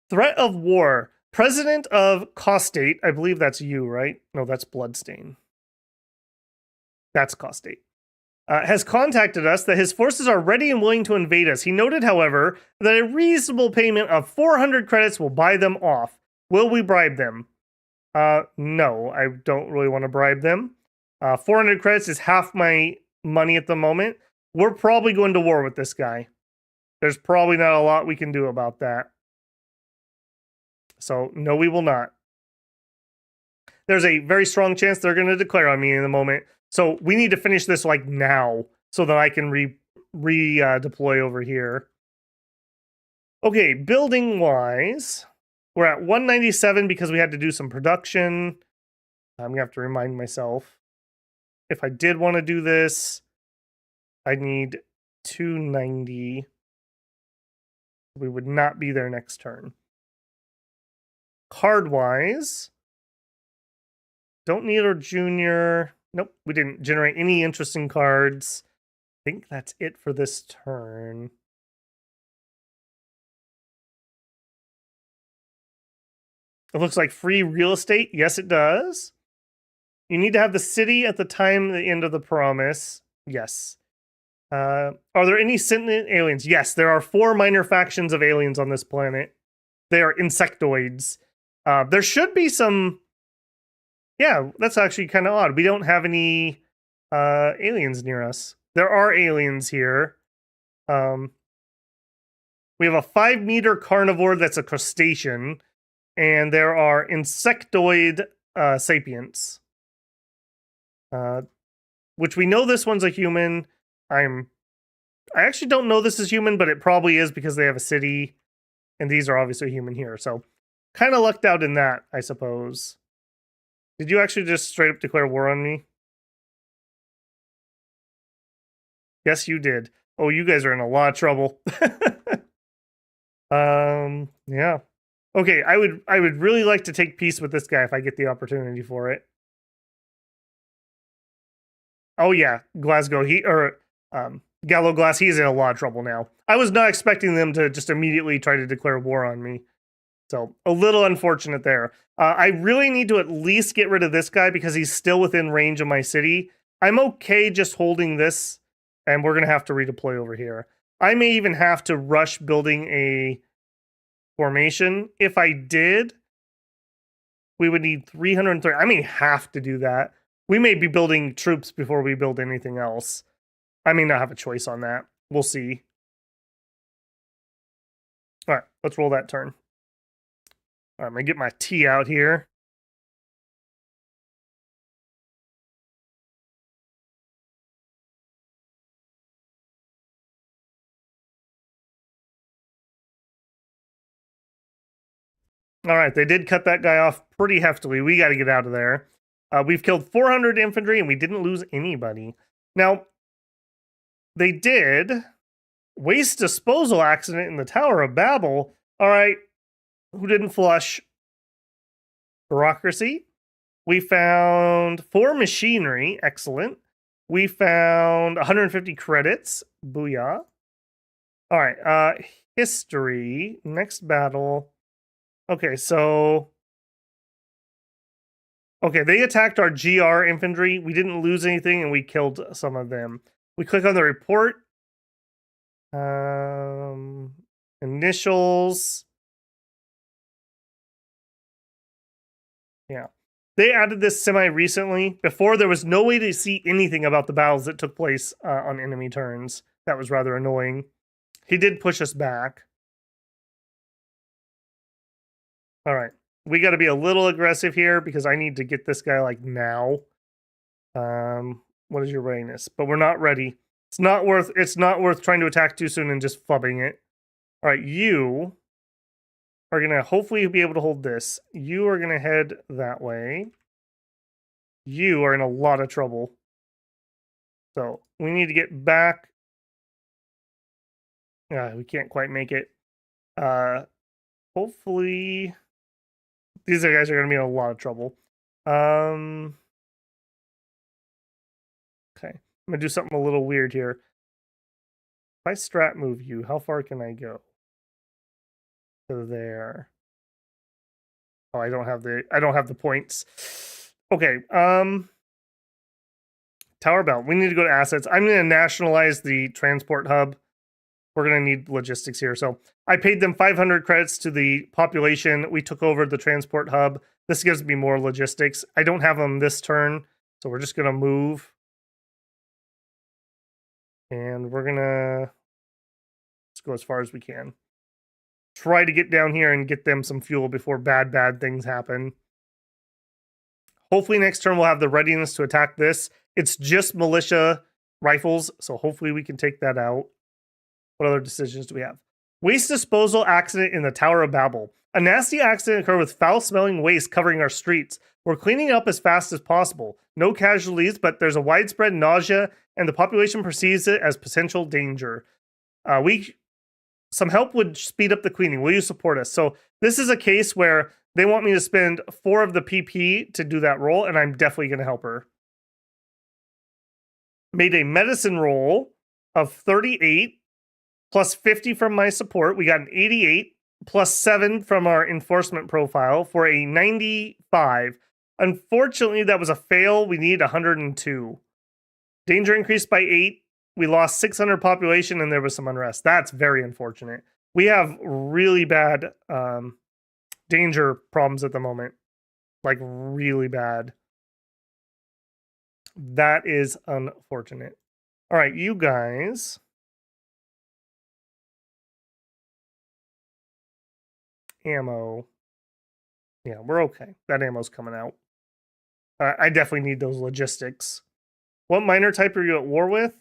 Threat of war. President of Costate, I believe that's you, right? No, that's Bloodstain. That's Costate. Has contacted us that his forces are ready and willing to invade us. He noted, however, that a reasonable payment of 400 credits will buy them off. Will we bribe them? No, I don't really want to bribe them. 400 credits is half my money at the moment. We're probably going to war with this guy. There's probably not a lot we can do about that. So, no, we will not. There's a very strong chance they're going to declare on me in a moment. So we need to finish this like now so that I can deploy over here. Okay, building wise, we're at 197 because we had to do some production. I'm going to have to remind myself. If I did want to do this, I need 290. We would not be there next turn. Card wise, don't need our junior. Nope, we didn't generate any interesting cards. I think that's it for this turn. It looks like free real estate. Yes, it does. You need to have the city at the time, the end of the promise. Yes. Are there any sentient aliens? Yes, there are 4 minor factions of aliens on this planet. They are insectoids. There should be some... Yeah, that's actually kind of odd. We don't have any aliens near us. There are aliens here. We have a 5-meter carnivore that's a crustacean. And there are insectoid sapients. Which we know this one's a human. I actually don't know this is human, but it probably is because they have a city. And these are obviously human here. So kind of lucked out in that, I suppose. Did you actually just straight up declare war on me? Yes, you did. Oh, you guys are in a lot of trouble. Yeah. Okay, I would really like to take peace with this guy if I get the opportunity for it. Oh yeah, Glasgow. Gallo Glass, he's in a lot of trouble now. I was not expecting them to just immediately try to declare war on me. So, a little unfortunate there. I really need to at least get rid of this guy because he's still within range of my city. I'm okay just holding this, and we're going to have to redeploy over here. I may even have to rush building a formation. If I did, we would need 330. I may have to do that. We may be building troops before we build anything else. I may not have a choice on that. We'll see. All right, let's roll that turn. All right, I'm going to get my tea out here. All right, they did cut that guy off pretty heftily. We got to get out of there. We've killed 400 infantry, and we didn't lose anybody. Now, they did waste disposal accident in the Tower of Babel. All right, who didn't flush? Bureaucracy. We found 4 machinery. Excellent. We found 150 credits. Booyah. All right, history. Next battle. Okay, so... Okay, they attacked our GR infantry. We didn't lose anything, and we killed some of them. We click on the report. Initials. Yeah. They added this semi-recently. Before, there was no way to see anything about the battles that took place on enemy turns. That was rather annoying. He did push us back. All right. We got to be a little aggressive here because I need to get this guy like now. What is your readiness? But we're not ready. It's not worth trying to attack too soon and just flubbing it. All right, you are going to hopefully be able to hold this. You are going to head that way. You are in a lot of trouble. So we need to get back. We can't quite make it. Hopefully these guys are going to be in a lot of trouble. Okay. I'm going to do something a little weird here. If I strat move you, how far can I go? To there. Oh, I don't have the points. Okay. Tower Belt. We need to go to assets. I'm going to nationalize the transport hub. We're going to need logistics here. So I paid them 500 credits to the population. We took over the transport hub. This gives me more logistics. I don't have them this turn, so we're just going to move. And we're going to let's go as far as we can. Try to get down here and get them some fuel before bad things happen. Hopefully next turn we'll have the readiness to attack this. It's just militia rifles, so hopefully we can take that out. What other decisions do we have? Waste disposal accident in the Tower of Babel. A nasty accident occurred with foul-smelling waste covering our streets. We're cleaning up as fast as possible. No casualties, but there's a widespread nausea, and the population perceives it as potential danger. Some help would speed up the cleaning. Will you support us? So this is a case where they want me to spend 4 of the PP to do that roll, and I'm definitely going to help her. Made a medicine roll of 38, plus 50 from my support. We got an 88, plus 7 from our enforcement profile for a 95. Unfortunately, that was a fail. We need 102. Danger increased by 8. We lost 600 population and there was some unrest. That's very unfortunate. We have really bad danger problems at the moment. Like really bad. That is unfortunate. All right, you guys. Ammo. Yeah, we're okay. That ammo's coming out. I definitely need those logistics. What minor type are you at war with?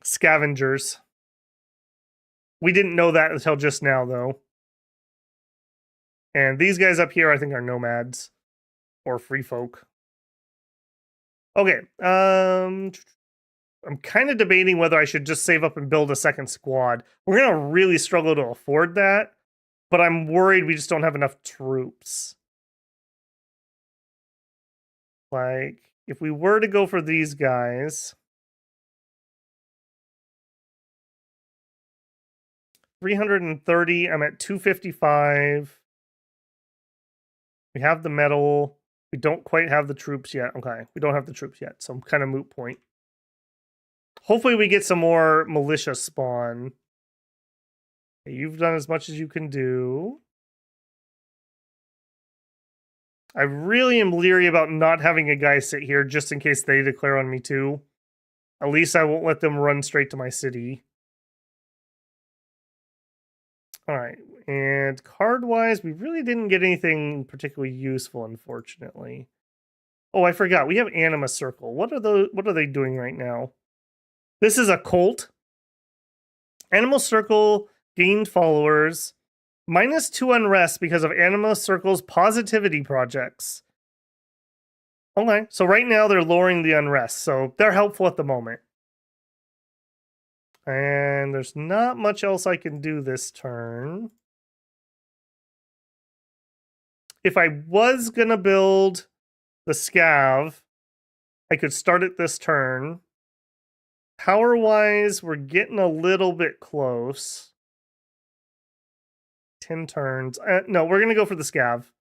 Scavengers. We didn't know that until just now, though. And these guys up here, I think, are nomads or free folk. Okay. I'm kind of debating whether I should just save up and build a second squad. We're going to really struggle to afford that, but I'm worried we just don't have enough troops. Like, if we were to go for these guys, 330, I'm at 255. We have the metal. We don't quite have the troops yet. Okay, we don't have the troops yet, so I'm kind of moot point. Hopefully we get some more militia spawn. Okay, you've done as much as you can do. I really am leery about not having a guy sit here just in case they declare on me too. At least I won't let them run straight to my city. All right, and card-wise, we really didn't get anything particularly useful, unfortunately. Oh, I forgot. We have Anima Circle. What are they doing right now? This is a cult. Anima Circle gained followers. -2 unrest because of Anima Circle's positivity projects. Okay, so right now they're lowering the unrest, so they're helpful at the moment. And there's not much else I can do this turn. If I was going to build the scav, I could start it this turn. Power-wise, we're getting a little bit close. 10 turns. No, we're going to go for the scav.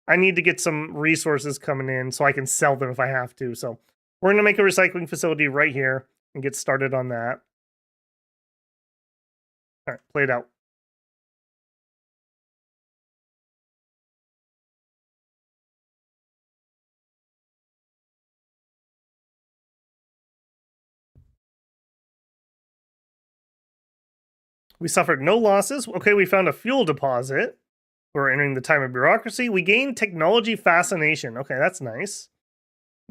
I need to get some resources coming in so I can sell them if I have to. So we're going to make a recycling facility right here and get started on that. All right, play it out. We suffered no losses. Okay, we found a fuel deposit. We're entering the time of bureaucracy. We gained technology fascination. Okay, that's nice.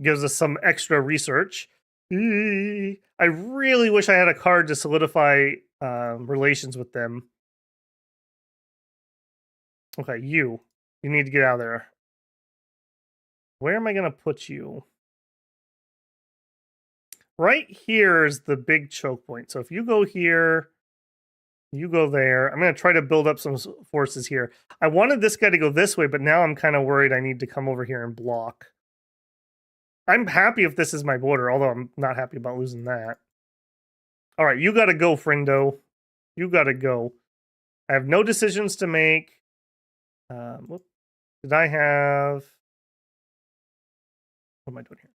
Gives us some extra research. I really wish I had a card to solidify relations with them. Okay, you need to get out of there. Where am I going to put you? Right here is the big choke point. So if you go here, you go there. I'm going to try to build up some forces here. I wanted this guy to go this way, but now I'm kind of worried I need to come over here and block. I'm happy if this is my border, although I'm not happy about losing that. All right, you got to go, friendo. You got to go. I have no decisions to make. Did I have... What am I doing here?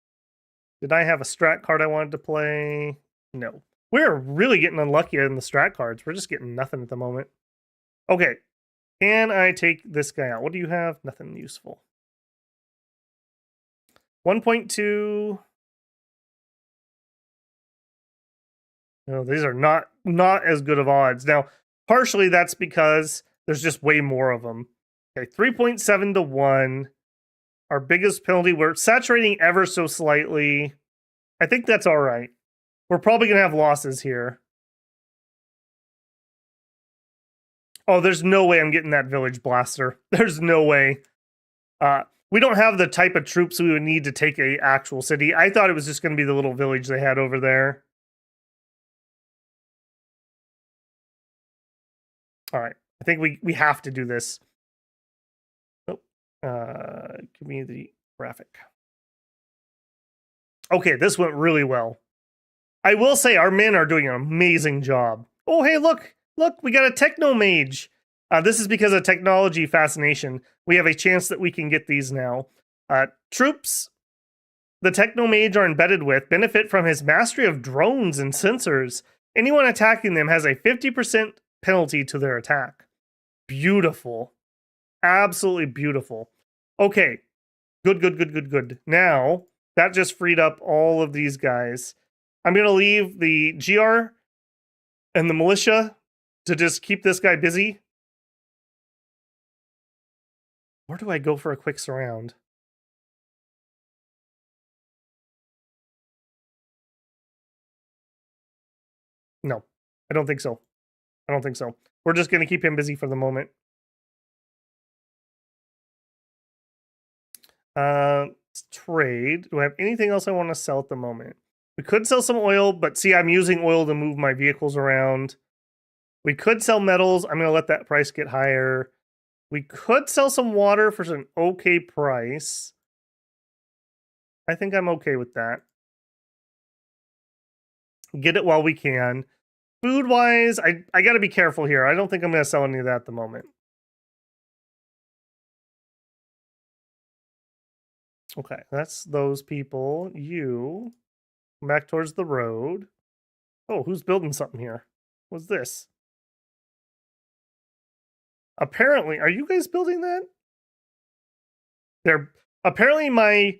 Did I have a strat card I wanted to play? No. We're really getting unlucky in the strat cards. We're just getting nothing at the moment. Okay. Can I take this guy out? What do you have? Nothing useful. 1.2. No, these are not as good of odds. Now, partially that's because there's just way more of them. Okay, 3.7 to 1. Our biggest penalty, we're saturating ever so slightly. I think that's all right. We're probably going to have losses here. Oh, there's no way I'm getting that village blaster. There's no way. We don't have the type of troops we would need to take a actual city. I thought it was just going to be the little village they had over there. All right. I think we have to do this. Oh, give me the graphic. Okay, this went really well. I will say our men are doing an amazing job. Oh, hey, look, we got a techno mage. This is because of technology fascination. We have a chance that we can get these now. Troops the techno mage are embedded with benefit from his mastery of drones and sensors. Anyone attacking them has a 50% penalty to their attack. Beautiful. Absolutely beautiful. Okay. Good. Now, that just freed up all of these guys. I'm going to leave the GR and the militia to just keep this guy busy. Where do I go for a quick surround? No, I don't think so. We're just going to keep him busy for the moment. Trade. Do I have anything else I want to sell at the moment? We could sell some oil, but see, I'm using oil to move my vehicles around. We could sell metals. I'm going to let that price get higher. We could sell some water for an okay price. I think I'm okay with that. Get it while we can. Food-wise, I got to be careful here. I don't think I'm going to sell any of that at the moment. Okay, that's those people. You come back towards the road. Oh, who's building something here? What's this? Apparently, are you guys building that? Apparently my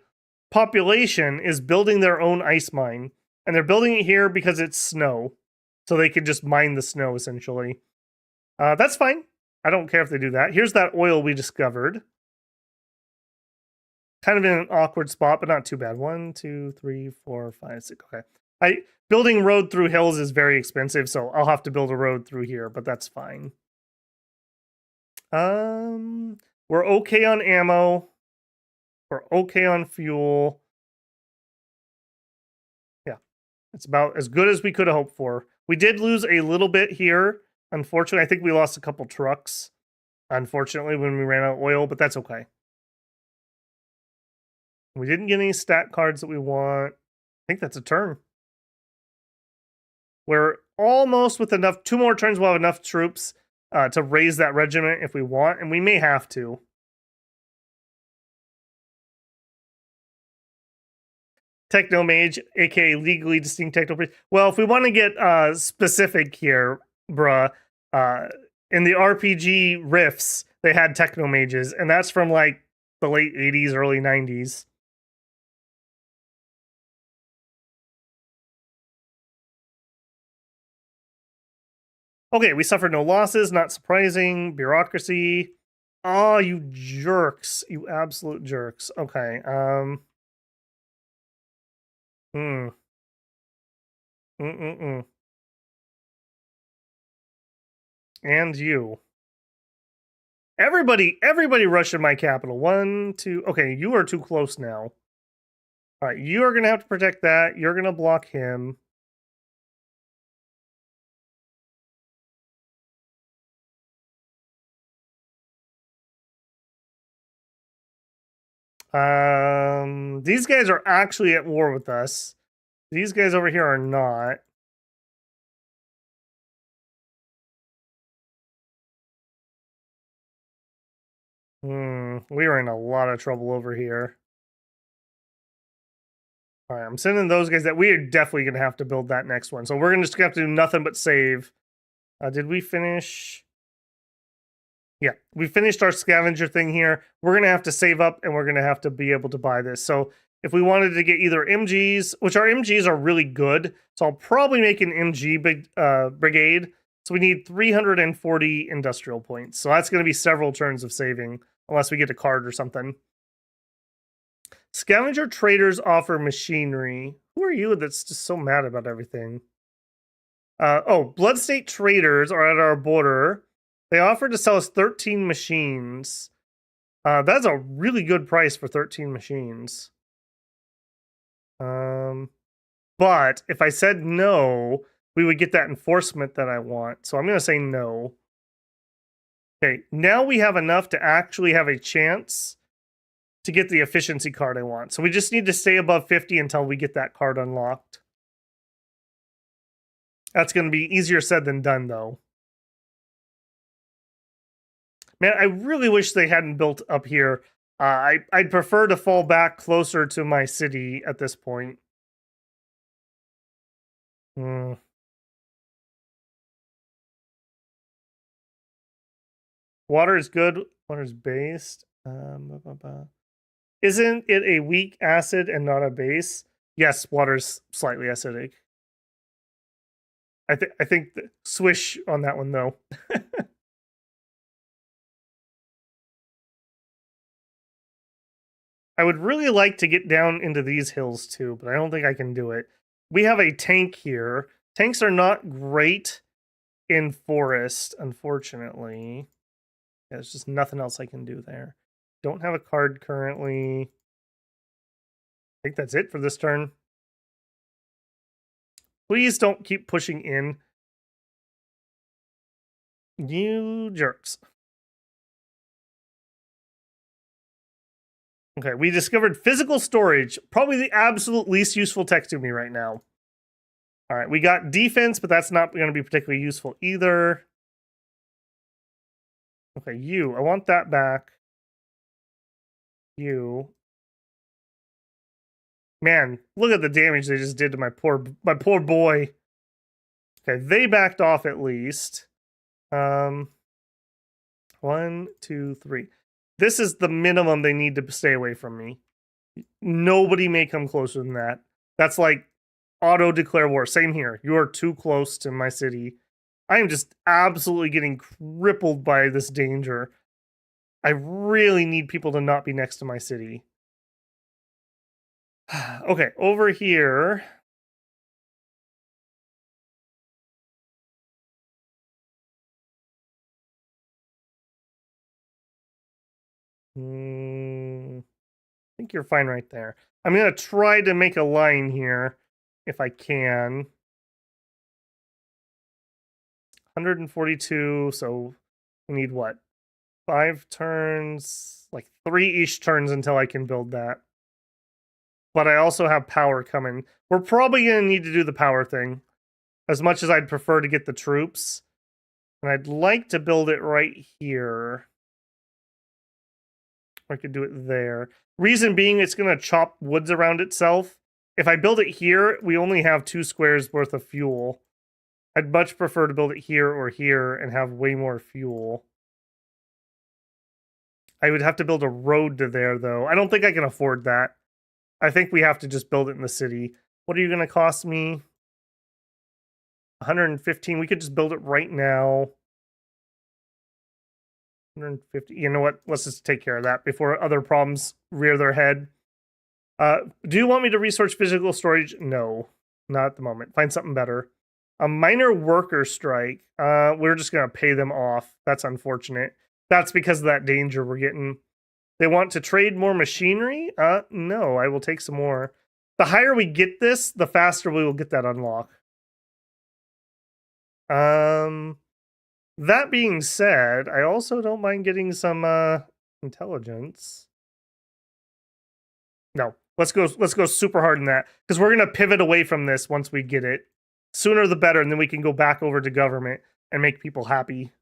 population is building their own ice mine, and they're building it here because it's snow, so they can just mine the snow essentially. That's fine. I don't care if they do that. Here's that oil we discovered. Kind of in an awkward spot, but not too bad. 1, 2, 3, 4, 5, 6. Okay. Building road through hills is very expensive, so I'll have to build a road through here, but that's fine. We're okay on ammo. We're okay on fuel. Yeah. It's about as good as we could have hoped for. We did lose a little bit here. Unfortunately, I think we lost a couple trucks. Unfortunately, when we ran out of oil, but that's okay. We didn't get any stat cards that we want. I think that's a turn. We're almost with enough. 2 more turns, we'll have enough troops to raise that regiment if we want, and we may have to. Techno Mage, aka legally distinct Techno Mage. Well, if we want to get specific here, bruh, in the RPG riffs, they had Techno Mages, and that's from like the late 80s, early 90s. Okay, we suffered no losses, not surprising. Bureaucracy. Oh, you jerks. You absolute jerks. Okay, Hmm. Mm-mm-mm. And you. Everybody rush in my capital. One, two. Okay, you are too close now. All right, you are going to have to protect that. You're going to block him. These guys are actually at war with us. These guys over here are not. We are in a lot of trouble over here. All right, I'm sending those guys that we are definitely going to have to build that next one. So we're going to just have to do nothing but save. Did we finish? Yeah, we finished our scavenger thing here. We're going to have to save up and we're going to have to be able to buy this. So if we wanted to get either MGs, which our MGs are really good, so I'll probably make an MG brigade. So we need 340 industrial points. So that's going to be several turns of saving, unless we get a card or something. Scavenger traders offer machinery. Who are you that's just so mad about everything? Blood State traders are at our border. They offered to sell us 13 machines. That's a really good price for 13 machines. But if I said no, we would get that enforcement that I want. So I'm going to say no. Okay, now we have enough to actually have a chance to get the efficiency card I want. So we just need to stay above 50 until we get that card unlocked. That's going to be easier said than done, though. Man, I really wish they hadn't built up here. I'd prefer to fall back closer to my city at this point. Water is good. Water is based. Isn't it a weak acid and not a base? Yes, water's slightly acidic. I think swish on that one though. I would really like to get down into these hills too, but I don't think I can do it. We have a tank here. Tanks are not great in forest, unfortunately. Yeah, there's just nothing else I can do there. Don't have a card currently. I think that's it for this turn. Please don't keep pushing in. You jerks. Okay, we discovered physical storage. Probably the absolute least useful tech to me right now. All right, we got defense, but that's not going to be particularly useful either. Okay, you. I want that back. You. Man, look at the damage they just did to my poor boy. Okay, they backed off at least. 1, 2, 3. This is the minimum they need to stay away from me. Nobody may come closer than that. That's like auto declare war. Same here. You are too close to my city. I am just absolutely getting crippled by this danger. I really need people to not be next to my city. Okay, over here. I think you're fine right there. I'm going to try to make a line here if I can. 142, so we need what? 5 turns, like 3-ish turns until I can build that. But I also have power coming. We're probably going to need to do the power thing, as much as I'd prefer to get the troops. And I'd like to build it right here. I could do it there. Reason being, it's going to chop woods around itself. If I build it here, we only have 2 squares worth of fuel. I'd much prefer to build it here or here and have way more fuel. I would have to build a road to there, though. I don't think I can afford that. I think we have to just build it in the city. What are you going to cost me? 115. We could just build it right now. 150. You know what? Let's just take care of that before other problems rear their head. Do you want me to research physical storage? No, not at the moment. Find something better. A minor worker strike. We're just going to pay them off. That's unfortunate. That's because of that danger we're getting. They want to trade more machinery? No, I will take some more. The higher we get this, the faster we will get that unlock. That being said, I also don't mind getting some intelligence. No, let's go super hard in that, because we're gonna pivot away from this once we get it. Sooner the better, and then we can go back over to government and make people happy.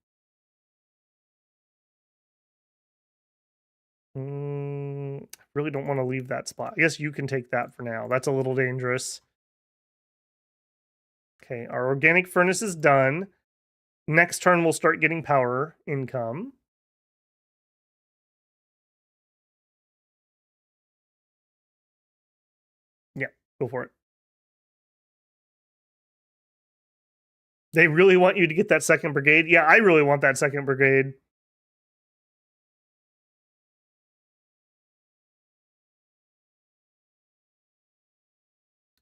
I really don't want to leave that spot. I guess you can take that for now. That's a little dangerous. Okay, our organic furnace is done. Next turn, we'll start getting power income. Yeah, go for it. They really want you to get that second brigade? Yeah, I really want that second brigade.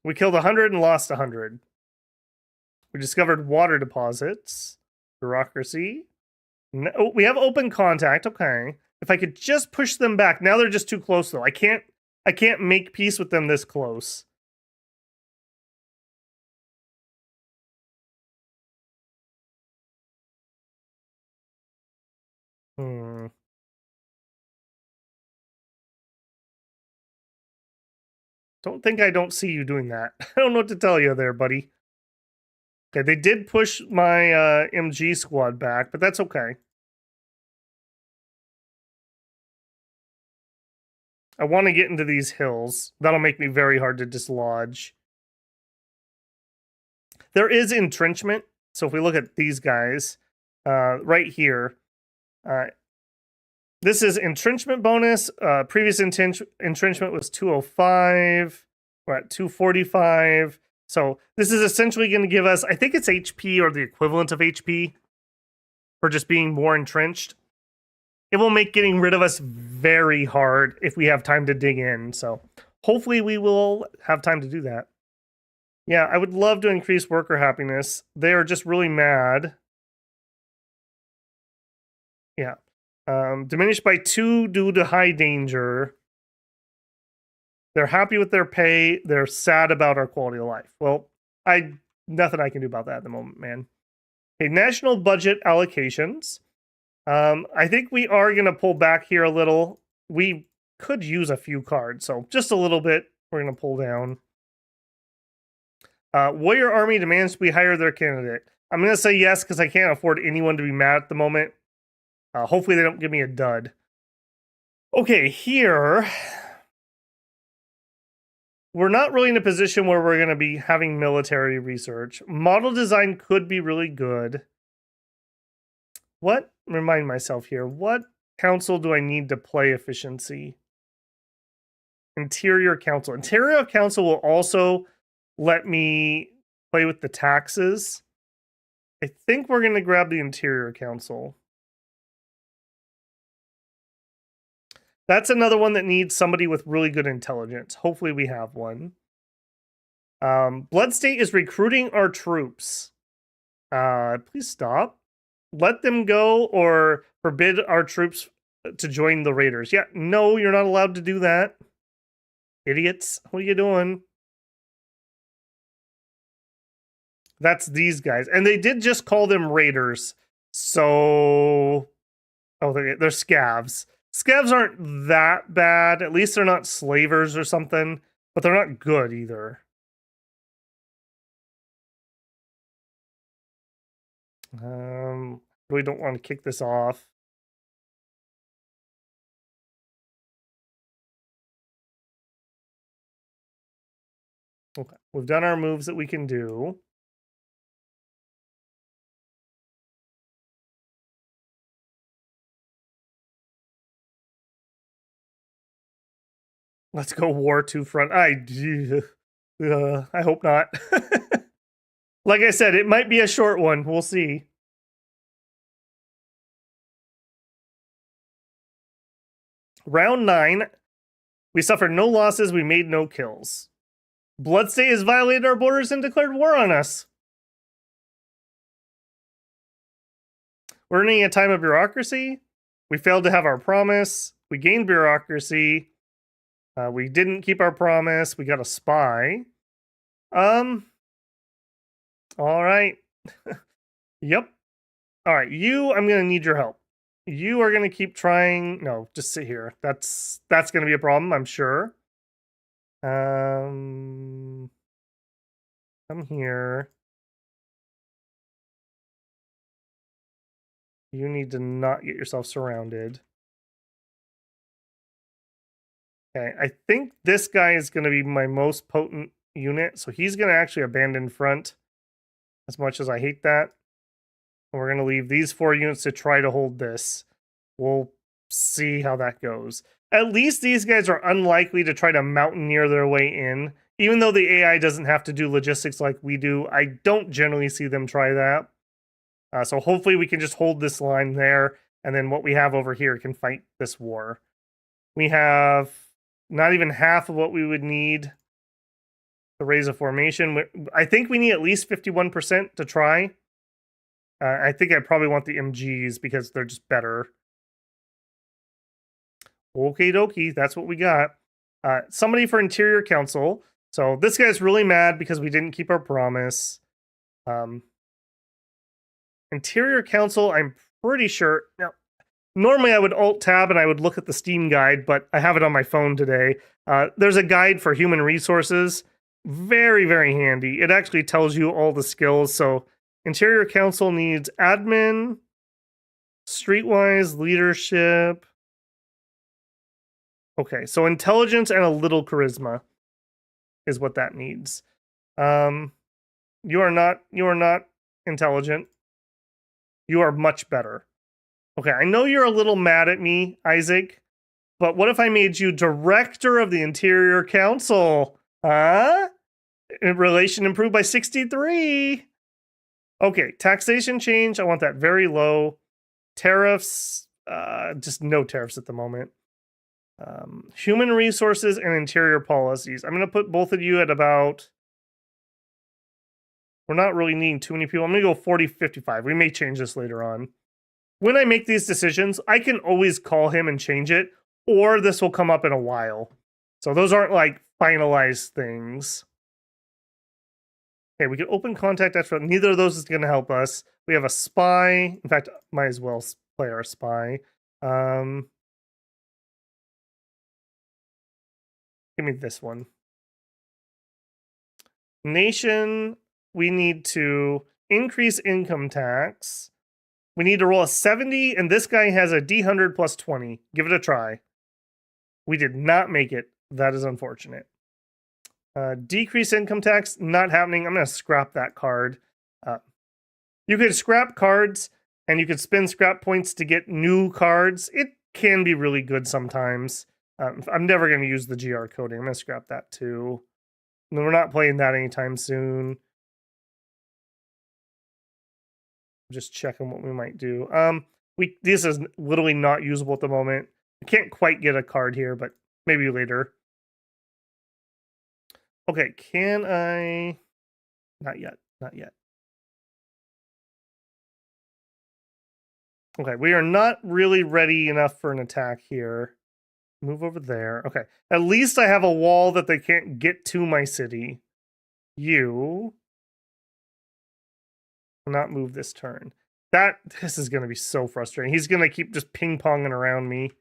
We killed 100 and lost 100. We discovered water deposits. Bureaucracy. No, oh, we have open contact. Okay. If I could just push them back. Now they're just too close, though. I can't make peace with them this close. Don't think I don't see you doing that. I don't know what to tell you there, buddy. Okay, they did push my MG squad back, but that's okay. I want to get into these hills. That'll make me very hard to dislodge. There is entrenchment. So if we look at these guys, right here, this is entrenchment bonus. Previous entrenchment was 205. We're at 245. So this is essentially going to give us, I think it's HP or the equivalent of HP for just being more entrenched. It will make getting rid of us very hard if we have time to dig in. So hopefully we will have time to do that. Yeah, I would love to increase worker happiness. They are just really mad. Yeah. Diminished by 2 due to high danger. They're happy with their pay. They're sad about our quality of life. Well, nothing I can do about that at the moment, man. Okay, national budget allocations. I think we are going to pull back here a little. We could use a few cards, so just a little bit. We're going to pull down. Warrior Army demands we hire their candidate. I'm going to say yes because I can't afford anyone to be mad at the moment. Hopefully they don't give me a dud. Okay, here we're not really in a position where we're going to be having military research. Model design could be really good. Remind myself here. What council do I need to play efficiency? Interior Council. Interior Council will also let me play with the taxes. I think we're going to grab the Interior Council. That's another one that needs somebody with really good intelligence. Hopefully we have one. Blood State is recruiting our troops. Please stop. Let them go or forbid our troops to join the raiders. Yeah, no, you're not allowed to do that. Idiots, what are you doing? That's these guys. And they did just call them raiders. So, oh, they're scavs. Scavs aren't that bad. At least they're not slavers or something. But they're not good either. Really don't want to kick this off. Okay, we've done our moves that we can do. Let's go War 2 front. I hope not. Like I said, it might be a short one. We'll see. Round 9. We suffered no losses. We made no kills. Bloodstate has violated our borders and declared war on us. We're earning a time of bureaucracy. We failed to have our promise. We gained bureaucracy. We didn't keep our promise. We got a spy. All right. Yep. All right, you, I'm going to need your help. You are going to keep trying. No, just sit here. That's going to be a problem, I'm sure. Come here. You need to not get yourself surrounded. Okay, I think this guy is going to be my most potent unit, so he's going to actually abandon front, as much as I hate that. And we're going to leave these 4 units to try to hold this. We'll see how that goes. At least these guys are unlikely to try to mountaineer their way in. Even though the AI doesn't have to do logistics like we do, I don't generally see them try that. So hopefully we can just hold this line there, and then what we have over here can fight this war. We have not even half of what we would need to raise a formation. I think we need at least 51% to try. I think I probably want the MGs because they're just better. Okie dokie, that's what we got. Somebody for Interior Council. So this guy's really mad because we didn't keep our promise. Interior Council, I'm pretty sure. Now, normally I would Alt-Tab and I would look at the Steam guide, but I have it on my phone today. There's a guide for human resources. Very, very handy. It actually tells you all the skills. So Interior Council needs admin, streetwise, leadership. Okay, so intelligence and a little charisma is what that needs. You are not intelligent. You are much better. Okay, I know you're a little mad at me, Isaac, but what if I made you director of the Interior Council? Huh? Relation improved by 63. Okay, taxation change. I want that very low. Tariffs, just no tariffs at the moment. Human resources and interior policies. I'm going to put both of you at about... We're not really needing too many people. I'm going to go 40-55. We may change this later on. When I make these decisions, I can always call him and change it, or this will come up in a while. So those aren't like finalized things. Okay, we can open contact after. Neither of those is going to help us. We have a spy. In fact, might as well play our spy. Give me this one. Nation, we need to increase income tax. We need to roll a 70, and this guy has a D100 plus 20. Give it a try. We did not make it. That is unfortunate. Decrease income tax, not happening. I'm going to scrap that card. You could scrap cards, and you could spend scrap points to get new cards. It can be really good sometimes. I'm never going to use the GR coding. I'm going to scrap that too. No, we're not playing that anytime soon. Just checking what we might do. This is literally not usable at the moment. We can't quite get a card here, but maybe later. Okay, can I... Not yet, not yet. Okay, we are not really ready enough for an attack here. Move over there. Okay, at least I have a wall that they can't get to my city. You... will not move this turn. This is going to be so frustrating. He's going to keep just ping-ponging around me.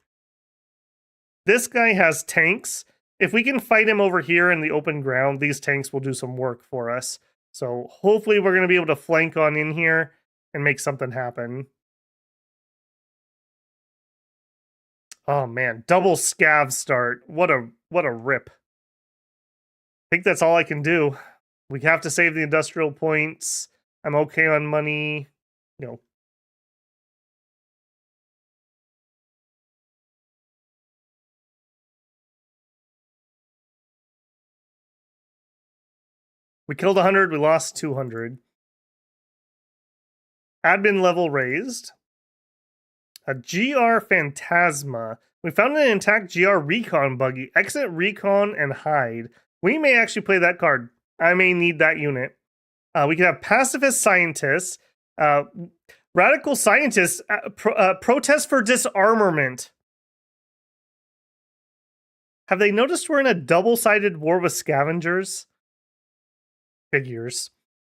This guy has tanks. If we can fight him over here in the open ground, these tanks will do some work for us. So hopefully we're going to be able to flank on in here and make something happen. Oh man, double scav start. What a rip. I think that's all I can do. We have to save the industrial points. I'm okay on money. You know. We killed 100, we lost 200. Admin level raised. A GR Phantasma. We found an intact GR Recon buggy. Exit Recon and hide. We may actually play that card. I may need that unit. We can have Pacifist Scientists. Radical Scientists. Protest for disarmament. Have they noticed we're in a double-sided war with scavengers? Figures.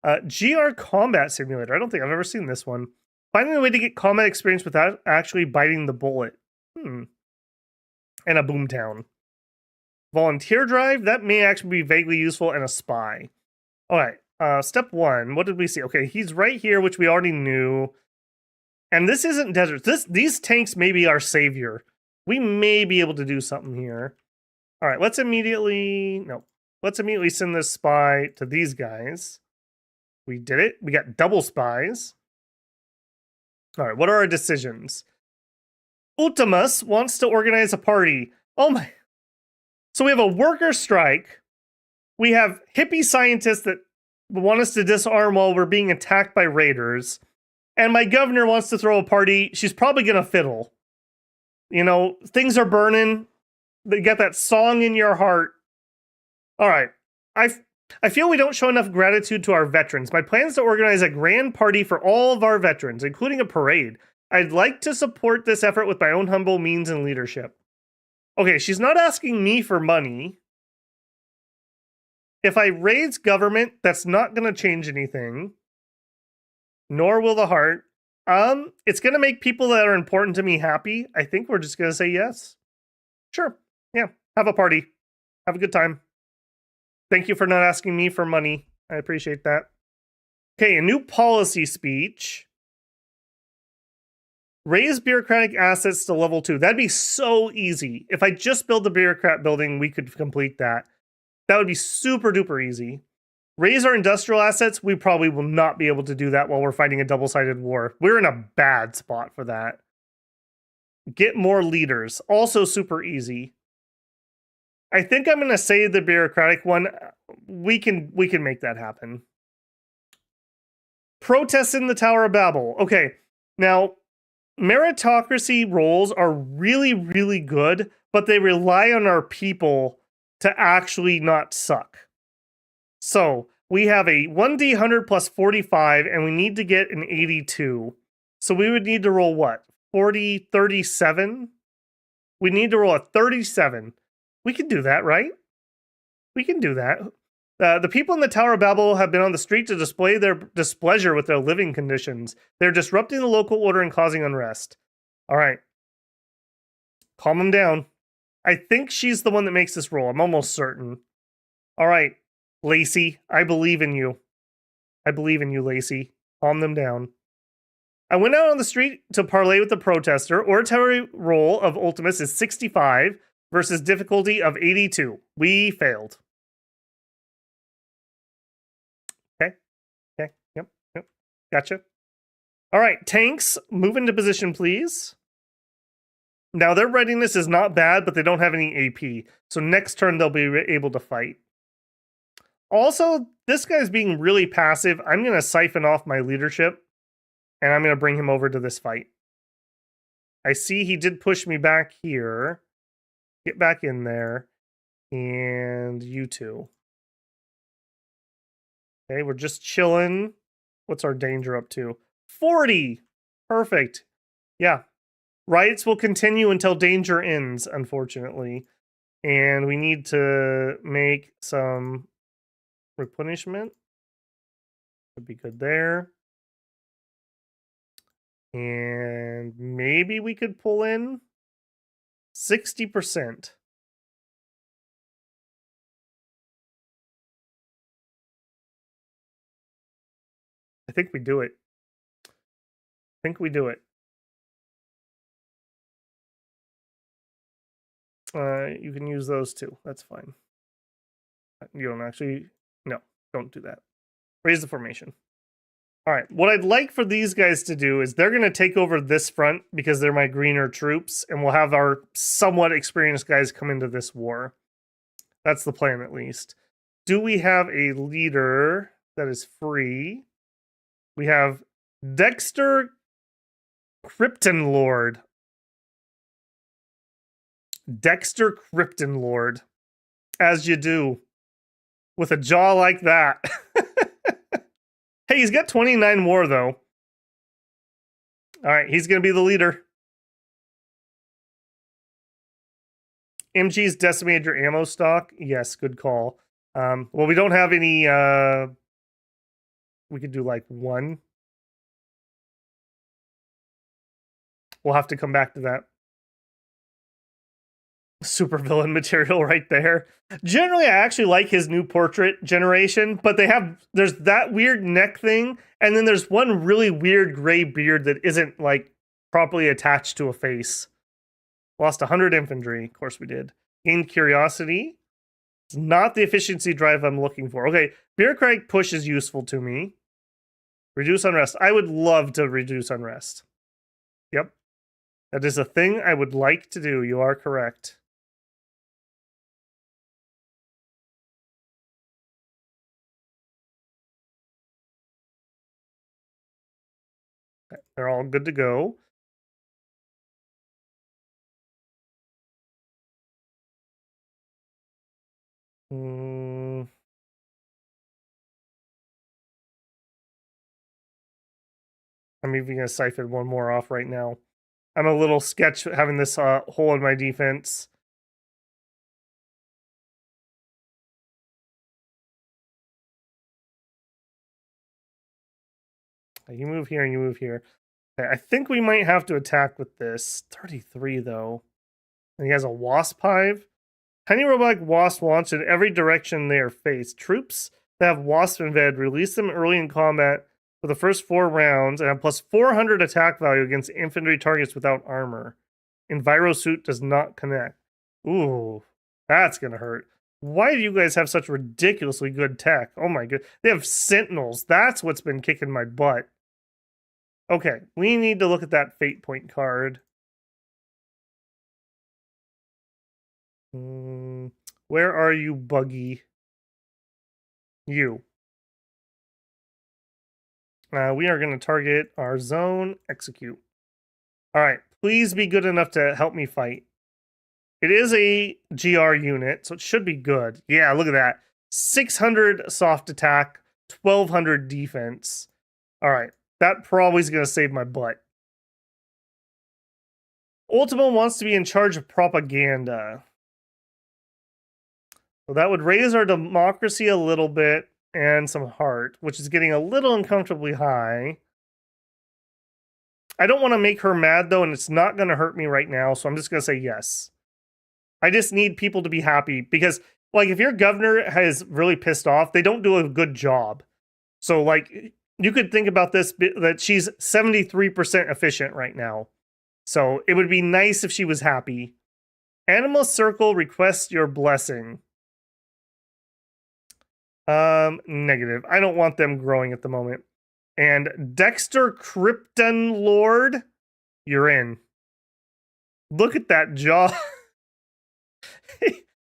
GR Combat Simulator. I don't think I've ever seen this one. Finding a way to get combat experience without actually biting the bullet. And a Boomtown. Volunteer Drive. That may actually be vaguely useful. And a Spy. Alright. Step 1. What did we see? Okay, he's right here, which we already knew. And this isn't desert. These tanks may be our savior. We may be able to do something here. Alright, let's immediately send this spy to these guys. We did it. We got double spies. Alright, what are our decisions? Ultimus wants to organize a party. Oh my. So we have a worker strike. We have hippie scientists that want us to disarm while we're being attacked by raiders. And my governor wants to throw a party. She's probably going to fiddle. You know, things are burning. You got that song in your heart. All right. I feel we don't show enough gratitude to our veterans. My plan is to organize a grand party for all of our veterans, including a parade. I'd like to support this effort with my own humble means and leadership. Okay, she's not asking me for money. If I raise government, that's not going to change anything. Nor will the heart. It's going to make people that are important to me happy. I think we're just going to say yes. Sure. Yeah. Have a party. Have a good time. Thank you for not asking me for money. I appreciate that. Okay, a new policy speech. Raise bureaucratic assets to level 2. That'd be so easy. If I just build the bureaucrat building, we could complete that. That would be super duper easy. Raise our industrial assets. We probably will not be able to do that while we're fighting a double-sided war. We're in a bad spot for that. Get more leaders. Also super easy. I think I'm going to say the bureaucratic one. We can make that happen. Protests in the Tower of Babel. Okay, now meritocracy roles are really, really good, but they rely on our people to actually not suck. So we have a 1d 100 plus 45, and we need to get an 82. So we would need to roll what? 40, 37? We need to roll a 37. We can do that, right? We can do that. The people in the Tower of Babel have been on the street to display their displeasure with their living conditions. They're disrupting the local order and causing unrest. All right. Calm them down. I think she's the one that makes this roll. I'm almost certain. All right, Lacey, I believe in you. I believe in you, Lacey. Calm them down. I went out on the street to parley with the protester. Oratory roll of Ultimus is 65 versus difficulty of 82. We failed. Okay, yep. Gotcha. All right, tanks, move into position, please. Now, their readiness is not bad, but they don't have any AP. So next turn, they'll be able to fight. Also, this guy's being really passive. I'm going to siphon off my leadership, and I'm going to bring him over to this fight. I see he did push me back here. Get back in there. And you two. Okay, we're just chilling. What's our danger up to? 40! Perfect. Yeah. Riots will continue until danger ends, unfortunately. And we need to make some replenishment. Would be good there. And maybe we could pull in 60%. I think we do it. You can use those too. That's fine. You don't actually... No, don't do that. Raise the formation. All right, what I'd like for these guys to do is they're going to take over this front because they're my greener troops, and we'll have our somewhat experienced guys come into this war. That's the plan, at least. Do we have a leader that is free? We have Dexter Krypton Lord. Dexter Krypton Lord. As you do. With a jaw like that. Hey, he's got 29 more, though. Alright, he's going to be the leader. MG's decimated your ammo stock? Yes, good call. Well, we don't have any... we could do, like, one. We'll have to come back to that. Supervillain material right there. Generally, I actually like his new portrait generation, but there's that weird neck thing, and then there's one really weird gray beard that isn't, like, properly attached to a face. Lost 100 infantry. Of course we did. Gained curiosity. It's not the efficiency drive I'm looking for. Okay, bureaucratic push is useful to me. Reduce unrest. I would love to reduce unrest. Yep. That is a thing I would like to do. You are correct. Okay, they're all good to go. I'm even going to siphon one more off right now. I'm a little sketch having this hole in my defense. You move here and you move here. Okay, I think we might have to attack with this. 33, though. And he has a wasp hive. Tiny robotic wasp launched in every direction they are faced. Troops that have wasp embedded, release them early in combat for the first 4 rounds and have plus 400 attack value against infantry targets without armor. Envirosuit does not connect. Ooh, that's gonna hurt. Why do you guys have such ridiculously good tech? Oh my god. They have sentinels. That's what's been kicking my butt. Okay, we need to look at that fate point card. Where are you, Buggy? You. We are going to target our zone. Execute. All right. Please be good enough to help me fight. It is a GR unit, so it should be good. Yeah, look at that. 600 soft attack, 1200 defense. All right. That probably is going to save my butt. Ultima wants to be in charge of propaganda. So that would raise our democracy a little bit and some heart, which is getting a little uncomfortably high. I don't want to make her mad, though, and it's not going to hurt me right now, so I'm just going to say yes. I just need people to be happy, because, like, if your governor is really pissed off, they don't do a good job. So, like, you could think about this, that she's 73% efficient right now. So it would be nice if she was happy. Animal Circle requests your blessing. Negative. I don't want them growing at the moment. And Dexter Krypton Lord, you're in. Look at that jaw.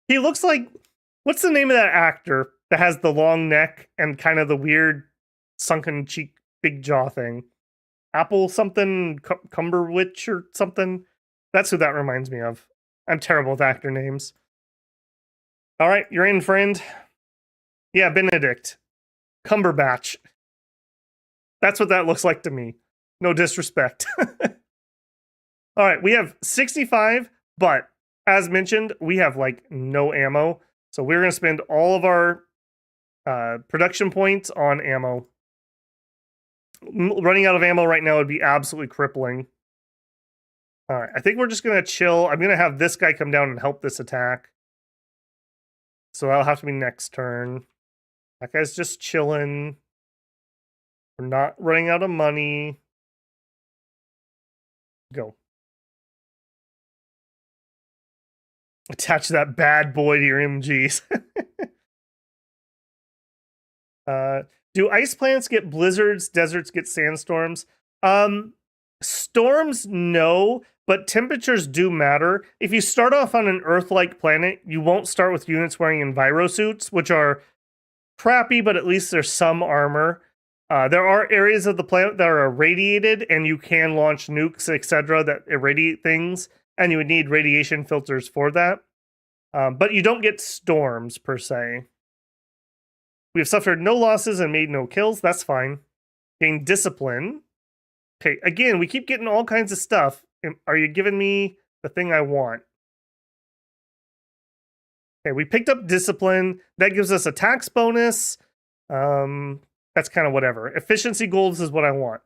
He looks like, what's the name of that actor that has the long neck and kind of the weird sunken cheek, big jaw thing? Apple something, Cumberwitch or something? That's who that reminds me of. I'm terrible with actor names. All right, you're in, friend. Yeah, Benedict. Cumberbatch. That's what that looks like to me. No disrespect. All right, we have 65, but as mentioned, we have like no ammo. So we're going to spend all of our production points on ammo. Running out of ammo right now would be absolutely crippling. All right, I think we're just going to chill. I'm going to have this guy come down and help this attack. So that'll have to be next turn. That guy's just chilling. We're not running out of money. Go. Attach that bad boy to your MGs. Do ice planets get blizzards? Deserts get sandstorms? Storms, no, but temperatures do matter. If you start off on an Earth-like planet, you won't start with units wearing envirosuits, which are crappy, but at least there's some armor. There are areas of the planet that are irradiated, and you can launch nukes, etc., that irradiate things, and you would need radiation filters for that. But you don't get storms, per se. We have suffered no losses and made no kills. That's fine. Gain discipline. Okay, again, we keep getting all kinds of stuff. Are you giving me the thing I want? Okay, we picked up discipline. That gives us a tax bonus. That's kind of whatever. Efficiency goals is what I want.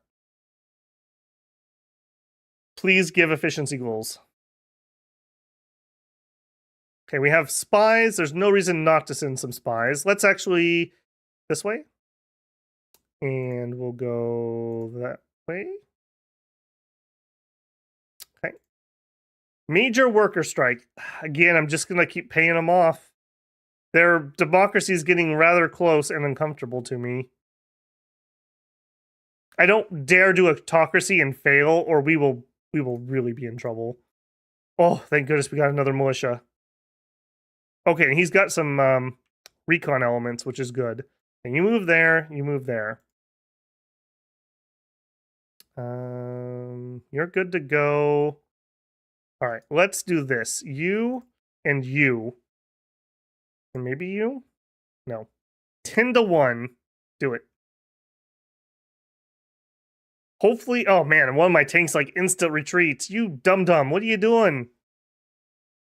Please give efficiency goals. Okay, we have spies. There's no reason not to send some spies. Let's actually this way. And we'll go that way. Okay. Major worker strike. Again, I'm just going to keep paying them off. Their democracy is getting rather close and uncomfortable to me. I don't dare do autocracy and fail, or we will really be in trouble. Oh, thank goodness we got another militia. Okay, and he's got some recon elements, which is good. And you move there, you move there. You're good to go. All right, let's do this. You and you. And maybe you? No. 10-1. Do it. Hopefully, oh man, one of my tanks like instant retreats. You dum-dum, what are you doing?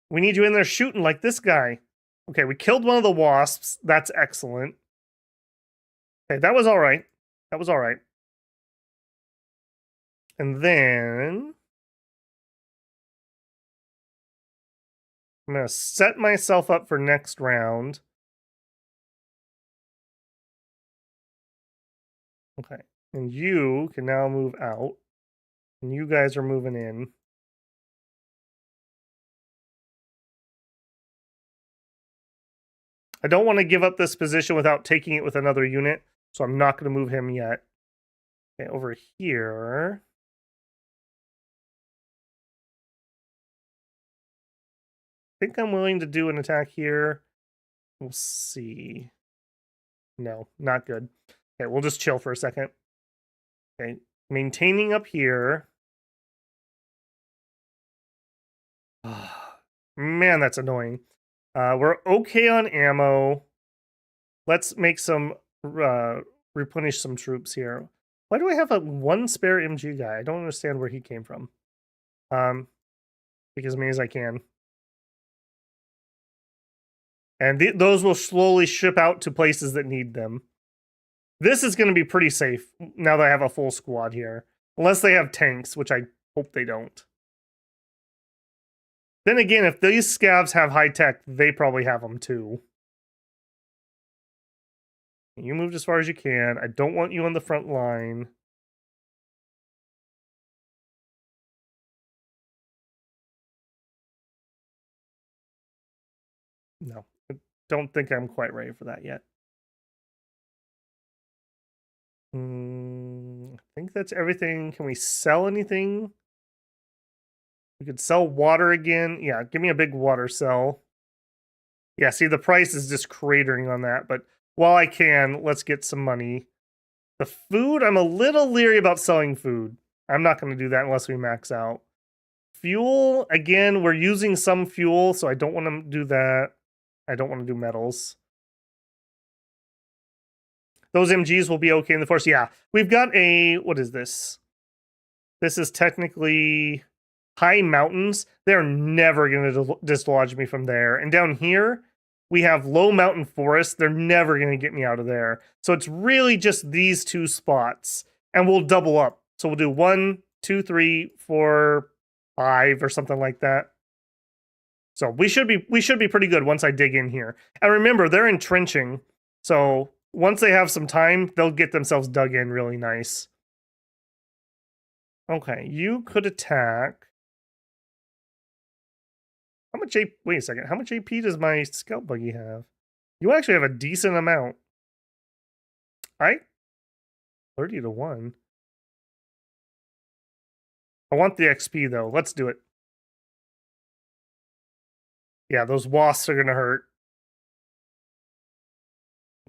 We need you in there shooting like this guy. Okay, we killed one of the wasps. That's excellent. Okay, that was all right. That was all right. And then I'm going to set myself up for next round. Okay, and you can now move out. And you guys are moving in. I don't want to give up this position without taking it with another unit, so I'm not going to move him yet. Okay, over here. I think I'm willing to do an attack here. We'll see. No, not good. Okay, we'll just chill for a second. Okay, maintaining up here. Man, that's annoying. We're okay on ammo. Let's make some replenish some troops here. Why do I have one spare MG guy? I don't understand where he came from. Take as many as I can. And those will slowly ship out to places that need them. This is going to be pretty safe now that I have a full squad here. Unless they have tanks, which I hope they don't. Then again, if these scavs have high tech, they probably have them too. You moved as far as you can. I don't want you on the front line. No, I don't think I'm quite ready for that yet. I think that's everything. Can we sell anything? We could sell water again. Yeah, give me a big water sell. Yeah, see, the price is just cratering on that. But while I can, let's get some money. The food, I'm a little leery about selling food. I'm not going to do that unless we max out. Fuel, again, we're using some fuel, so I don't want to do that. I don't want to do metals. Those MGs will be okay in the force. Yeah, we've got a, what is this? This is technically high mountains. They're never going to dislodge me from there. And down here, we have low mountain forests. They're never going to get me out of there. So it's really just these two spots. And we'll double up. So we'll do 1, 2, 3, 4, 5 or something like that. So we should be pretty good once I dig in here. And remember, they're entrenching. So once they have some time, they'll get themselves dug in really nice. Okay, you could attack. How much AP? Wait a second. How much AP does my scout buggy have? You actually have a decent amount. 30-1. I want the XP though. Let's do it. Yeah, those wasps are gonna hurt.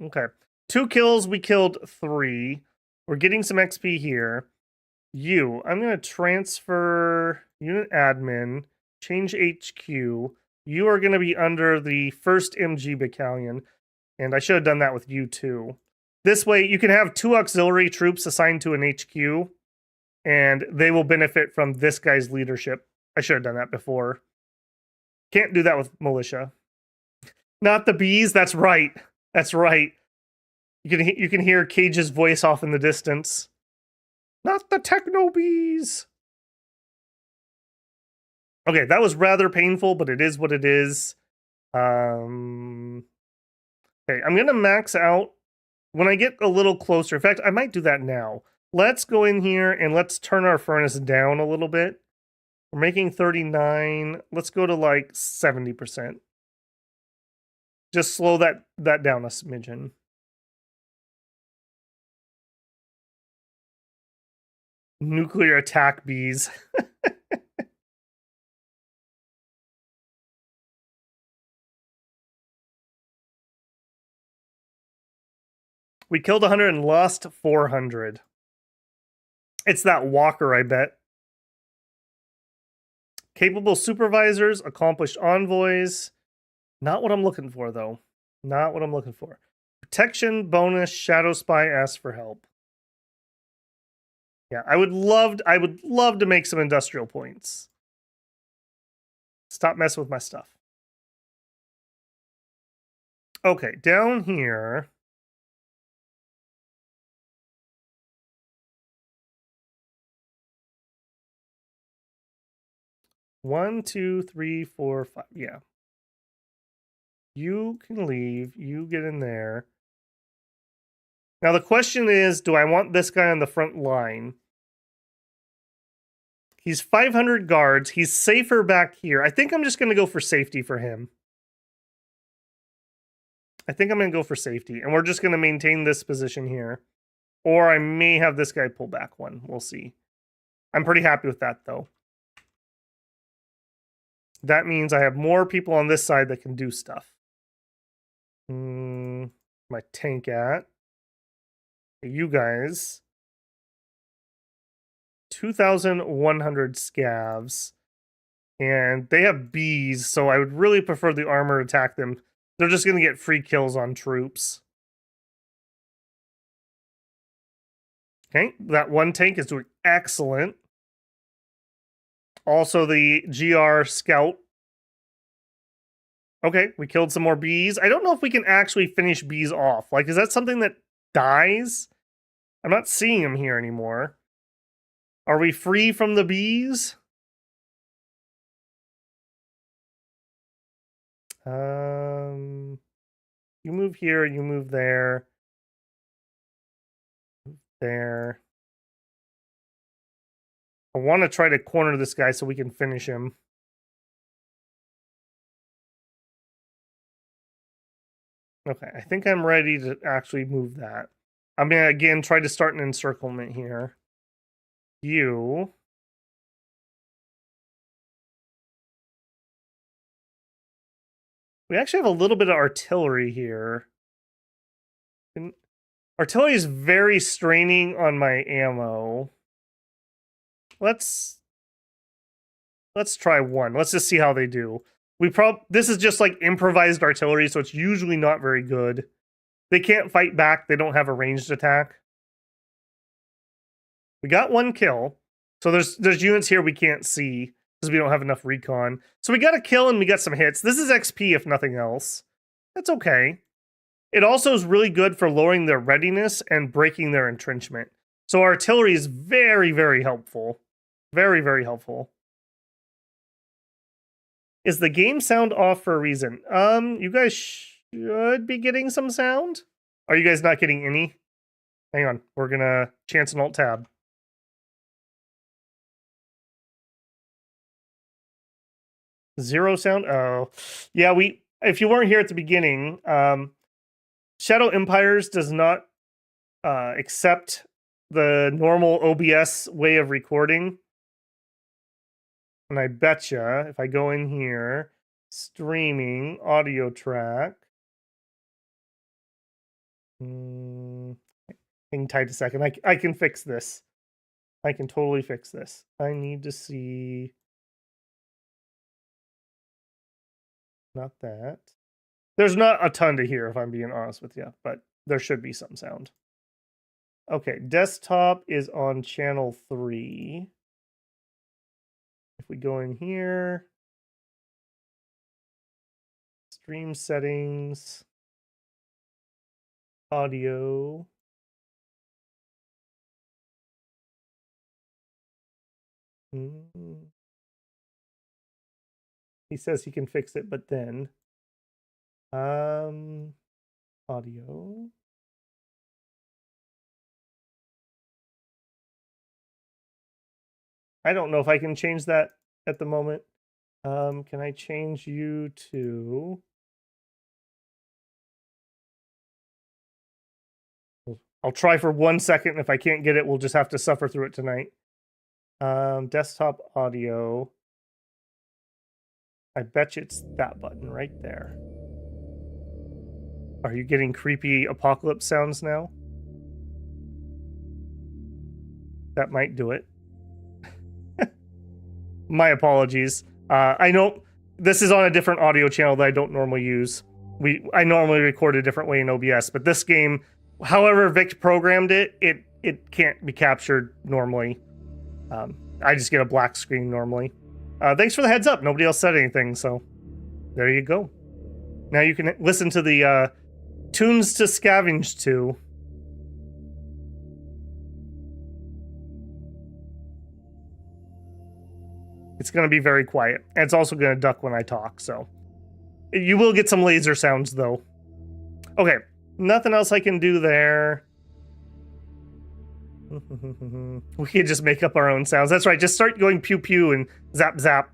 Okay. 2 kills, we killed 3. We're getting some XP here. I'm going to transfer unit admin, change HQ. You are going to be under the 1st MG Battalion, and I should have done that with you too. This way, you can have 2 auxiliary troops assigned to an HQ, and they will benefit from this guy's leadership. I should have done that before. Can't do that with militia. Not the bees. That's right. That's right. You can hear Cage's voice off in the distance. Not the techno bees. Okay, that was rather painful, but it is what it is. Okay, I'm gonna max out when I get a little closer. In fact, I might do that now. Let's go in here and let's turn our furnace down a little bit. We're making 39. Let's go to like 70%. Just slow that down a smidgen. Nuclear attack bees. We killed 100 and lost 400. It's that walker, I bet. Capable supervisors, accomplished envoys. Not what I'm looking for, though. Not what I'm looking for. Protection, bonus, shadow spy, ask for help. Yeah, I would love to make some industrial points. Stop messing with my stuff. Okay, down here. One, two, three, four, five. Yeah. You can leave. You get in there. Now the question is, do I want this guy on the front line? He's 500 guards. He's safer back here. I think I'm just going to go for safety for him. I think I'm going to go for safety. And we're just going to maintain this position here. Or I may have this guy pull back one. We'll see. I'm pretty happy with that, though. That means I have more people on this side that can do stuff. My tank at? You guys. 2,100 scavs. And they have bees, so I would really prefer the armor attack them. They're just going to get free kills on troops. Okay, that one tank is doing excellent. Also, the GR scout. Okay, we killed some more bees. I don't know if we can actually finish bees off. Like, is that something that dies? I'm not seeing them here anymore. Are we free from the bees? You move here, you move there. There. I want to try to corner this guy so we can finish him. Okay, I think I'm ready to actually move that. I'm going to, again, try to start an encirclement here. You. We actually have a little bit of artillery here. Artillery is very straining on my ammo. Let's try one. Let's just see how they do. This is just like improvised artillery, so it's usually not very good. They can't fight back. They don't have a ranged attack. We got one kill. So there's units here we can't see because we don't have enough recon. So we got a kill and we got some hits. This is XP if nothing else. That's okay. It also is really good for lowering their readiness and breaking their entrenchment. So artillery is very, very helpful. Very, very helpful. Is the game sound off for a reason? You guys should be getting some sound. Are you guys not getting any? Hang on. We're gonna chance an alt tab. Zero sound? Oh. Yeah, if you weren't here at the beginning, Shadow Empires does not accept the normal OBS way of recording. And I betcha if I go in here, streaming, audio track. Hang Hang tight a second. I can fix this. I can totally fix this. I need to see... Not that. There's not a ton to hear, if I'm being honest with you, but there should be some sound. Okay, desktop is on channel 3. If we go in here, stream settings, audio. He says he can fix it, but then audio. I don't know if I can change that at the moment. Can I change you to... I'll try for 1 second, and if I can't get it, we'll just have to suffer through it tonight. Desktop audio. I bet you it's that button right there. Are you getting creepy apocalypse sounds now? That might do it. My apologies. I know this is on a different audio channel that I don't normally use. I normally record a different way in OBS, but this game, however Vic programmed it, it can't be captured normally. I just get a black screen normally. Thanks for the heads up. Nobody else said anything, so there you go. Now you can listen to the tunes to scavenge to. It's going to be very quiet. And it's also going to duck when I talk, so. You will get some laser sounds, though. Okay, nothing else I can do there. We can just make up our own sounds. That's right, just start going pew-pew and zap-zap.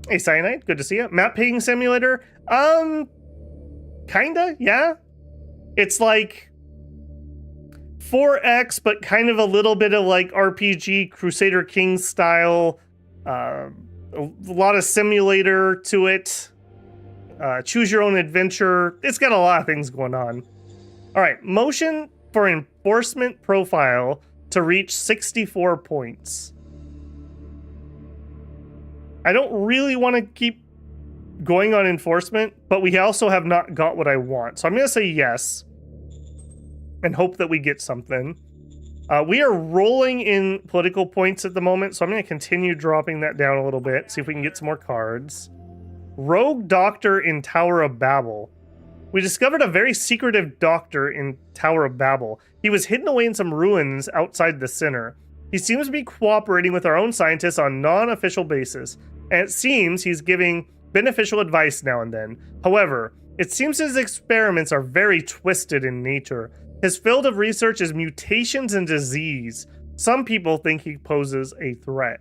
Hey, Cyanide, good to see you. Map paying simulator? Kinda, yeah. It's like 4X, but kind of a little bit of like RPG Crusader Kings style. A lot of simulator to it. Choose your own adventure. It's got a lot of things going on. All right, motion for enforcement profile to reach 64 points. I don't really want to keep going on enforcement, but we also have not got what I want. So I'm going to say yes and hope that we get something. We are rolling in political points at the moment, so I'm going to continue dropping that down a little bit, see if we can get some more cards. Rogue Doctor in Tower of Babel. We discovered a very secretive doctor in Tower of Babel. He was hidden away in some ruins outside the center. He seems to be cooperating with our own scientists on non-official basis, and it seems he's giving beneficial advice now and then. However, it seems his experiments are very twisted in nature. His field of research is mutations and disease. Some people think he poses a threat.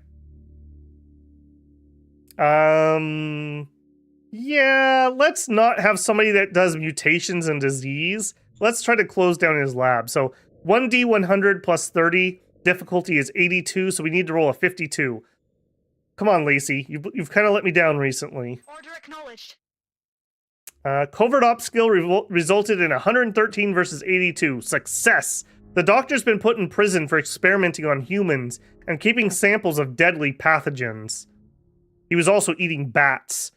Yeah, let's not have somebody that does mutations and disease. Let's try to close down his lab. So 1D100 plus 30, difficulty is 82, so we need to roll a 52. Come on, Lacey, you've kind of let me down recently. Order acknowledged. Covert Ops skill resulted in 113 versus 82. Success! The doctor's been put in prison for experimenting on humans and keeping samples of deadly pathogens. He was also eating bats.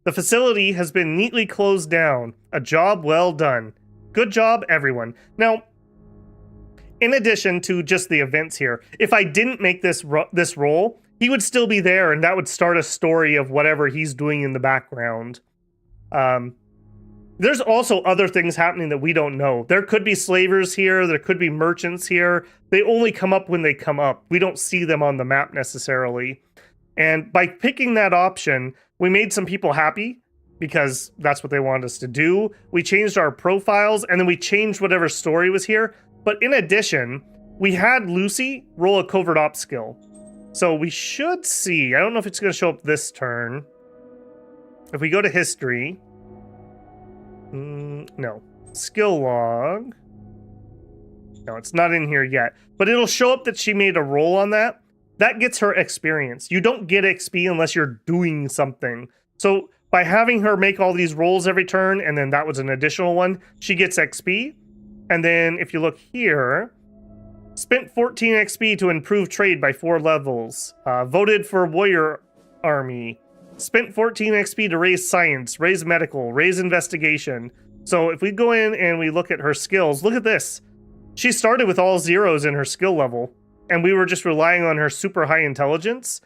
The facility has been neatly closed down. A job well done. Good job, everyone. Now, in addition to just the events here, if I didn't make this roll, he would still be there, and that would start a story of whatever he's doing in the background. There's also other things happening that we don't know. There could be slavers here. There could be merchants here. They only come up when they come up. We don't see them on the map necessarily. And by picking that option, we made some people happy because that's what they wanted us to do. We changed our profiles, and then we changed whatever story was here. But in addition, we had Lucy roll a covert ops skill. So we should see, I don't know if it's going to show up this turn. If we go to history, no. Skill log. No, it's not in here yet. But it'll show up that she made a roll on that. That gets her experience. You don't get XP unless you're doing something. So by having her make all these rolls every turn, and then that was an additional one, she gets XP. And then if you look here, spent 14 XP to improve trade by 4 levels. Voted for warrior army. Spent 14 XP to raise science, raise medical, raise investigation. So if we go in and we look at her skills, look at this. She started with all zeros in her skill level, and we were just relying on her super high intelligence.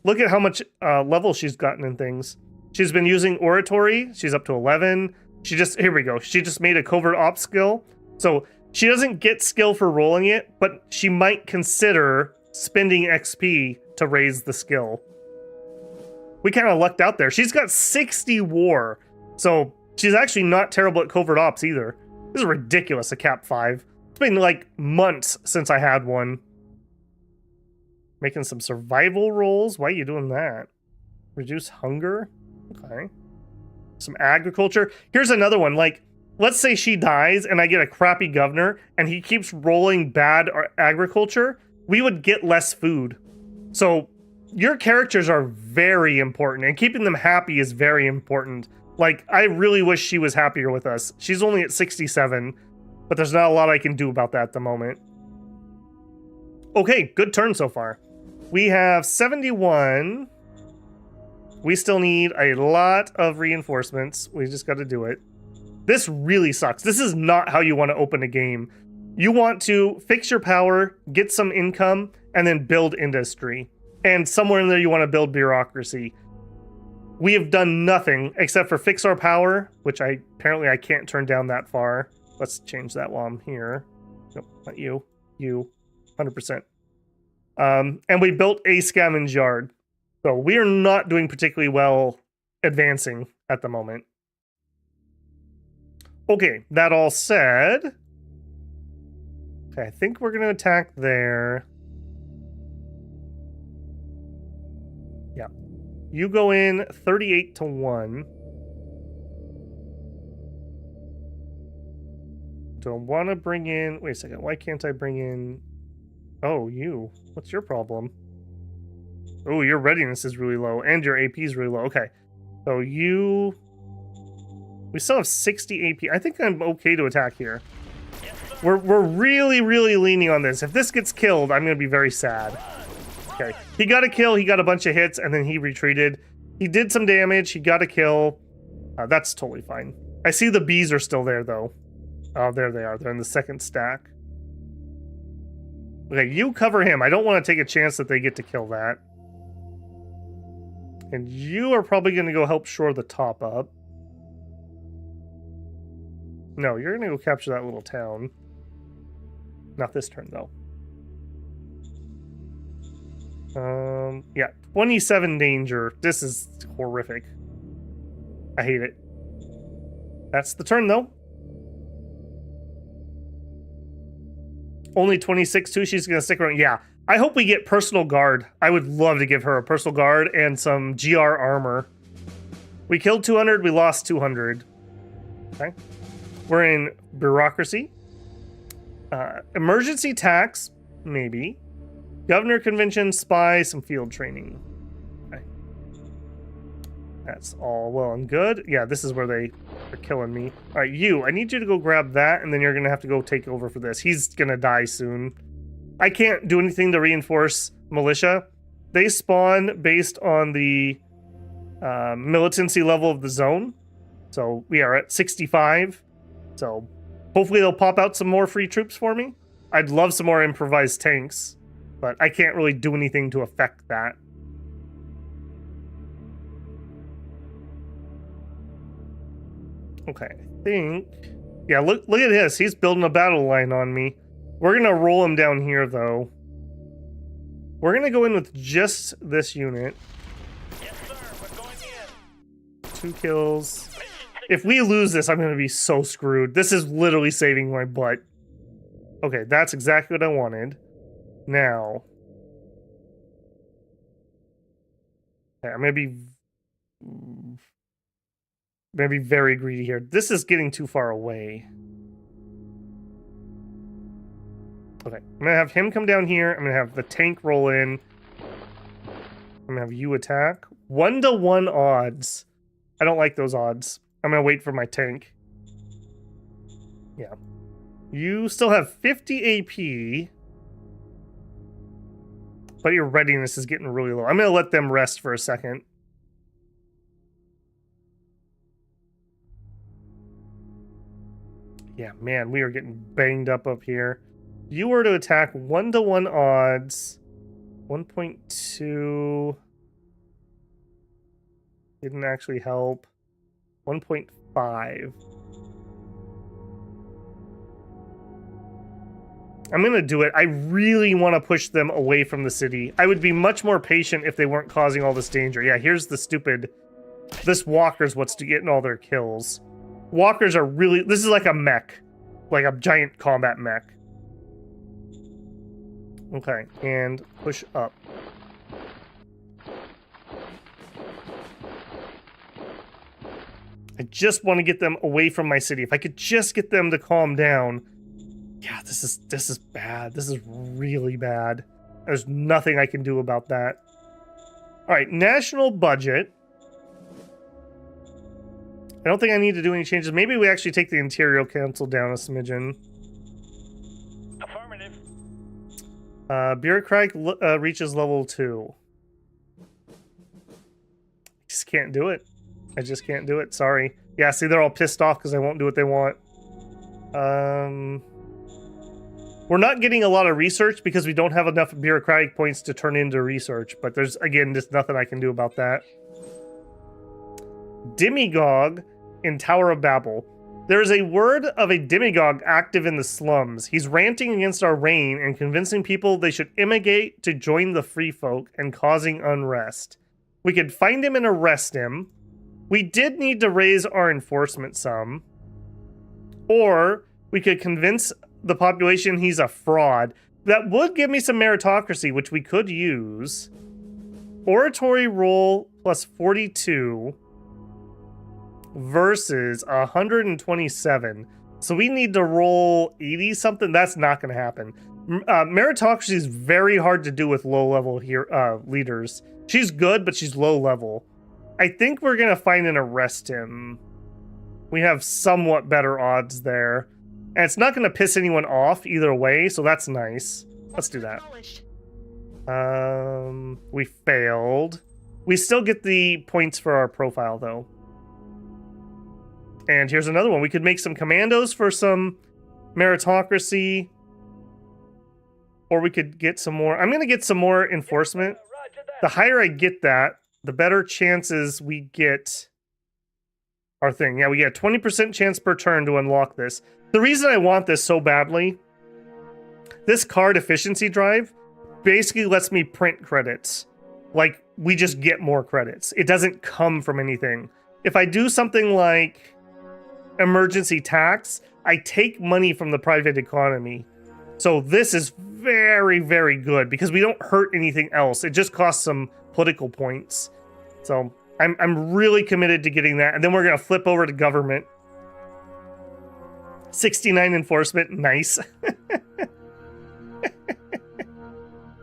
Look at how much level she's gotten in things. She's been using oratory. She's up to 11. Here we go. She just made a covert ops skill. So she doesn't get skill for rolling it, but she might consider spending XP to raise the skill. We kind of lucked out there. She's got 60 war. So she's actually not terrible at covert ops either. This is ridiculous, a cap 5. It's been like months since I had one. Making some survival rolls. Why are you doing that? Reduce hunger? Okay. Some agriculture. Here's another one. Like, let's say she dies and I get a crappy governor and he keeps rolling bad agriculture. We would get less food. So your characters are very important, and keeping them happy is very important. Like, I really wish she was happier with us. She's only at 67, but there's not a lot I can do about that at the moment. Okay, good turn so far. We have 71. We still need a lot of reinforcements. We just got to do it. This really sucks. This is not how you want to open a game. You want to fix your power, get some income, and then build industry. And somewhere in there you want to build bureaucracy. We have done nothing except for fix our power, which apparently I can't turn down that far. Let's change that while I'm here. Nope, not you. You, 100%. And we built a scavenge yard. So we are not doing particularly well advancing at the moment. Okay, that all said, okay, I think we're going to attack there. Yeah. You go in 38 to 1. Do I want to bring in... Wait a second. Why can't I bring in... Oh, you. What's your problem? Oh, your readiness is really low. And your AP is really low. Okay. So you... We still have 60 AP. I think I'm okay to attack here. We're really, really leaning on this. If this gets killed, I'm going to be very sad. Okay. He got a kill. He got a bunch of hits, and then he retreated. He did some damage. He got a kill. That's totally fine. I see the bees are still there, though. Oh, there they are. They're in the second stack. Okay, you cover him. I don't want to take a chance that they get to kill that. And you are probably going to go help shore the top up. No, you're going to go capture that little town. Not this turn, though. Yeah, 27 danger. This is horrific. I hate it. That's the turn, though. Only 26 too. She's going to stick around. Yeah, I hope we get personal guard. I would love to give her a personal guard and some GR armor. We killed 200. We lost 200. Okay. We're in bureaucracy. Emergency tax, maybe. Governor convention, spy, some field training. Okay. That's all well and good. Yeah, this is where they are killing me. All right, I need you to go grab that, and then you're going to have to go take over for this. He's going to die soon. I can't do anything to reinforce militia. They spawn based on the militancy level of the zone. So we are at 65. So hopefully they'll pop out some more free troops for me. I'd love some more improvised tanks, but I can't really do anything to affect that. Okay, I think... Yeah, look at this. He's building a battle line on me. We're going to roll him down here, though. We're going to go in with just this unit. Yes, sir. We're going in. 2 kills. If we lose this, I'm going to be so screwed. This is literally saving my butt. Okay, that's exactly what I wanted. Now... Okay, I'm going to be... Maybe very greedy here. This is getting too far away. Okay, I'm going to have him come down here. I'm going to have the tank roll in. I'm going to have you attack. 1-to-1 odds. I don't like those odds. I'm going to wait for my tank. Yeah. You still have 50 AP. But your readiness is getting really low. I'm going to let them rest for a second. Yeah, man, we are getting banged up here. You were to attack 1-to-1 odds. 1.2. Didn't actually help. 1.5. I'm going to do it. I really want to push them away from the city. I would be much more patient if they weren't causing all this danger. Yeah, here's the stupid... This walker's what's getting all their kills. Walkers are really... This is like a mech. Like a giant combat mech. Okay, and push up. I just want to get them away from my city. If I could just get them to calm down... Yeah, this is bad. This is really bad. There's nothing I can do about that. All right, national budget. I don't think I need to do any changes. Maybe we actually take the Interior Council down a smidgen. Affirmative. Bureaucratic reaches level 2. Just can't do it. I just can't do it. Sorry. Yeah, see, they're all pissed off because I won't do what they want. We're not getting a lot of research because we don't have enough bureaucratic points to turn into research, but there's, again, just nothing I can do about that. Demigog in Tower of Babel. There is a word of a demigog active in the slums. He's ranting against our reign and convincing people they should immigrate to join the free folk and causing unrest. We could find him and arrest him. We did need to raise our enforcement some. Or we could convince the population he's a fraud. That would give me some meritocracy, which we could use. Oratory roll plus 42 versus 127. So we need to roll 80 something. That's not going to happen. Meritocracy is very hard to do with low level leaders. She's good, but she's low level. I think we're going to find and arrest him. We have somewhat better odds there. And it's not going to piss anyone off either way, so that's nice. Let's do that. We failed. We still get the points for our profile, though. And here's another one. We could make some commandos for some meritocracy. Or we could get some more. I'm going to get some more enforcement. The higher I get that, the better chances we get our thing. Yeah, we get a 20% chance per turn to unlock this. The reason I want this so badly, this card efficiency drive basically lets me print credits. Like, we just get more credits. It doesn't come from anything. If I do something like emergency tax, I take money from the private economy. So this is very, very good because we don't hurt anything else. It just costs some political points. So I'm really committed to getting that. And then we're going to flip over to government. 69 enforcement. Nice.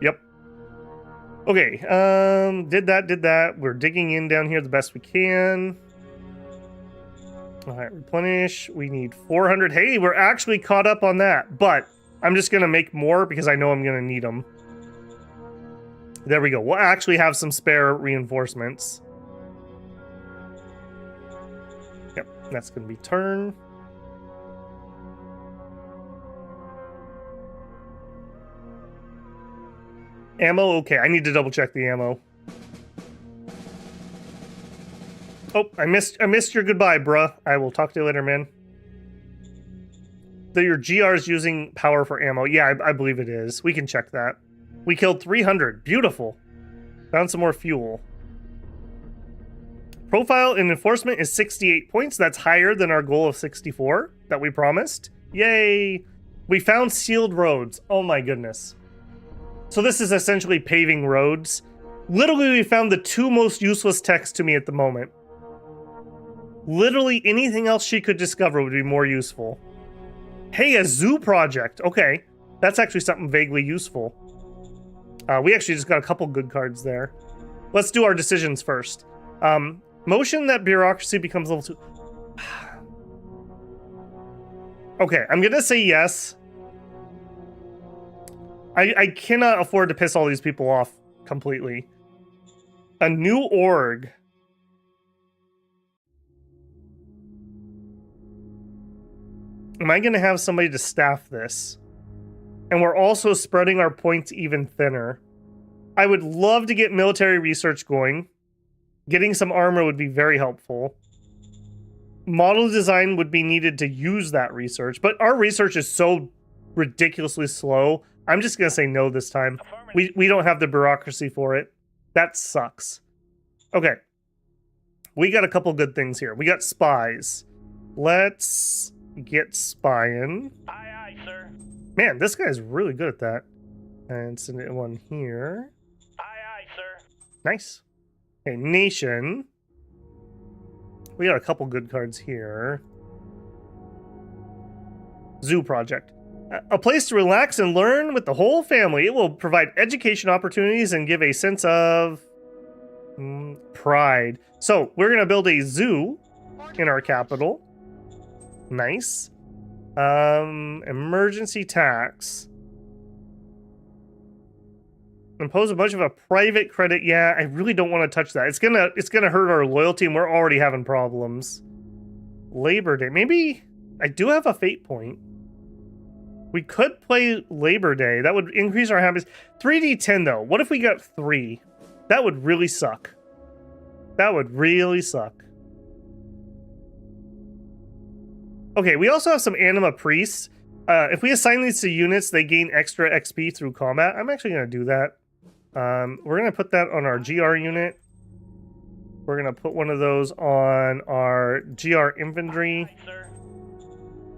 Yep. Okay. Did that. We're digging in down here the best we can. All right. Replenish. We need 400. Hey, we're actually caught up on that. But I'm just going to make more because I know I'm going to need them. There we go. We'll actually have some spare reinforcements. Yep. That's going to be turn. Ammo, okay. I need to double check the ammo. Oh, I missed your goodbye, bruh. I will talk to you later, man. Your GR is using power for ammo. Yeah, I believe it is. We can check that. We killed 300. Beautiful. Found some more fuel. Profile in enforcement is 68 points. That's higher than our goal of 64 that we promised. Yay! We found sealed roads. Oh my goodness. So this is essentially paving roads. Literally, we found the two most useless techs to me at the moment. Literally anything else she could discover would be more useful. Hey, a zoo project. Okay, that's actually something vaguely useful. We actually just got a couple good cards there. Let's do our decisions first. Motion that bureaucracy becomes level 2. Okay, I'm gonna say yes. I cannot afford to piss all these people off completely. A new org. Am I gonna have somebody to staff this? And we're also spreading our points even thinner. I would love to get military research going. Getting some armor would be very helpful. Model design would be needed to use that research, but our research is so ridiculously slow. I'm just gonna say no this time. We don't have the bureaucracy for it. That sucks. Okay. We got a couple good things here. We got spies. Let's get spying. Aye, aye, sir. Man, this guy's really good at that. And send one here. Aye, aye, sir. Nice. Okay, nation. We got a couple good cards here. Zoo project. A place to relax and learn with the whole family. It will provide education opportunities and give a sense of pride. So we're going to build a zoo in our capital. Nice. Emergency tax. Impose a bunch of a private credit. Yeah, I really don't want to touch that. It's gonna hurt our loyalty, and we're already having problems. Labor Day. Maybe I do have a fate point. We could play Labor Day. That would increase our happiness. 3d10 though. What if we got 3? That would really suck. That would really suck. Okay, we also have some Anima Priests. If we assign these to units, they gain extra XP through combat. I'm actually going to do that. We're going to put that on our GR unit. We're going to put one of those on our GR infantry. Aye, sir.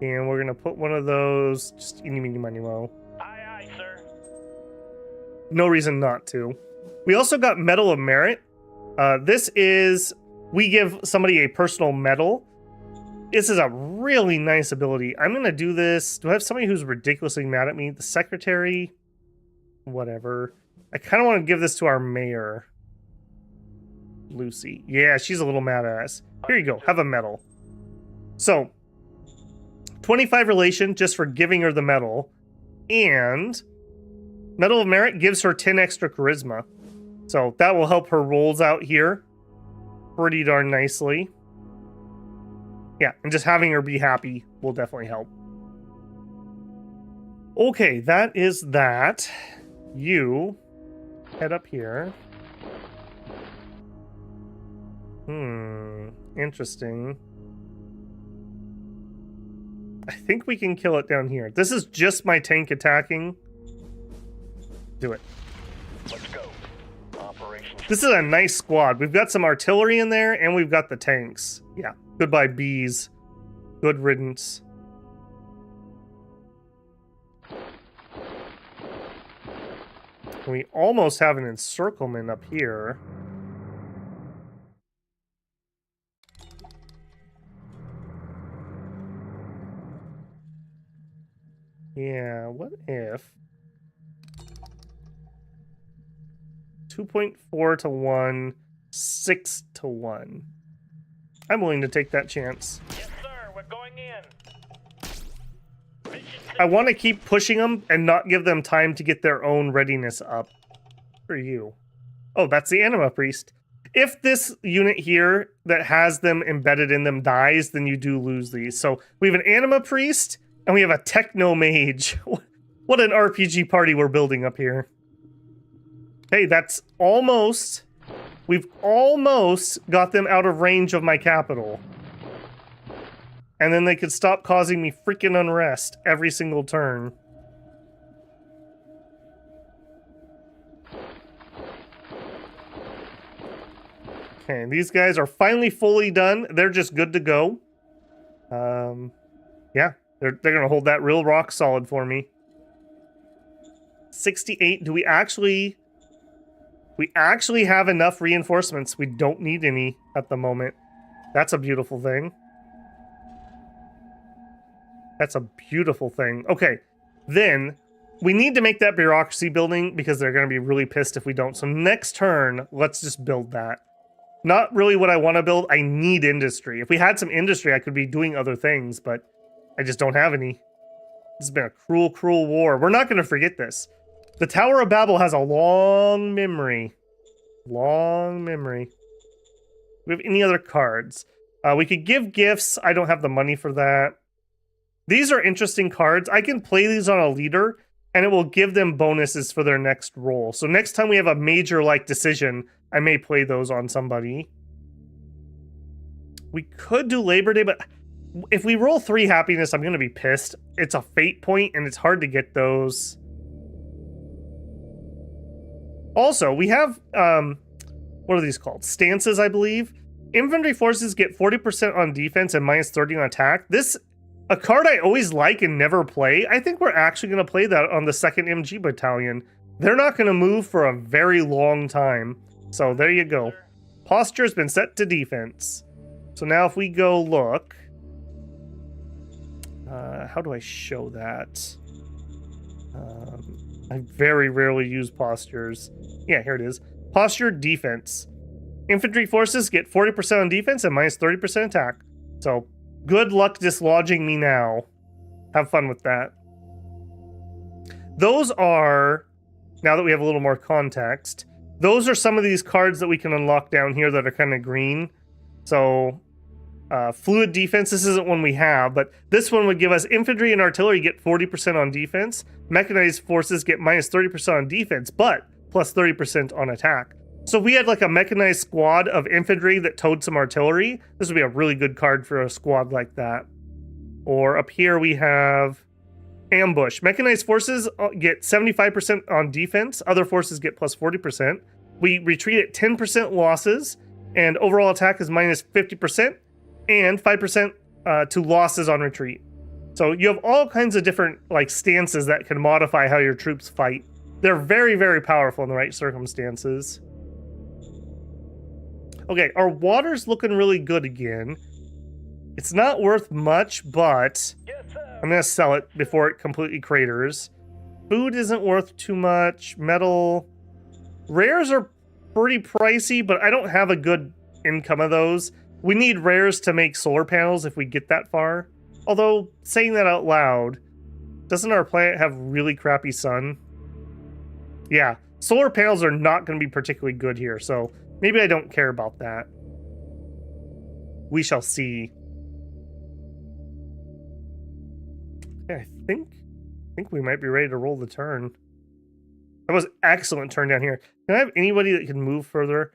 And we're going to put one of those just eeny, meeny, miny, mo. Aye, aye, sir. No reason not to. We also got Medal of Merit. This is, we give somebody a personal medal. This is a really nice ability. I'm going to do this. Do I have somebody who's ridiculously mad at me? The secretary? Whatever. I kind of want to give this to our mayor. Lucy. Yeah, she's a little mad at us. Here you go. Have a medal. So, 25 relation just for giving her the medal. And Medal of Merit gives her 10 extra charisma. So that will help her rolls out here pretty darn nicely. Yeah, and just having her be happy will definitely help. Okay, that is that. You head up here. Interesting. I think we can kill it down here. This is just my tank attacking. Do it. Let's go. Operation. This is a nice squad. We've got some artillery in there, and we've got the tanks. Yeah. Goodbye, bees. Good riddance. We almost have an encirclement up here. Yeah, what if 2.4 to 1, 6 to 1. I'm willing to take that chance. Yes, sir. We're going in. Mission I want to keep pushing them and not give them time to get their own readiness up. For you. Oh, that's the Anima Priest. If this unit here that has them embedded in them dies, then you do lose these. So we have an Anima Priest and we have a Techno Mage. What an RPG party we're building up here. Hey, that's almost... We've almost got them out of range of my capital. And then they could stop causing me freaking unrest every single turn. Okay, these guys are finally fully done. They're just good to go. Yeah, they're gonna hold that real rock solid for me. 68. Do we actually... We actually have enough reinforcements. We don't need any at the moment. That's a beautiful thing. That's a beautiful thing. Okay, then we need to make that bureaucracy building because they're going to be really pissed if we don't. So next turn, let's just build that. Not really what I want to build. I need industry. If we had some industry, I could be doing other things, but I just don't have any. This has been a cruel, cruel war. We're not going to forget this. The Tower of Babel has a long memory. Long memory. Do we have any other cards? We could give gifts. I don't have the money for that. These are interesting cards. I can play these on a leader, and it will give them bonuses for their next roll. So next time we have a major like decision, I may play those on somebody. We could do Labor Day, but if we roll 3 happiness, I'm going to be pissed. It's a fate point, and it's hard to get those. Also, we have, what are these called? Stances, I believe. Infantry forces get 40% on defense and minus 30 on attack. This, a card I always like and never play. I think we're actually going to play that on the 2nd MG Battalion. They're not going to move for a very long time. So there you go. Posture has been set to defense. So now if we go look, how do I show that? I very rarely use postures. Yeah, here it is. Posture defense. Infantry forces get 40% on defense and minus 30% attack. So good luck dislodging me now. Have fun with that. Those are, now that we have a little more context, those are some of these cards that we can unlock down here that are kind of green. So fluid defense, this isn't one we have, but this one would give us infantry and artillery get 40% on defense. Mechanized forces get minus 30% on defense, but plus 30% on attack. So if we had like a mechanized squad of infantry that towed some artillery, this would be a really good card for a squad like that. Or up here we have ambush. Mechanized forces get 75% on defense. Other forces get plus 40%. We retreat at 10% losses, and overall attack is minus 50%, and 5% to losses on retreat. So you have all kinds of different like stances that can modify how your troops fight. They're very, very powerful in the right circumstances. Okay, our water's looking really good again. It's not worth much, but I'm going to sell it before it completely craters. Food isn't worth too much. Metal. Rares are pretty pricey, but I don't have a good income of those. We need rares to make solar panels if we get that far. Although, saying that out loud, doesn't our planet have really crappy sun? Yeah, solar panels are not going to be particularly good here, so maybe I don't care about that. We shall see. Okay, I think we might be ready to roll the turn. That was excellent turn down here. Can I have anybody that can move further?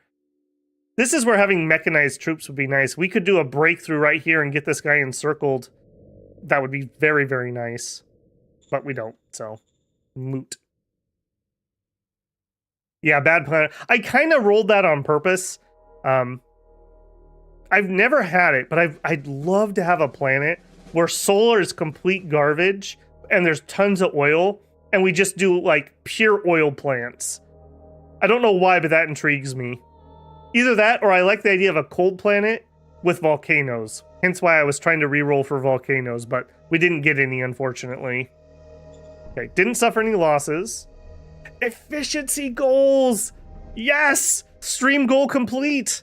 This is where having mechanized troops would be nice. We could do a breakthrough right here and get this guy encircled. That would be very, very nice. But we don't, so moot. Yeah, bad plan. I kind of rolled that on purpose. I've never had it, but I'd love to have a planet where solar is complete garbage and there's tons of oil, and we just do like pure oil plants. I don't know why, but that intrigues me. Either that, or I like the idea of a cold planet with volcanoes. Hence why I was trying to reroll for volcanoes, but we didn't get any, unfortunately. Okay, didn't suffer any losses. Efficiency goals! Yes! Stream goal complete!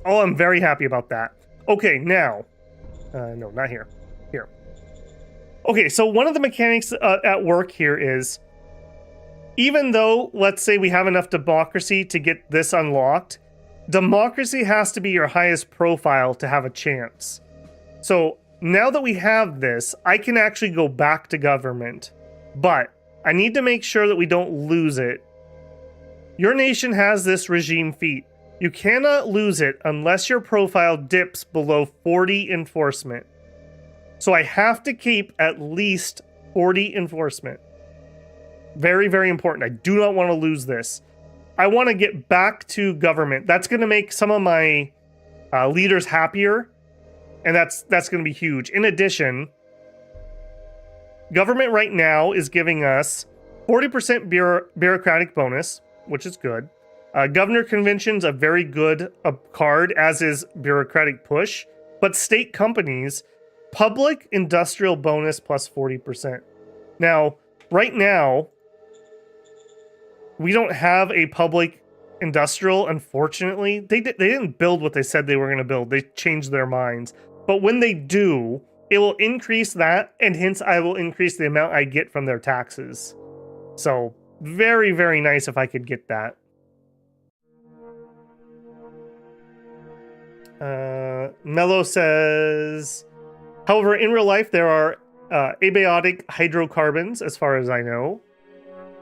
Oh, I'm very happy about that. Okay, now. No, not here. Here. Okay, so one of the mechanics at work here is, even though, let's say we have enough democracy to get this unlocked, democracy has to be your highest profile to have a chance. So now that we have this, I can actually go back to government, but I need to make sure that we don't lose it. Your nation has this regime feat. You cannot lose it unless your profile dips below 40 enforcement. So I have to keep at least 40 enforcement. Very, very important. I do not want to lose this. I want to get back to government. That's going to make some of my leaders happier, and that's going to be huge. In addition, government right now is giving us 40% bureaucratic bonus, which is good. Governor Convention's a very good card, as is bureaucratic push. But state companies, public industrial bonus plus 40%. Now, right now, we don't have a public industrial, unfortunately. They didn't build what they said they were going to build. They changed their minds. But when they do, it will increase that, and hence I will increase the amount I get from their taxes. So very, very nice if I could get that. Mello says, however, in real life, there are abiotic hydrocarbons, as far as I know.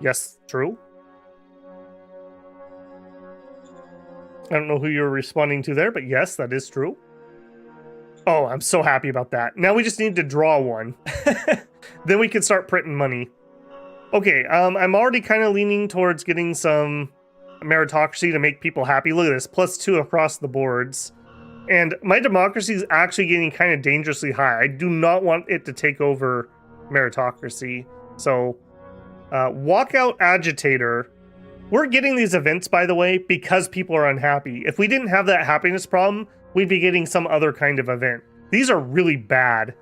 Yes, true. I don't know who you're responding to there, but yes, that is true. Oh, I'm so happy about that. Now we just need to draw one. Then we can start printing money. Okay, I'm already kind of leaning towards getting some meritocracy to make people happy. Look at this, +2 across the boards. And my democracy is actually getting kind of dangerously high. I do not want it to take over meritocracy. So, walkout agitator. We're getting these events, by the way, because people are unhappy. If we didn't have that happiness problem, we'd be getting some other kind of event. These are really bad.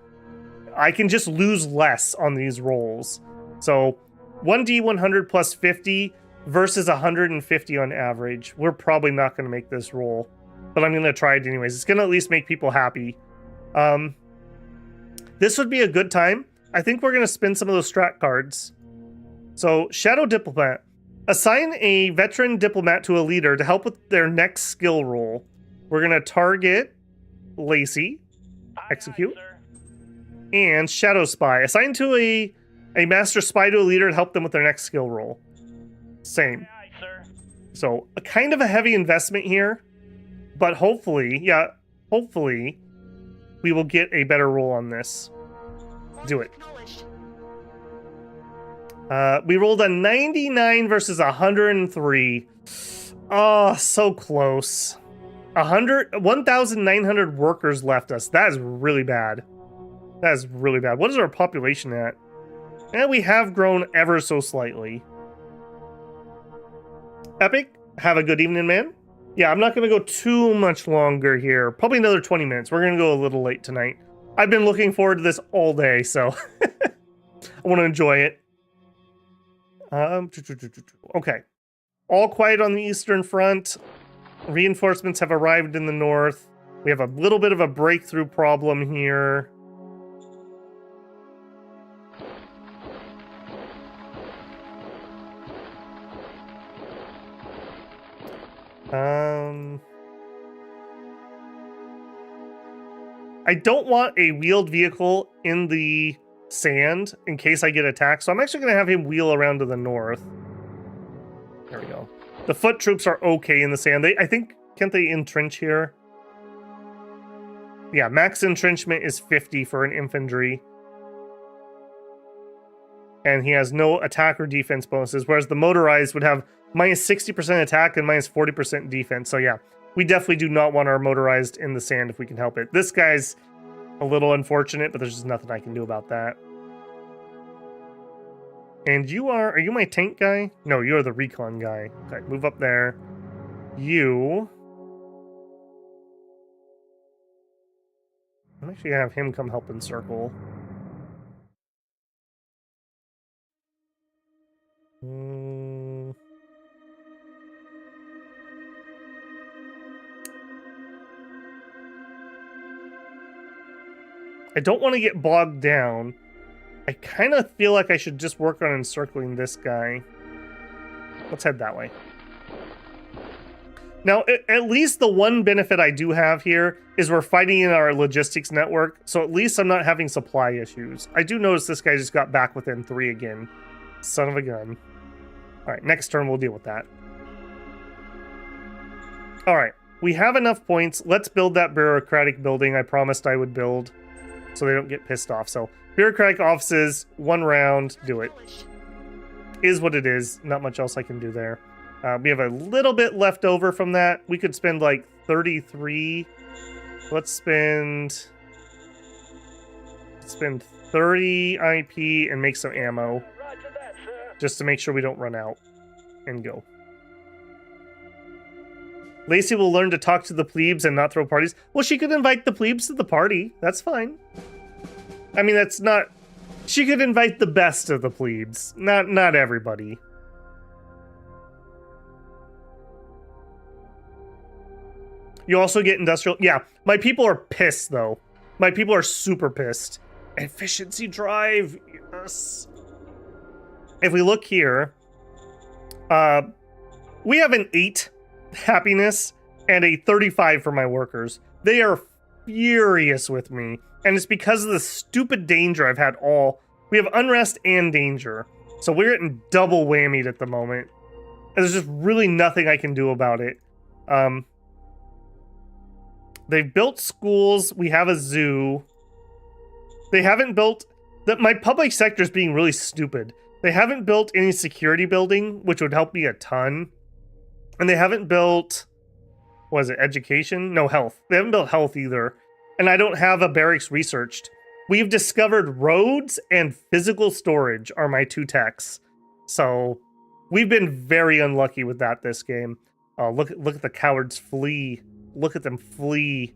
I can just lose less on these rolls. So, 1d100 plus 50 versus 150 on average. We're probably not going to make this roll. But I'm going to try it anyways. It's going to at least make people happy. This would be a good time. I think we're going to spin some of those strat cards. So, Shadow Diplomat. Assign a veteran diplomat to a leader to help with their next skill roll. We're going to target Lacey. Execute. And Shadow Spy. Assign to a master spy to a leader to help them with their next skill roll. Same. So, a kind of a heavy investment here. But hopefully, we will get a better roll on this. Do it. We rolled a 99 versus 103. Oh, so close. 1,900 workers left us. That is really bad. That is really bad. What is our population at? And we have grown ever so slightly. Epic, have a good evening, man. Yeah, I'm not going to go too much longer here. Probably another 20 minutes. We're going to go a little late tonight. I've been looking forward to this all day, so I want to enjoy it. Okay. All quiet on the Eastern Front. Reinforcements have arrived in the north. We have a little bit of a breakthrough problem here. I don't want a wheeled vehicle in the sand in case I get attacked, so I'm actually going to have him wheel around to the north. There we go. The foot troops are okay in the sand. I think, can't they entrench here? Yeah, max entrenchment is 50 for an infantry. And he has no attack or defense bonuses, whereas the motorized would have minus 60% attack and minus 40% defense. So yeah, we definitely do not want our motorized in the sand if we can help it. This guy's a little unfortunate, but there's just nothing I can do about that. And are you my tank guy? No, you're the recon guy. Okay, move up there. I'm actually gonna have him come help encircle. I don't want to get bogged down. I kind of feel like I should just work on encircling this guy. Let's head that way. Now, at least the one benefit I do have here is we're fighting in our logistics network, so at least I'm not having supply issues. I do notice this guy just got back within 3 again. Son of a gun. Alright, next turn we'll deal with that. Alright, we have enough points. Let's build that bureaucratic building I promised I would build, so they don't get pissed off. So, bureaucratic offices, 1 round, do it. Is what it is. Not much else I can do there. We have a little bit left over from that. We could spend like 33. Let's spend 30 IP and make some ammo. Just to make sure we don't run out. And go. Lacey will learn to talk to the plebes and not throw parties. Well, she could invite the plebes to the party. That's fine. I mean, that's not... She could invite the best of the plebes. Not everybody. You also get industrial... Yeah, my people are pissed, though. My people are super pissed. Efficiency drive, yes. If we look here, we have an 8 happiness and a 35 for my workers. They are furious with me, and it's because of the stupid danger I've had all. We have unrest and danger, so we're getting double whammied at the moment. And there's just really nothing I can do about it. They've built schools. We have a zoo. They haven't built... My public sector is being really stupid. They haven't built any security building, which would help me a ton. And they haven't built... Was it education? No, health. They haven't built health either. And I don't have a barracks researched. We've discovered roads and physical storage are my 2 techs. So we've been very unlucky with that this game. Look at the cowards flee. Look at them flee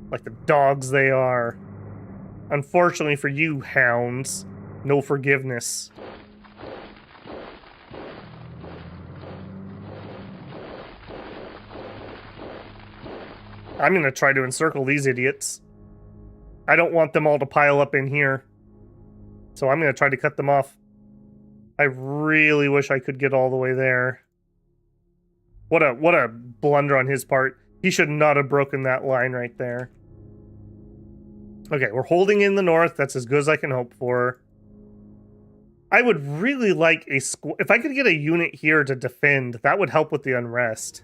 like the dogs they are. Unfortunately for you, hounds, no forgiveness. I'm going to try to encircle these idiots. I don't want them all to pile up in here. So I'm going to try to cut them off. I really wish I could get all the way there. What a blunder on his part. He should not have broken that line right there. Okay, we're holding in the north. That's as good as I can hope for. I would really like a squad. If I could get a unit here to defend, that would help with the unrest.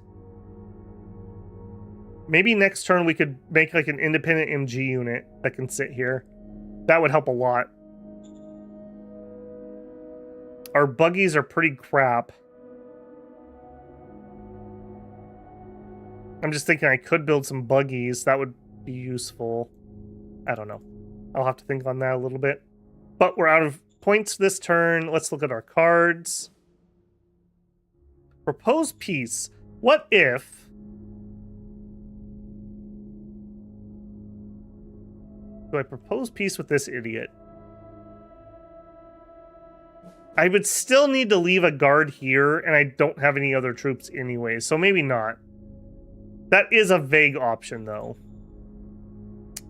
Maybe next turn we could make like an independent MG unit that can sit here. That would help a lot. Our buggies are pretty crap. I'm just thinking I could build some buggies. That would be useful. I don't know. I'll have to think on that a little bit. But we're out of points this turn. Let's look at our cards. Propose peace. What if... Do I propose peace with this idiot? I would still need to leave a guard here, and I don't have any other troops anyway, so maybe not. That is a vague option, though.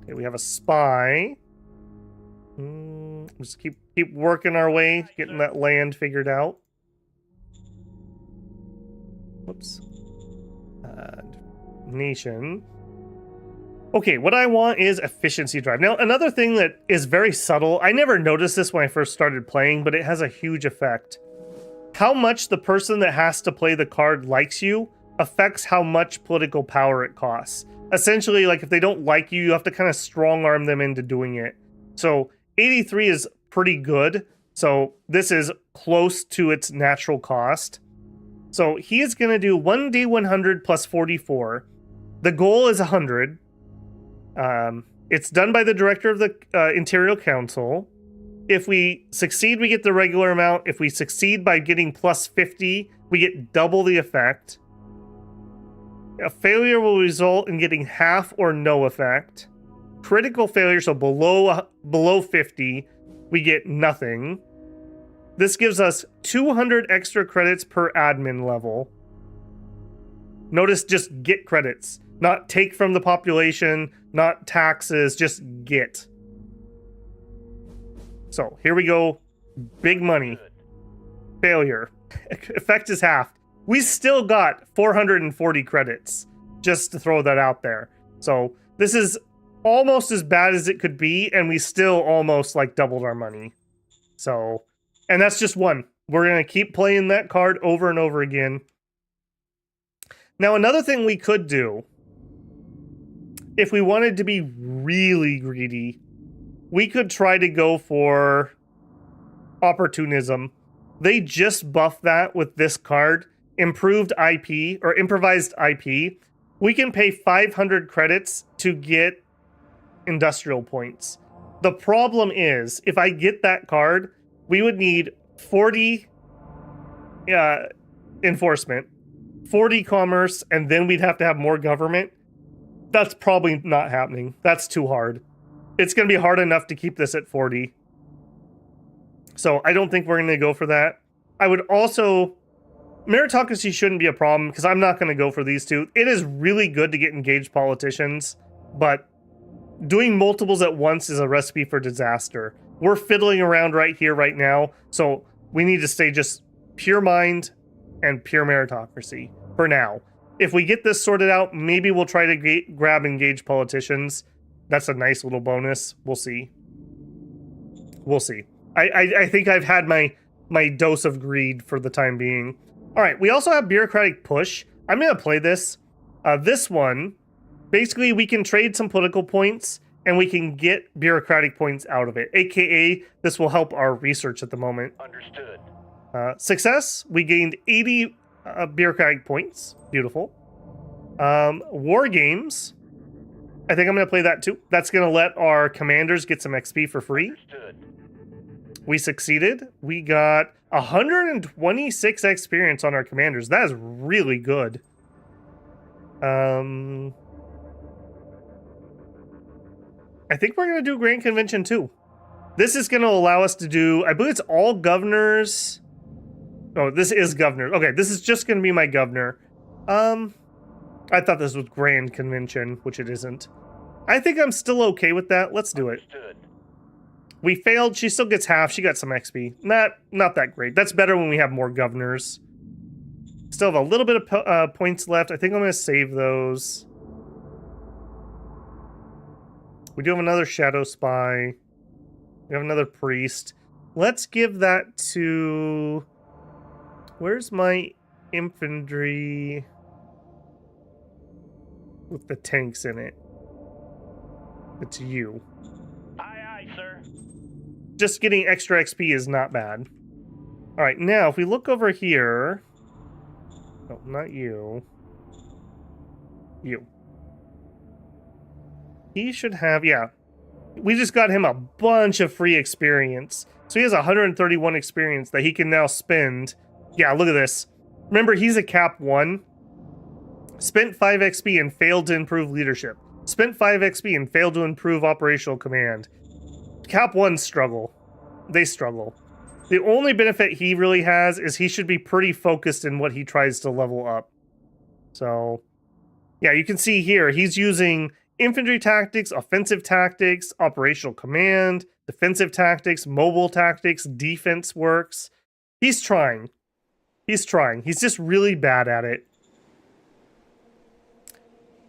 Okay, we have a spy. Just keep working our way, getting that land figured out. Whoops. Nation. Okay, what I want is efficiency drive. Now, another thing that is very subtle, I never noticed this when I first started playing, but it has a huge effect. How much the person that has to play the card likes you affects how much political power it costs. Essentially, like if they don't like you, you have to kind of strong arm them into doing it. So 83 is pretty good. So this is close to its natural cost. So he is going to do 1d100 plus 44. The goal is 100. It's done by the director of the Interior Council. If we succeed, we get the regular amount. If we succeed by getting plus 50, we get double the effect. A failure will result in getting half or no effect. Critical failure, so below 50, we get nothing. This gives us 200 extra credits per admin level. Notice just get credits. Not take from the population, not taxes, just get. So, here we go. Big money. Failure. Effect is half. We still got 440 credits, just to throw that out there. So, this is almost as bad as it could be, and we still almost, like, doubled our money. So, and that's just one. We're going to keep playing that card over and over again. Now, another thing we could do, if we wanted to be really greedy, we could try to go for opportunism. They just buffed that with this card, improved IP or improvised IP. We can pay 500 credits to get industrial points. The problem is, if I get that card, we would need 40 enforcement, 40 commerce, and then we'd have to have more government. That's probably not happening. That's too hard. It's going to be hard enough to keep this at 40. So I don't think we're going to go for that. I would also... Meritocracy shouldn't be a problem because I'm not going to go for these two. It is really good to get engaged politicians, but doing multiples at once is a recipe for disaster. We're fiddling around right here, right now, so we need to stay just pure mind and pure meritocracy for now. If we get this sorted out, maybe we'll try to grab engaged politicians. That's a nice little bonus. We'll see. We'll see. I think I've had my dose of greed for the time being. All right, we also have bureaucratic push. I'm going to play this. This one, basically we can trade some political points and we can get bureaucratic points out of it. AKA, this will help our research at the moment. Understood. Success, we gained 80 bureaucratic points. Beautiful. War games, I think I'm going to play that too. That's going to let our commanders get some XP for free. Understood. We succeeded. We got 126 experience on our commanders. That is really good. I think we're going to do Grand Convention too. This is going to allow us to do, I believe it's all governors. Oh, this is governors. Okay, this is just going to be my governor. I thought this was Grand Convention, which it isn't. I think I'm still okay with that. Let's do it. Understood. We failed. She still gets half. She got some XP. Not that great. That's better when we have more governors. Still have a little bit of points left. I think I'm going to save those. We do have another shadow spy. We have another priest. Let's give that to... Where's my infantry with the tanks in it? It's you. Aye, aye, sir. Just getting extra XP is not bad. All right, now if we look over here... No, not you. You. He should have, yeah. We just got him a bunch of free experience. So he has 131 experience that he can now spend. Yeah, look at this. Remember, he's a cap 1. Spent 5 XP and failed to improve leadership. Spent 5 XP and failed to improve operational command. Cap 1s struggle. They struggle. The only benefit he really has is he should be pretty focused in what he tries to level up. So, yeah, you can see here, he's using infantry tactics, offensive tactics, operational command, defensive tactics, mobile tactics, defense works. He's trying. He's trying. He's just really bad at it.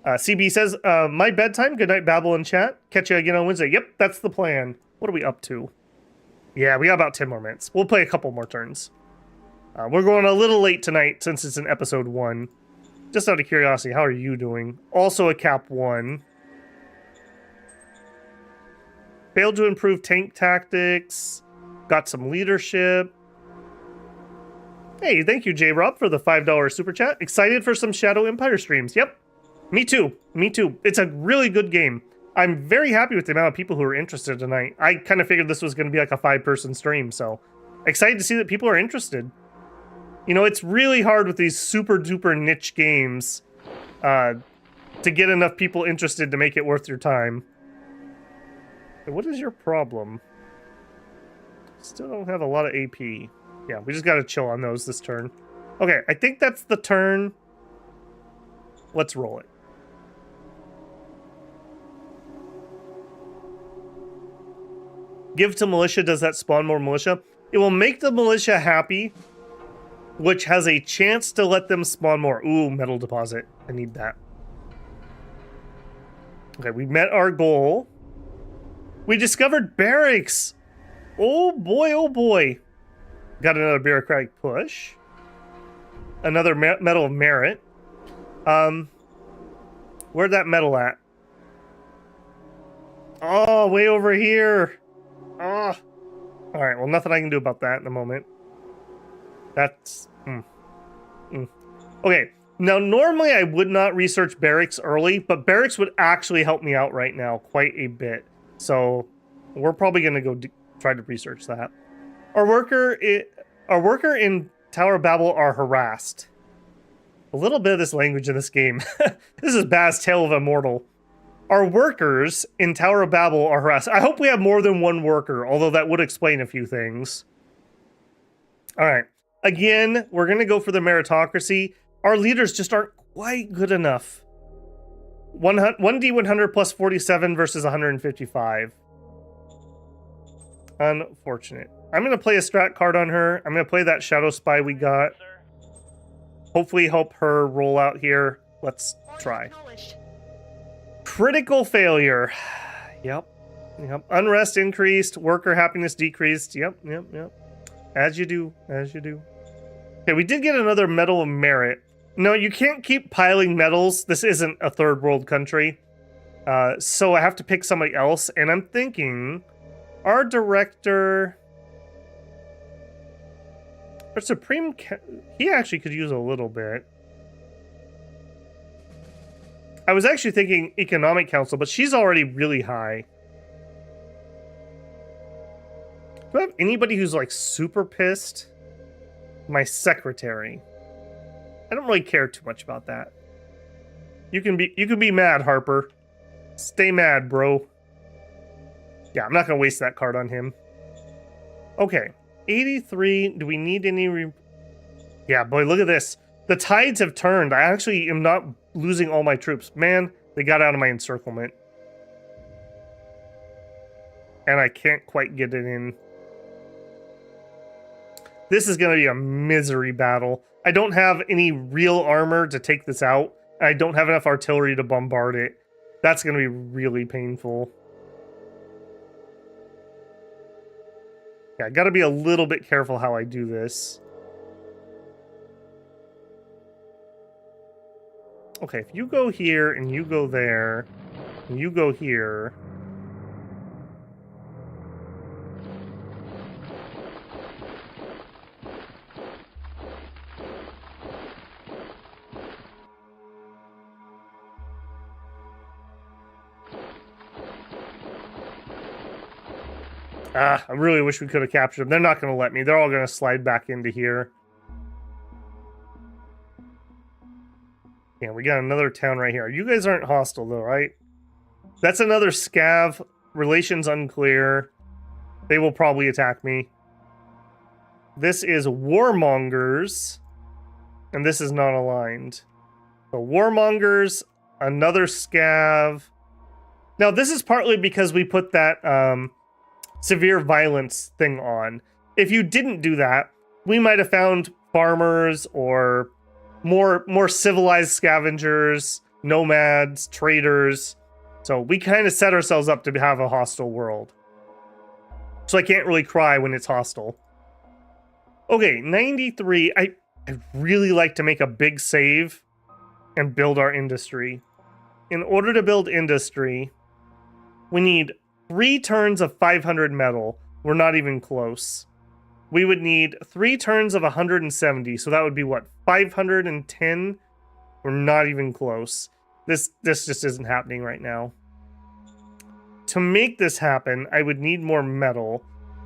CB says, my bedtime. Good night, Babel in chat. Catch you again on Wednesday. Yep, that's the plan. What are we up to? Yeah, we got about 10 more minutes. We'll play a couple more turns. We're going a little late tonight since it's in episode 1. Just out of curiosity, how are you doing? Also a cap 1. Failed to improve tank tactics. Got some leadership. Hey, thank you, J-Rob, for the $5 super chat. Excited for some Shadow Empire streams. Yep. Me too. Me too. It's a really good game. I'm very happy with the amount of people who are interested tonight. I kind of figured this was going to be like a 5-person stream, so excited to see that people are interested. You know, it's really hard with these super duper niche games to get enough people interested to make it worth your time. What is your problem? Still don't have a lot of AP. Yeah, we just got to chill on those this turn. Okay, I think that's the turn. Let's roll it. Give to militia. Does that spawn more militia? It will make the militia happy, which has a chance to let them spawn more. Ooh, metal deposit. I need that. Okay, we met our goal. We discovered barracks. Oh boy, oh boy. Got another bureaucratic push. Another medal of merit. Where'd that medal at? Oh, way over here. Oh. All right, well, nothing I can do about that in the moment. That's... Okay, now normally I would not research barracks early, but barracks would actually help me out right now quite a bit. So we're probably going to go try to research that. Our worker in Tower of Babel are harassed. A little bit of this language in this game. This is Baz Tale of a Mortal. Our workers in Tower of Babel are harassed. I hope we have more than one worker, although that would explain a few things. All right. Again, we're going to go for the meritocracy. Our leaders just aren't quite good enough. 1d100 plus 47 versus 155. Unfortunate. I'm going to play a strat card on her. I'm going to play that Shadow Spy we got. Hopefully help her roll out here. Let's try. Critical failure. Yep. Unrest increased. Worker happiness decreased. Yep. As you do. Okay, we did get another Medal of Merit. No, you can't keep piling medals. This isn't a third world country. So I have to pick somebody else. And I'm thinking our director... Our Supreme... He actually could use a little bit. I was actually thinking Economic Council, but she's already really high. Do I have anybody who's like super pissed? My secretary. I don't really care too much about that. You can be mad, Harper. Stay mad, bro. Yeah, I'm not gonna waste that card on him. Okay. 83. Do we need any Yeah, boy, look at this. The tides have turned. I actually am not losing all my troops. Man, they got out of my encirclement. And I can't quite get it in. This is going to be a misery battle. I don't have any real armor to take this out. I don't have enough artillery to bombard it. That's going to be really painful. Yeah, I got to be a little bit careful how I do this. Okay, if you go here and you go there, and you go here. I really wish we could have captured them. They're not going to let me. They're all going to slide back into here. Yeah, we got another town right here. You guys aren't hostile, though, right? That's another scav. Relations unclear. They will probably attack me. This is warmongers. And this is not aligned. So warmongers, another scav. Now, this is partly because we put that... severe violence thing on. If you didn't do that, we might have found farmers or more civilized scavengers, nomads, traders. So we kind of set ourselves up to have a hostile world. So I can't really cry when it's hostile. Okay, 93. I really like to make a big save and build our industry. In order to build industry, we need 3 turns of 500 metal. We're not even close. We would need 3 turns of 170. So that would be what? 510? We're not even close. This just isn't happening right now. To make this happen, I would need more metal.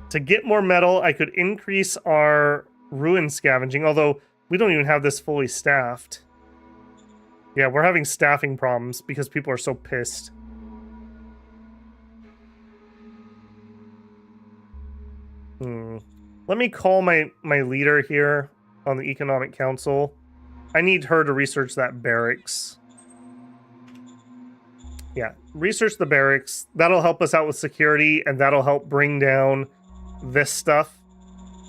To get more metal, I could increase our ruin scavenging, although we don't even have this fully staffed. Yeah, we're having staffing problems because people are so pissed. Let me call my leader here on the Economic Council. I need her to research that barracks. Yeah, research the barracks. That'll help us out with security, and that'll help bring down this stuff.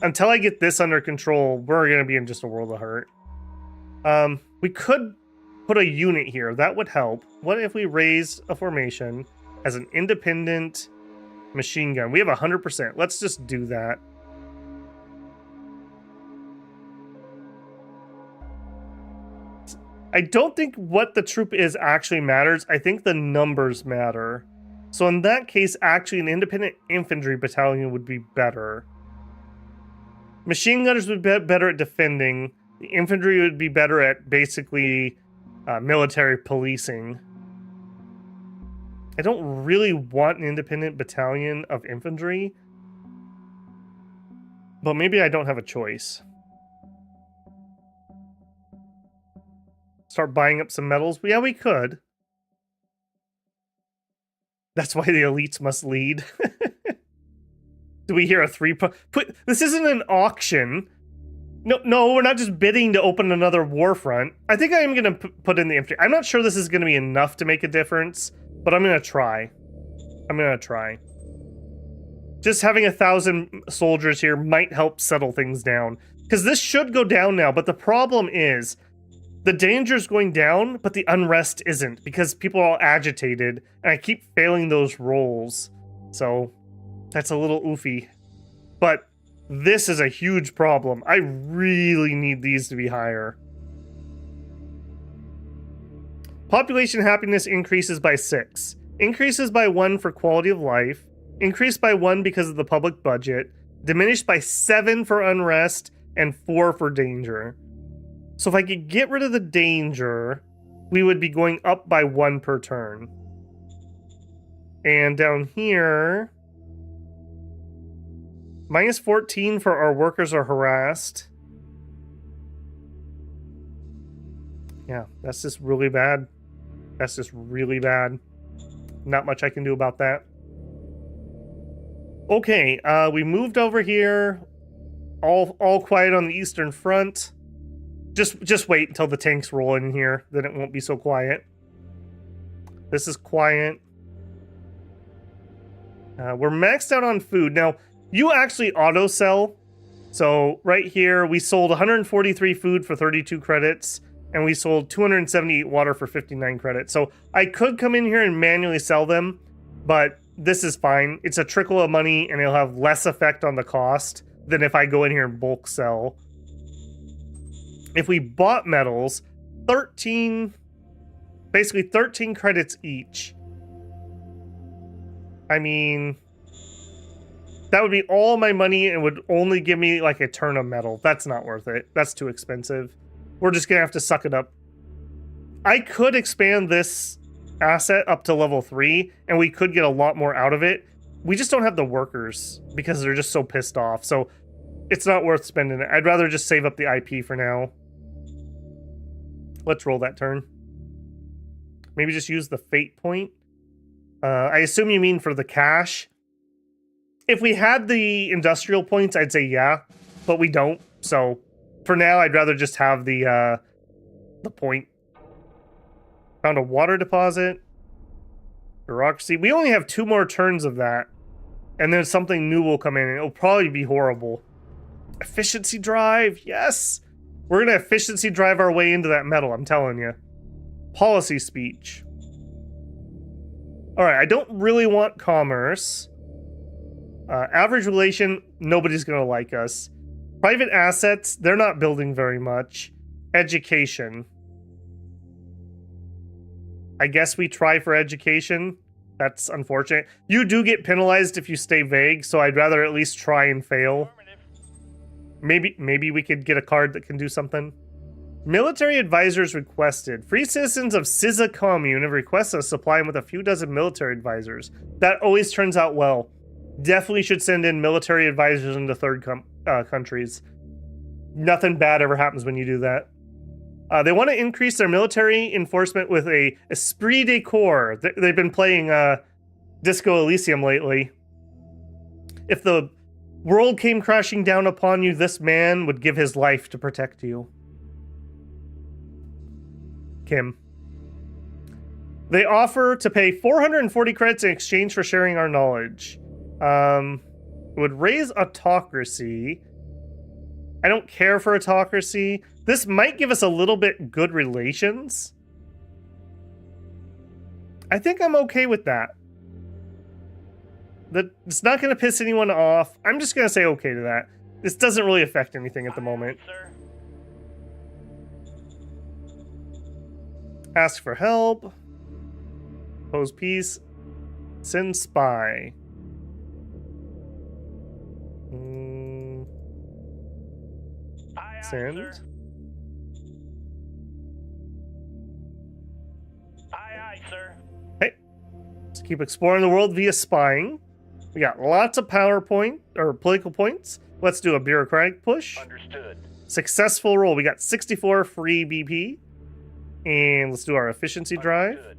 Until I get this under control, we're going to be in just a world of hurt. We could put a unit here. That would help. What if we raise a formation as an independent machine gun? We have 100%. Let's just do that. I don't think what the troop is actually matters. I think the numbers matter. So in that case, actually an independent infantry battalion would be better. Machine gunners would be better at defending. The infantry would be better at basically military policing. I don't really want an independent battalion of infantry. But maybe I don't have a choice. Start buying up some metals? Yeah, we could. That's why the elites must lead. Do we hear a 3 put? This isn't an auction. No, we're not just bidding to open another war front. I think I am going to put in the infantry. I'm not sure this is going to be enough to make a difference, but I'm going to try. Just having 1,000 soldiers here might help settle things down. Because this should go down now, but the problem is the danger's going down, but the unrest isn't, because people are all agitated, and I keep failing those rolls. So that's a little oofy. But this is a huge problem. I really need these to be higher. Population happiness increases by 6. Increases by 1 for quality of life. Increased by 1 because of the public budget. Diminished by 7 for unrest. And 4 for danger. So if I could get rid of the danger, we would be going up by 1 per turn. And down here, minus 14 for our workers are harassed. Yeah, that's just really bad. That's just really bad. Not much I can do about that. Okay, we moved over here. All quiet on the Eastern Front. Just wait until the tanks roll in here, then it won't be so quiet. This is quiet. We're maxed out on food. Now, you actually auto-sell. So right here, we sold 143 food for 32 credits, and we sold 278 water for 59 credits. So I could come in here and manually sell them, but this is fine. It's a trickle of money, and it'll have less effect on the cost than if I go in here and bulk sell. If we bought metals, basically 13 credits each. I mean, that would be all my money and would only give me like a turn of metal. That's not worth it. That's too expensive. We're just gonna have to suck it up. I could expand this asset up to level 3 and we could get a lot more out of it. We just don't have the workers because they're just so pissed off. So it's not worth spending it. I'd rather just save up the IP for now. Let's roll that turn. Maybe just use the fate point. I assume you mean for the cash. If we had the industrial points, I'd say yeah, but we don't. So for now, I'd rather just have the point. Found a water deposit. Bureaucracy. We only have 2 more turns of that. And then something new will come in, and it'll probably be horrible. Efficiency drive, yes! We're gonna efficiency drive our way into that metal, I'm telling you. Policy speech. Alright, I don't really want commerce. Average relation, nobody's gonna like us. Private assets, they're not building very much. Education. I guess we try for education. That's unfortunate. You do get penalized if you stay vague, so I'd rather at least try and fail. Maybe we could get a card that can do something. Military advisors requested. Free citizens of Siza Commune have requested us supply them with a few dozen military advisors. That always turns out well. Definitely should send in military advisors into third countries. Nothing bad ever happens when you do that. They want to increase their military enforcement with a esprit de corps. They've been playing Disco Elysium lately. If the world came crashing down upon you, this man would give his life to protect you. Kim. They offer to pay 440 credits in exchange for sharing our knowledge. It would raise autocracy. I don't care for autocracy. This might give us a little bit good relations. I think I'm okay with that. It's not going to piss anyone off. I'm just going to say okay to that. This doesn't really affect anything at the moment. Sir. Ask for help. Pose peace. Send spy. Send. Sir. Aye, sir. Hey. Let's keep exploring the world via spying. We got lots of political points. Let's do a bureaucratic push. Understood. Successful roll. We got 64 free BP. And let's do our efficiency drive. Understood.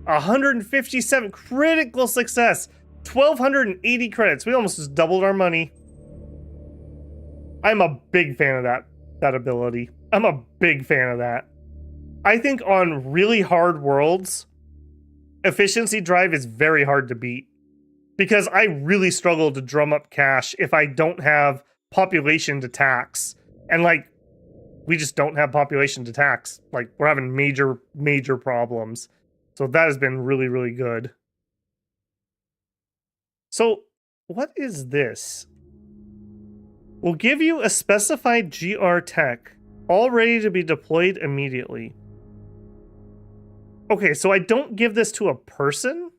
157 critical success. 1,280 credits. We almost just doubled our money. I'm a big fan of that ability. I'm a big fan of that. I think on really hard worlds, efficiency drive is very hard to beat. Because I really struggle to drum up cash if I don't have population to tax. And like, we just don't have population to tax. Like, we're having major problems. So that has been really, really good. So, what is this? We'll give you a specified GR tech, all ready to be deployed immediately. Okay, so I don't give this to a person?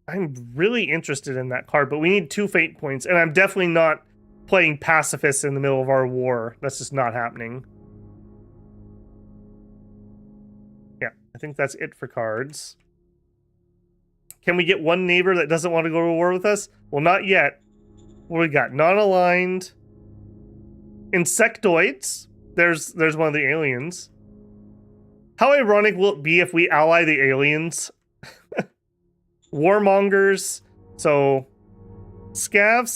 I'm really interested in that card, but we need 2 fate points, and I'm definitely not playing pacifists in the middle of our war. That's just not happening. Yeah, I think that's it for cards. Can we get one neighbor that doesn't want to go to war with us? Well, not yet. What do we got? Non-aligned. Insectoids. There's one of the aliens. How ironic will it be if we ally the aliens? Warmongers. So, Scav,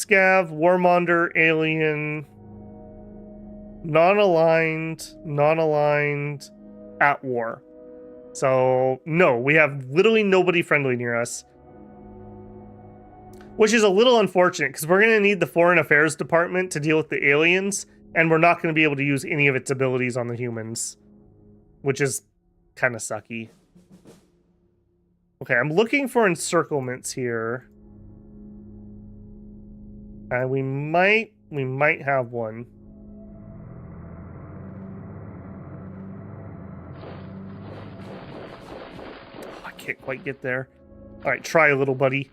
Warmonger, alien, non-aligned, at war. So, no, we have literally nobody friendly near us. Which is a little unfortunate, because we're going to need the Foreign Affairs Department to deal with the aliens, and we're not going to be able to use any of its abilities on the humans. Which is kind of sucky. Okay, I'm looking for encirclements here. And we might have one. Oh, I can't quite get there. All right, try, little buddy.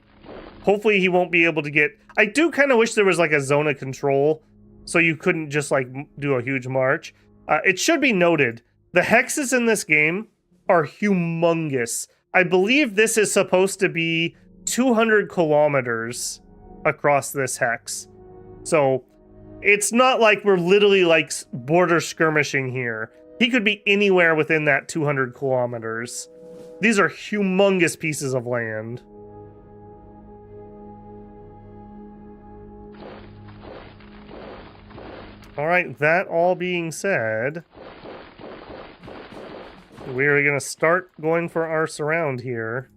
Hopefully he won't be able to get... I do kind of wish there was like a zone of control, so you couldn't just like do a huge march. It should be noted, the hexes in this game are humongous. I believe this is supposed to be 200 kilometers across this hex. So it's not like we're literally like border skirmishing here. He could be anywhere within that 200 kilometers. These are humongous pieces of land. All right, that all being said, we're going to start going for our surround here.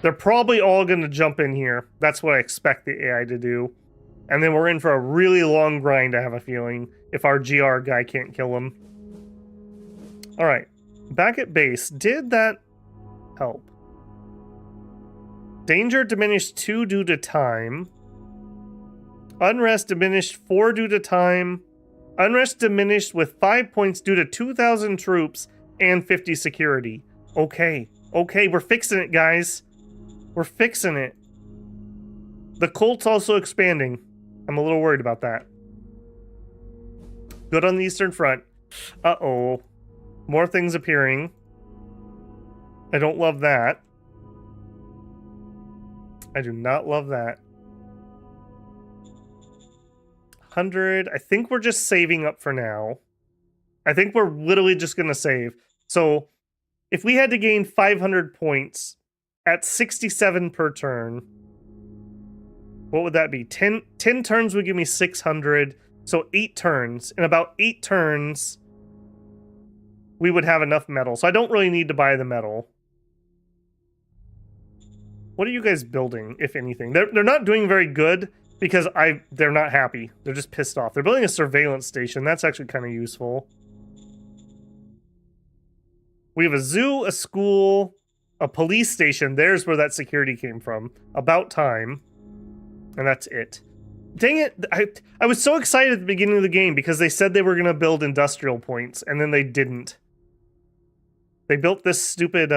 They're probably all going to jump in here. That's what I expect the AI to do. And then we're in for a really long grind, I have a feeling, if our GR guy can't kill him. All right, back at base. Did that help? Danger diminished 2 due to time. Unrest diminished 4 due to time. Unrest diminished with 5 points due to 2,000 troops and 50 security. Okay, we're fixing it, guys. We're fixing it. The cult's also expanding. I'm a little worried about that. Good on the Eastern Front. Uh-oh. More things appearing. I don't love that. I do not love that. 100. I think we're just saving up for now. I think we're literally just going to save. So if we had to gain 500 points at 67 per turn, what would that be? 10 turns would give me 600. So 8 turns. In about 8 turns, we would have enough metal. So I don't really need to buy the metal. What are you guys building, if anything? They're not doing very good because they're not happy. They're just pissed off. They're building a surveillance station. That's actually kind of useful. We have a zoo, a school, a police station. There's where that security came from. About time. And that's it. Dang it. I was so excited at the beginning of the game because they said they were going to build industrial points, and then they didn't. They built this stupid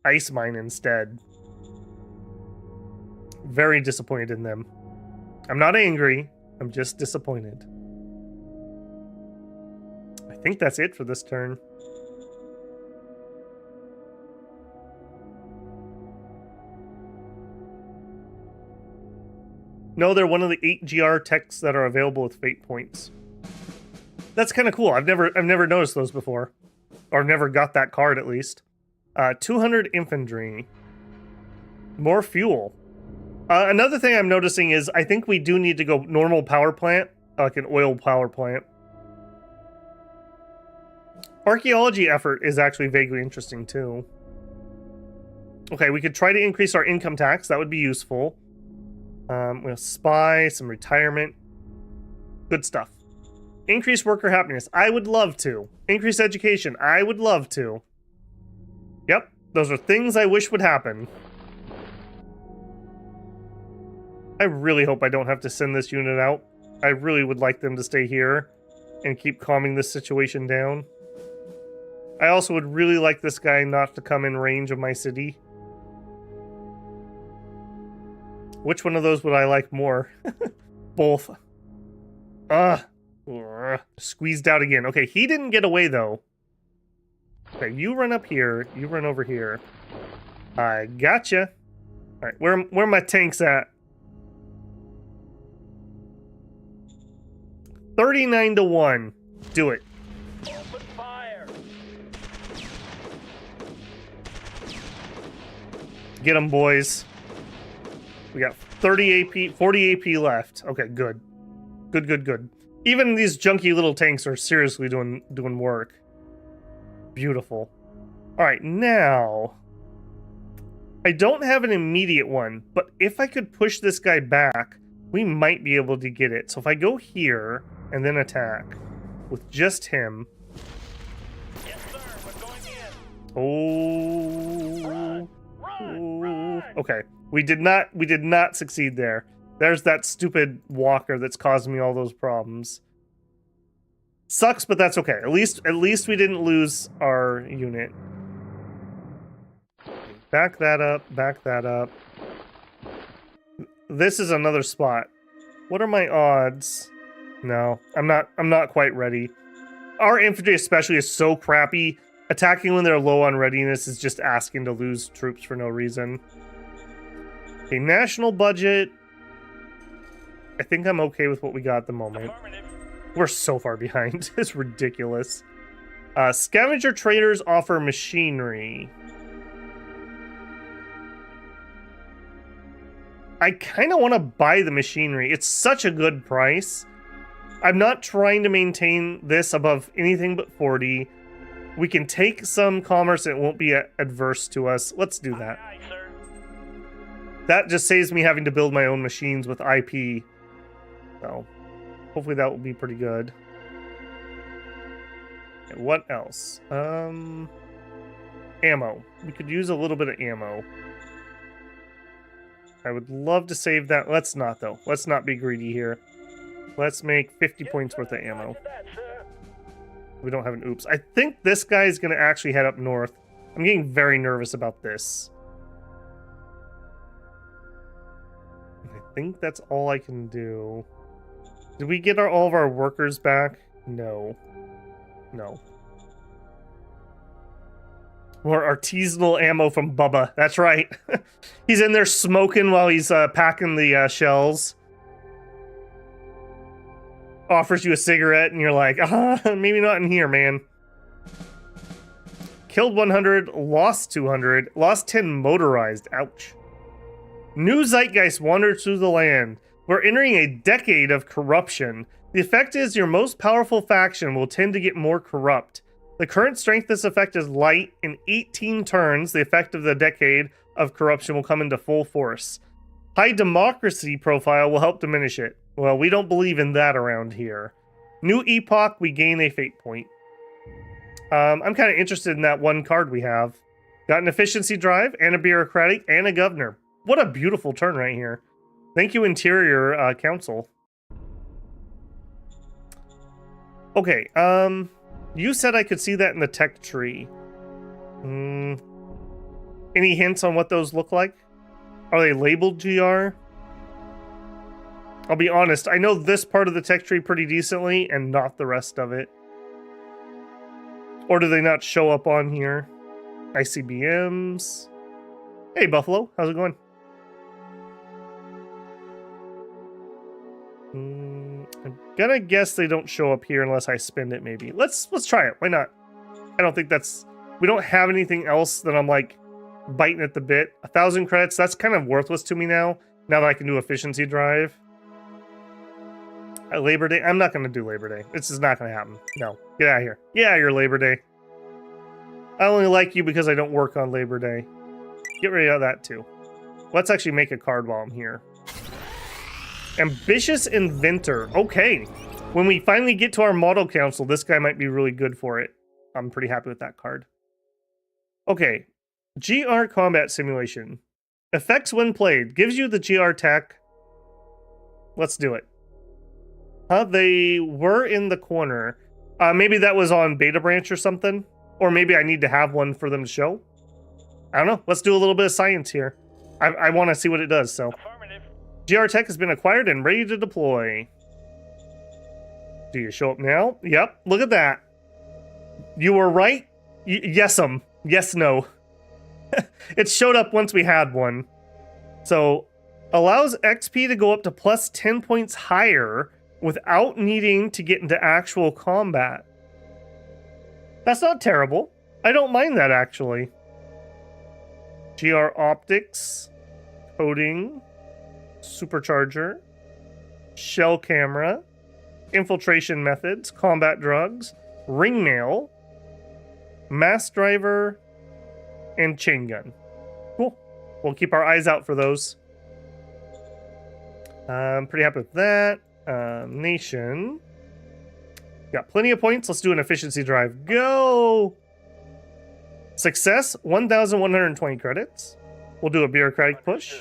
ice mine instead. Very disappointed in them. I'm not angry. I'm just disappointed. I think that's it for this turn. No, they're one of the 8 GR techs that are available with fate points. That's kind of cool. I've never noticed those before. Or never got that card, at least. 200 infantry. More fuel. Another thing I'm noticing is I think we do need to go normal power plant, like an oil power plant. Archaeology effort is actually vaguely interesting too. Okay, we could try to increase our income tax. That would be useful. We'll spy, some retirement. Good stuff. Increase worker happiness. I would love to. Increase education. I would love to. Yep, those are things I wish would happen. I really hope I don't have to send this unit out. I really would like them to stay here and keep calming this situation down. I also would really like this guy not to come in range of my city. Which one of those would I like more? Both. Squeezed out again. Okay, he didn't get away though. Okay, you run up here. You run over here. I gotcha. All right, where my tanks at? 39-1. Do it. Open fire. Get them, boys. We got 30 AP, 40 AP left. Okay, good. Good. Even these junky little tanks are seriously doing work. Beautiful. All right, now I don't have an immediate one, but if I could push this guy back, we might be able to get it. So if I go here and then attack with just him. Yes, sir. We're going in. Oh. Okay. We did not succeed there. There's that stupid walker that's causing me all those problems. Sucks, but that's okay. At least we didn't lose our unit. Back that up. This is another spot. What are my odds? No, I'm not quite ready. Our infantry especially is so crappy. Attacking when they're low on readiness is just asking to lose troops for no reason. Okay, national budget. I think I'm okay with what we got at the moment. We're so far behind. It's ridiculous. Scavenger traders offer machinery. I kind of want to buy the machinery. It's such a good price. I'm not trying to maintain this above anything but 40. We can take some commerce and it won't be adverse to us. Let's do that. Aye, aye, sir. That just saves me having to build my own machines with IP. So, hopefully that will be pretty good. Okay, what else? Ammo. We could use a little bit of ammo. I would love to save that. Let's not, though. Let's not be greedy here. Let's make 50 points worth of ammo. Roger that, sir. We don't have an oops. I think this guy is going to actually head up north. I'm getting very nervous about this. I think that's all I can do. Did we get all of our workers back? No. No. More artisanal ammo from Bubba. That's right. He's in there smoking while he's packing the shells. Offers you a cigarette, and you're like, maybe not in here, man. Killed 100, lost 200, lost 10 motorized. Ouch. New zeitgeist wanders through the land. We're entering a decade of corruption. The effect is your most powerful faction will tend to get more corrupt. The current strength of this effect is light. In 18 turns, the effect of the decade of corruption will come into full force. High democracy profile will help diminish it. Well, we don't believe in that around here. New epoch, we gain a fate point. I'm kind of interested in that one card we have. Got an efficiency drive, and a bureaucratic, and a governor. What a beautiful turn right here. Thank you, Interior Council. Okay, you said I could see that in the tech tree. Any hints on what those look like? Are they labeled GR? I'll be honest, I know this part of the tech tree pretty decently, and not the rest of it. Or do they not show up on here? ICBMs. Hey, Buffalo, how's it going? I'm gonna guess they don't show up here unless I spend it, maybe. Let's try it. Why not? I don't think that's... We don't have anything else that I'm, like, biting at the bit. 1,000 credits, that's kind of worthless to me now. Now that I can do efficiency drive. Labor Day? I'm not going to do Labor Day. This is not going to happen. No. Get out of here. Get out of here, Labor Day. I only like you because I don't work on Labor Day. Get rid of that, too. Let's actually make a card while I'm here. Ambitious Inventor. Okay. When we finally get to our Model Council, this guy might be really good for it. I'm pretty happy with that card. Okay. GR Combat Simulation. Effects when played. Gives you the GR tech. Let's do it. They were in the corner. Maybe that was on Beta Branch or something. Or maybe I need to have one for them to show. I don't know. Let's do a little bit of science here. I want to see what it does, so. GR Tech has been acquired and ready to deploy. Do you show up now? Yep. Look at that. You were right. Yes-um. Yes, no. It showed up once we had one. So, allows XP to go up to plus 10 points higher without needing to get into actual combat. That's not terrible. I don't mind that, actually. GR Optics, Coding, Supercharger, Shell Camera, Infiltration Methods, Combat Drugs, Ringmail, Mass Driver, and Chain Gun. Cool. We'll keep our eyes out for those. I'm pretty happy with that. Nation. Got plenty of points. Let's do an efficiency drive. Go! Success, 1,120 credits. We'll do a bureaucratic push.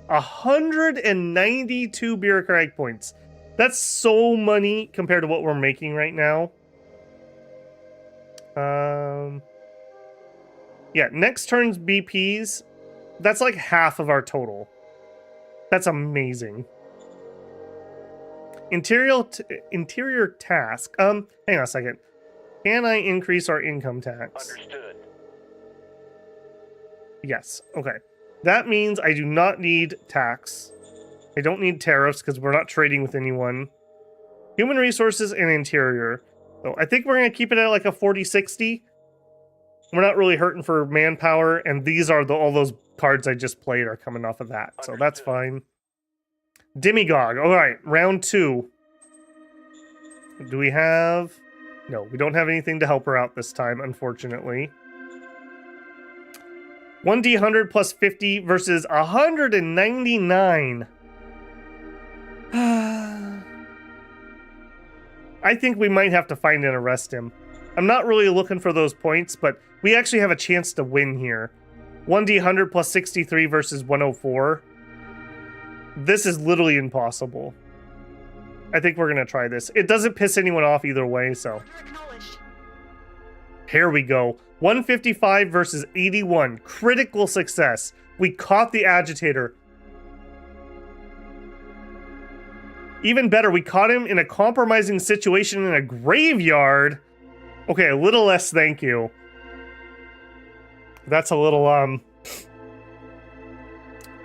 192 bureaucratic points. That's so money compared to what we're making right now. Yeah, next turn's BPs. That's like half of our total. That's amazing. Interior task. Hang on a second. Can I increase our income tax? Understood. Yes. Okay. That means I do not need tax. I don't need tariffs because we're not trading with anyone. Human resources and interior. So I think we're going to keep it at like a 40-60. We're not really hurting for manpower, and these are all those cards I just played are coming off of that. So that's fine. Demigod. All right, round 2. Do we have... No, we don't have anything to help her out this time, unfortunately. 1d100 plus 50 versus 199. I think we might have to find and arrest him. I'm not really looking for those points, but we actually have a chance to win here. 1d100 plus 63 versus 104. This is literally impossible. I think we're going to try this. It doesn't piss anyone off either way, so. Here we go. 155 versus 81. Critical success. We caught the agitator. Even better, we caught him in a compromising situation in a graveyard. Okay, a little less thank you. That's a little,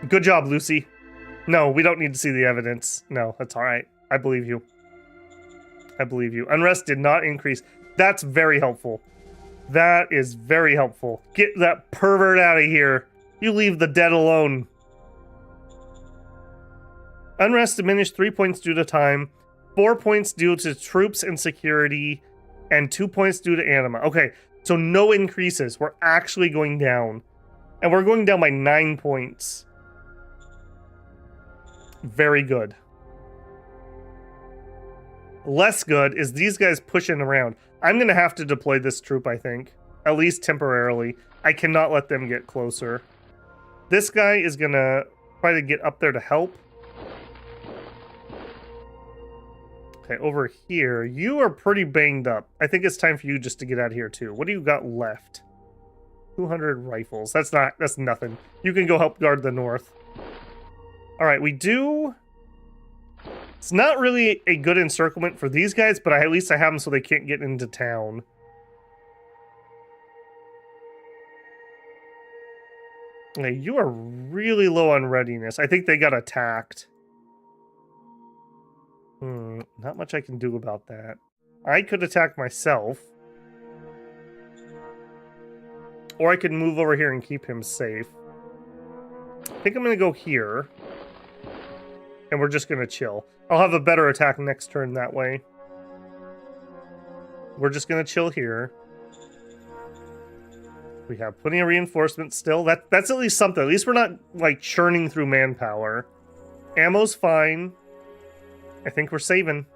Good job, Lucy. No, we don't need to see the evidence. No, that's all right. I believe you. I believe you. Unrest did not increase. That's very helpful. That is very helpful. Get that pervert out of here. You leave the dead alone. Unrest diminished 3 points due to time, 4 points due to troops and security, and 2 points due to anima. Okay, so no increases. We're actually going down. And we're going down by 9 points. Very good. Less good is these guys pushing around. I'm going to have to deploy this troop, I think. At least temporarily. I cannot let them get closer. This guy is going to try to get up there to help. Okay, over here. You are pretty banged up. I think it's time for you just to get out of here, too. What do you got left? 200 rifles. That's nothing. You can go help guard the north. All right, we do... It's not really a good encirclement for these guys, but at least I have them so they can't get into town. Okay, you are really low on readiness. I think they got attacked. Not much I can do about that. I could attack myself. Or I could move over here and keep him safe. I think I'm going to go here. and we're just gonna chill. I'll have a better attack next turn that way. We're just gonna chill here. We have plenty of reinforcements still. That's at least something. At least we're not, like, churning through manpower. Ammo's fine. I think we're saving.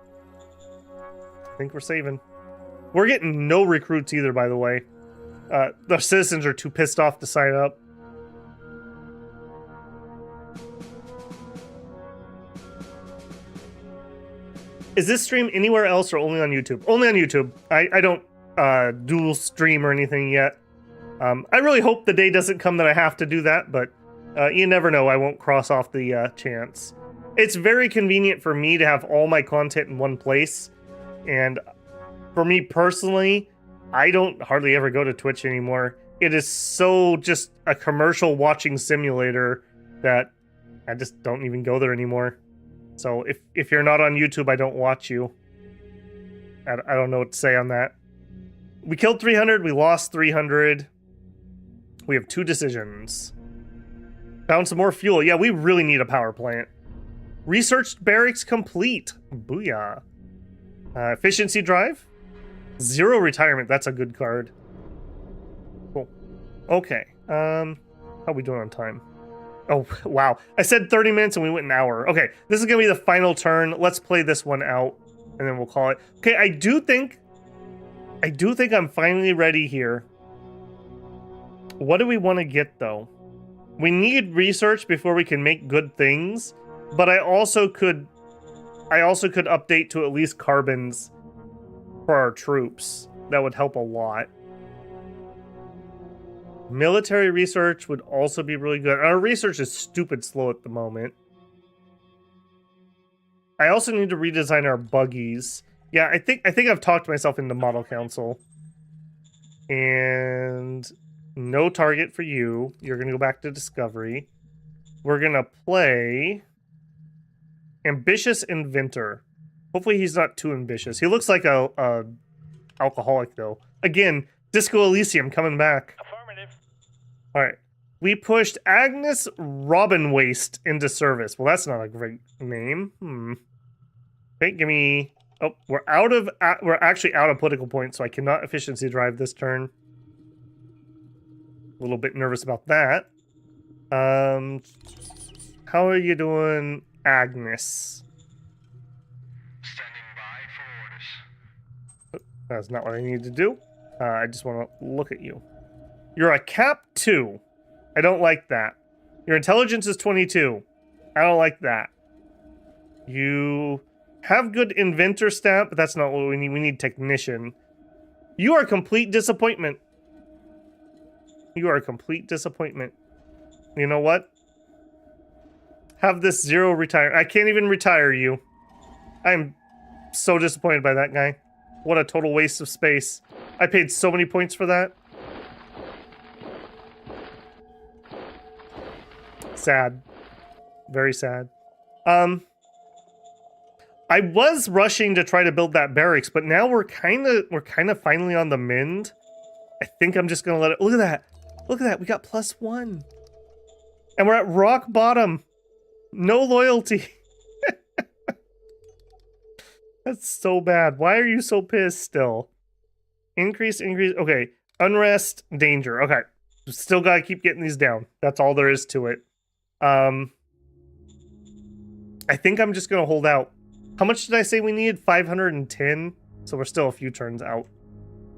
We're getting no recruits either, by the way. The citizens are too pissed off to sign up. Is this stream anywhere else or only on YouTube? Only on YouTube. I don't dual stream or anything yet. I really hope the day doesn't come that I have to do that, but you never know. I won't cross off the chance. It's very convenient for me to have all my content in one place. And for me personally, I don't hardly ever go to Twitch anymore. It is so just a commercial watching simulator that I just don't even go there anymore. So if you're not on YouTube, I don't watch you. I don't know what to say on that. We killed 300, we lost 300. We have 2 decisions. Found some more fuel. Yeah, we really need a power plant. Researched barracks complete. Booyah. Efficiency drive. 0 retirement. That's a good card. Cool. Okay. How are we doing on time? Oh, wow. I said 30 minutes and we went an hour. Okay, this is going to be the final turn. Let's play this one out and then we'll call it. Okay, I do think I'm finally ready here. What do we want to get, though? We need research before we can make good things, but I also could update to at least carbons for our troops. That would help a lot. Military research would also be really good. Our research is stupid slow at the moment. I also need to redesign our buggies. Yeah, I think I've talked myself into Model Council. And no target for you. You're going to go back to Discovery. We're going to play Ambitious Inventor. Hopefully he's not too ambitious. He looks like a alcoholic, though. Again, Disco Elysium coming back. Affirmative. All right. We pushed Agnes Robinwaste into service. Well, that's not a great name. Okay, give me... Oh, we're actually out of political points, so I cannot efficiency drive this turn. A little bit nervous about that. How are you doing, Agnes? Standing by for orders. That's not what I need to do. I just want to look at you. You're a Cap 2. I don't like that. Your intelligence is 22. I don't like that. You have good inventor stat, but that's not what we need. We need technician. You are a complete disappointment. You are a complete disappointment. You know what? Have this 0 retire. I can't even retire you. I'm so disappointed by that guy. What a total waste of space. I paid so many points for that. Sad. Very sad. I was rushing to try to build that barracks, but now we're kind of finally on the mend. I think I'm just gonna let it. Look at that. Look at that. We got +1. And we're at rock bottom. No loyalty. That's so bad. Why are you so pissed still? Increase. Okay. Unrest, danger. Okay. Still gotta keep getting these down. That's all there is to it. I think I'm just gonna hold out. How much did I say we needed? 510? So we're still a few turns out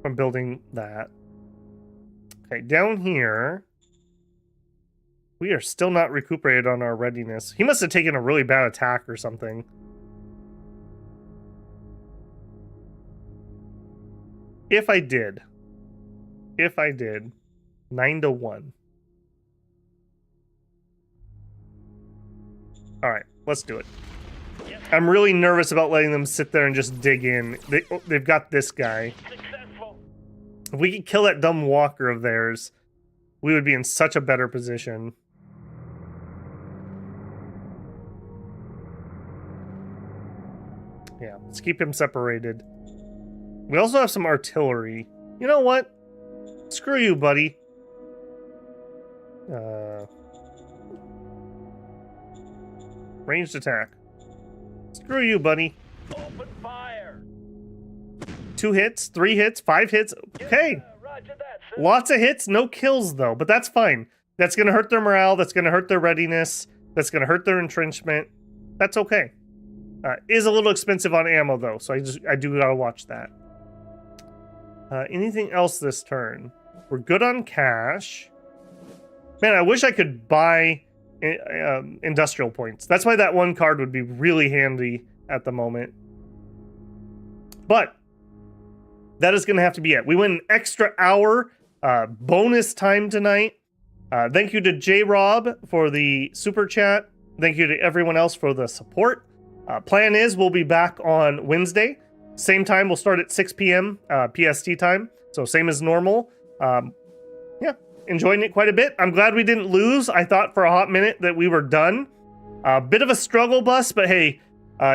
from building that. Okay, down here, we are still not recuperated on our readiness. He must have taken a really bad attack or something. If I did, 9-1. All right, let's do it. I'm really nervous about letting them sit there and just dig in. They've got this guy. Successful. If we could kill that dumb walker of theirs, we would be in such a better position. Yeah, let's keep him separated. We also have some artillery. You know what? Screw you, buddy. Ranged attack. Screw you, buddy. Open fire. 2 hits, 3 hits, 5 hits. Okay. Roger that, sir. Lots of hits, no kills though, but that's fine. That's going to hurt their morale. That's going to hurt their readiness. That's going to hurt their entrenchment. That's okay. Is a little expensive on ammo though, so I do gotta watch that. Anything else this turn? We're good on cash. Man, I wish I could buy industrial points. That's why that one card would be really handy at the moment. But that is going to have to be it. We went an extra hour bonus time tonight. Thank you to J-Rob for the super chat. Thank you to everyone else for the support. Plan is we'll be back on Wednesday. Same time, we'll start at 6 p.m. PST time. So same as normal. Yeah, enjoying it quite a bit. I'm glad we didn't lose. I thought for a hot minute that we were done. A bit of a struggle bus, but hey,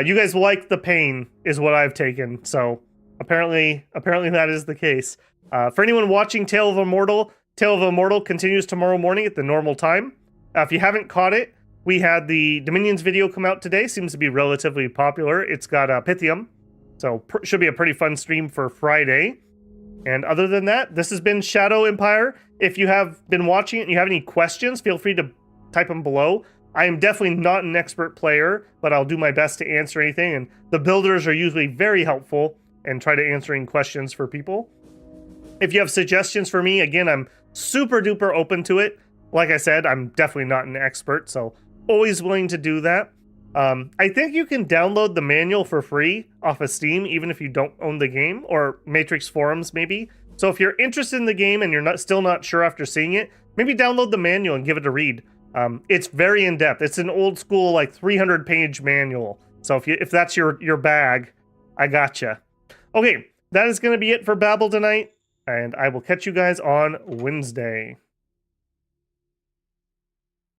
you guys like the pain is what I've taken. So apparently that is the case. For anyone watching Tale of Immortal continues tomorrow morning at the normal time. If you haven't caught it, we had the Dominions video come out today. Seems to be relatively popular. It's got Pythium, so should be a pretty fun stream for Friday. And other than that, this has been Shadow Empire. If you have been watching it and you have any questions, feel free to type them below. I am definitely not an expert player, but I'll do my best to answer anything. And the builders are usually very helpful and try to answering questions for people. If you have suggestions for me, again, I'm super duper open to it. Like I said, I'm definitely not an expert, so always willing to do that. I think you can download the manual for free off of Steam, even if you don't own the game, or Matrix forums maybe. So if you're interested in the game and you're still not sure after seeing it, maybe download the manual and give it a read. It's very in-depth. It's an old school, like 300-page manual. So if that's your bag, I gotcha. Okay, that is going to be it for Babel tonight, and I will catch you guys on Wednesday.